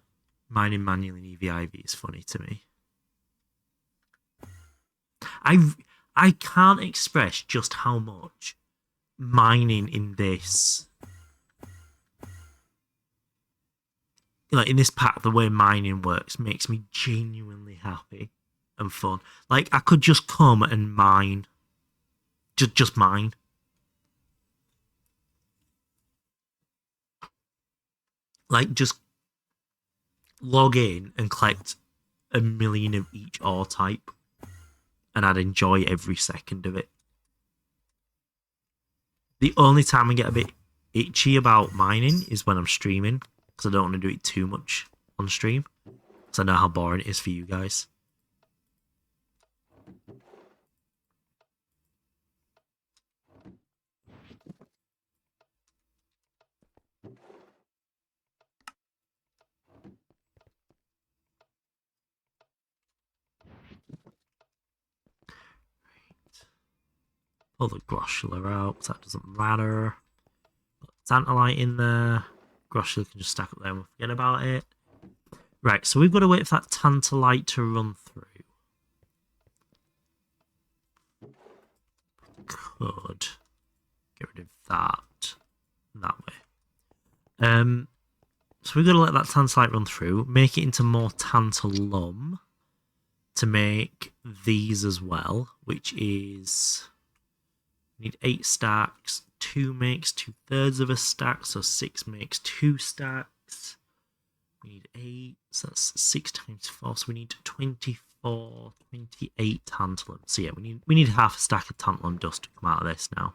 Mining manually in EVIV is funny to me. I can't express just how much mining in this, like in this pack, the way mining works makes me genuinely happy and fun. Like I could just come and mine, just mine. Like just log in and collect 1,000,000 of each ore type. And I'd enjoy every second of it. The only time I get a bit itchy about mining is when I'm streaming, because I don't want to do it too much on stream, because I know how boring it is for you guys. Pull the Groshula out, because that doesn't matter. Put Tantalite in there. Groshula can just stack up there and we'll forget about it. Right, so we've got to wait for that Tantalite to run through. Could get rid of that way. So we've got to let that Tantalite run through, make it into more Tantalum to make these as well, which is, we need 8 stacks, 2 makes 2/3 of a stack, so 6 makes 2 stacks. We need 8, so that's 6 times 4, so we need 24, 28 tantalum. So yeah, we need half a stack of tantalum dust to come out of this now.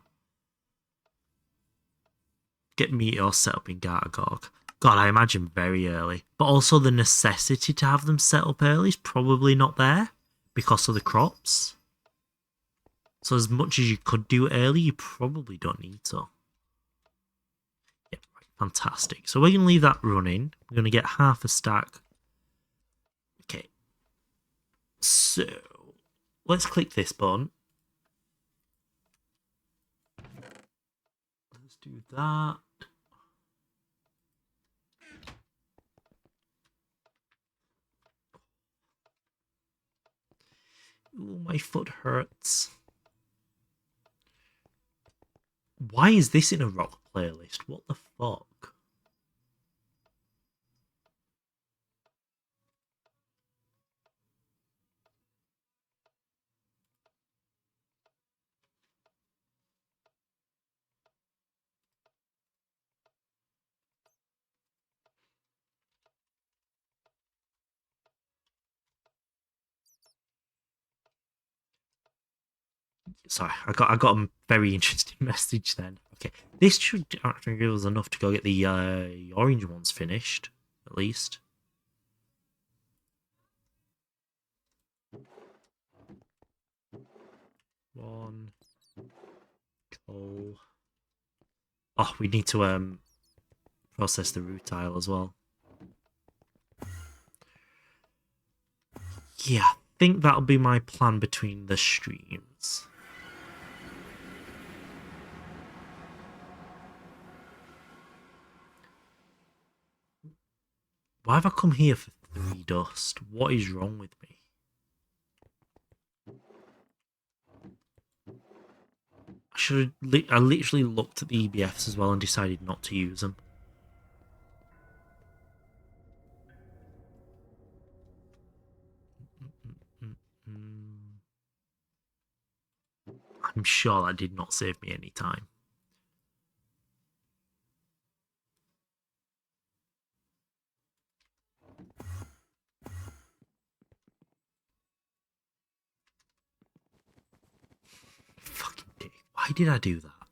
Get Meteor set up in Gartagog. God, I imagine very early. But also the necessity to have them set up early is probably not there because of the crops. So as much as you could do early, you probably don't need to. Yeah, right, fantastic. So we're going to leave that running. We're going to get half a stack. Okay. So let's click this button. Let's do that. Ooh, my foot hurts. Why is this in a rock playlist? What the fuck? Sorry, I got a very interesting message then. Okay, this should actually give us enough to go get the orange ones finished, at least. One coal. Oh, we need to process the rutile as well. Yeah, I think that'll be my plan between the streams. Why have I come here for 3 dust? What is wrong with me? I literally looked at the EBFs as well and decided not to use them. I'm sure that did not save me any time. Fucking dick. Why did I do that?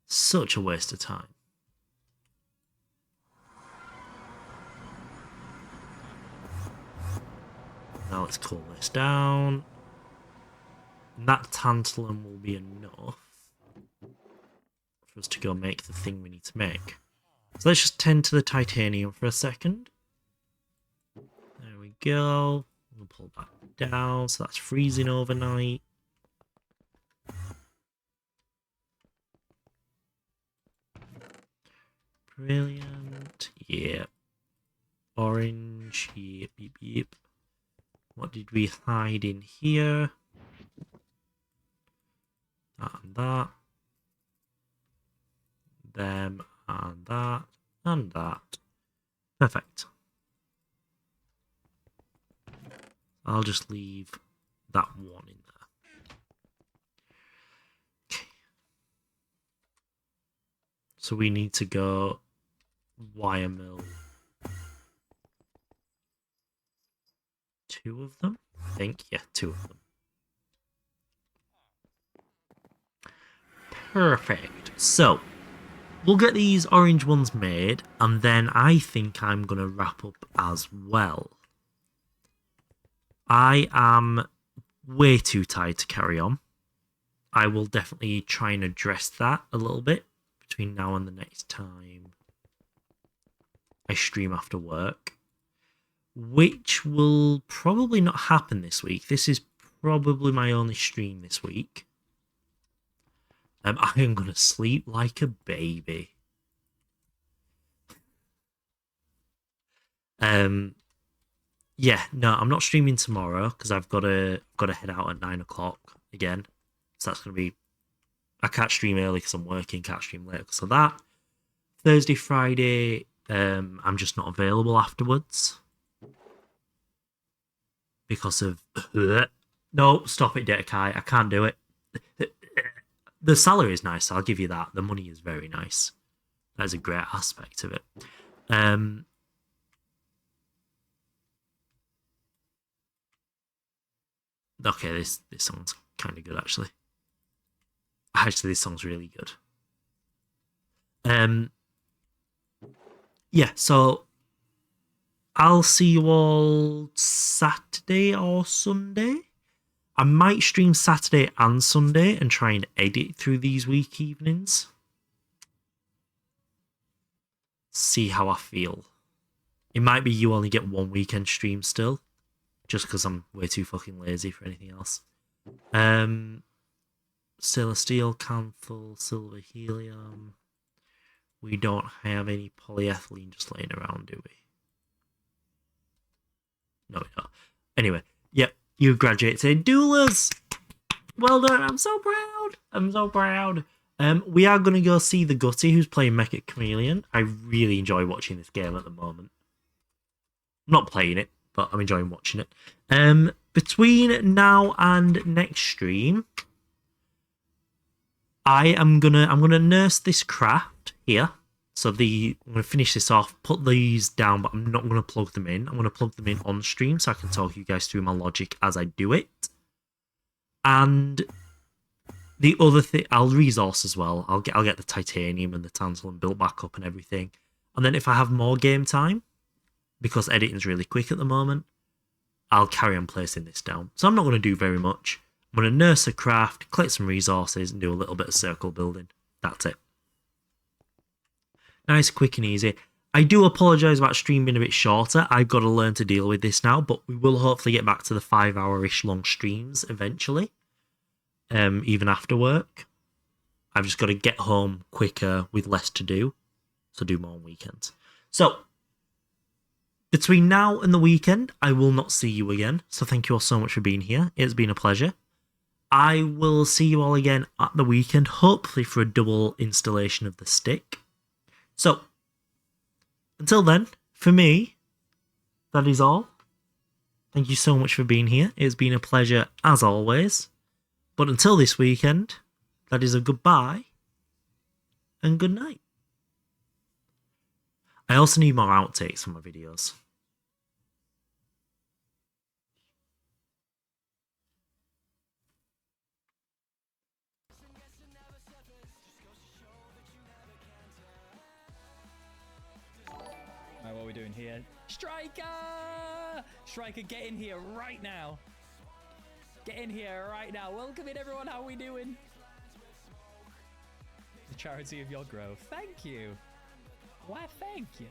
Such a waste of time. Now let's cool this down. And that tantalum will be enough for us to go make the thing we need to make. So let's just tend to the titanium for a second. There we go. We'll pull that down, so that's freezing overnight. Brilliant. Yep. Orange. Yep, yep, yep. What did we hide in here? That and that. Them and that. And that. Perfect. I'll just leave that one in there. Okay. So we need to go wire mill 2 of them, I think. Yeah, 2 of them. Perfect. So we'll get these orange ones made, and then I think I'm going to wrap up as well. I am way too tired to carry on. I will definitely try and address that a little bit between now and the next time I stream after work, which will probably not happen this week. This is probably my only stream this week. I am gonna sleep like a baby. Yeah, no, I'm not streaming tomorrow because I've got to head out at 9 o'clock again. So that's gonna be. I can't stream early because I'm working. Can't stream late because of that. Thursday, Friday, I'm just not available afterwards because of. No, stop it, Data Kai. I can't do it. The salary is nice. I'll give you that. The money is very nice. That is a great aspect of it. Okay, this song's kind of good actually. Actually, this song's really good. Yeah, so I'll see you all Saturday or Sunday. I might stream Saturday and Sunday and try and edit through these week evenings. See how I feel. It might be you only get one weekend stream still, just because I'm way too fucking lazy for anything else. Sailor Steel, Cancel, Silver Helium. We don't have any polyethylene just laying around, do we? No, we don't. Anyway, yep, you graduated. Doulas! Well done, I'm so proud. I'm so proud. We are going to go see the Gutty who's playing Mecha Chameleon. I really enjoy watching this game at the moment. I'm not playing it, but I'm enjoying watching it. Between now and next stream, I'm gonna nurse this craft here. So I'm gonna finish this off, put these down, but I'm not gonna plug them in. I'm gonna plug them in on stream so I can talk you guys through my logic as I do it. And the other thing, I'll resource as well. I'll get the titanium and the tantalum built back up and everything. And then if I have more game time, because editing's really quick at the moment, I'll carry on placing this down. So I'm not going to do very much. I'm going to nurse a craft, collect some resources, and do a little bit of circle building. That's it. Nice, quick and easy. I do apologise about stream being a bit shorter. I've got to learn to deal with this now, but we will hopefully get back to the 5-hour-ish long streams eventually. Even after work. I've just got to get home quicker with less to do. So do more on weekends. So, between now and the weekend, I will not see you again. So thank you all so much for being here. It's been a pleasure. I will see you all again at the weekend, hopefully for a double installation of the stick. So, until then, for me, that is all. Thank you so much for being here. It's been a pleasure as always. But until this weekend, that is a goodbye and good night. I also need more outtakes from my videos. Right, what are we doing here? Striker! Striker, get in here right now. Get in here right now. Welcome in, everyone. How are we doing? The charity of your growth. Thank you. Why, thank you.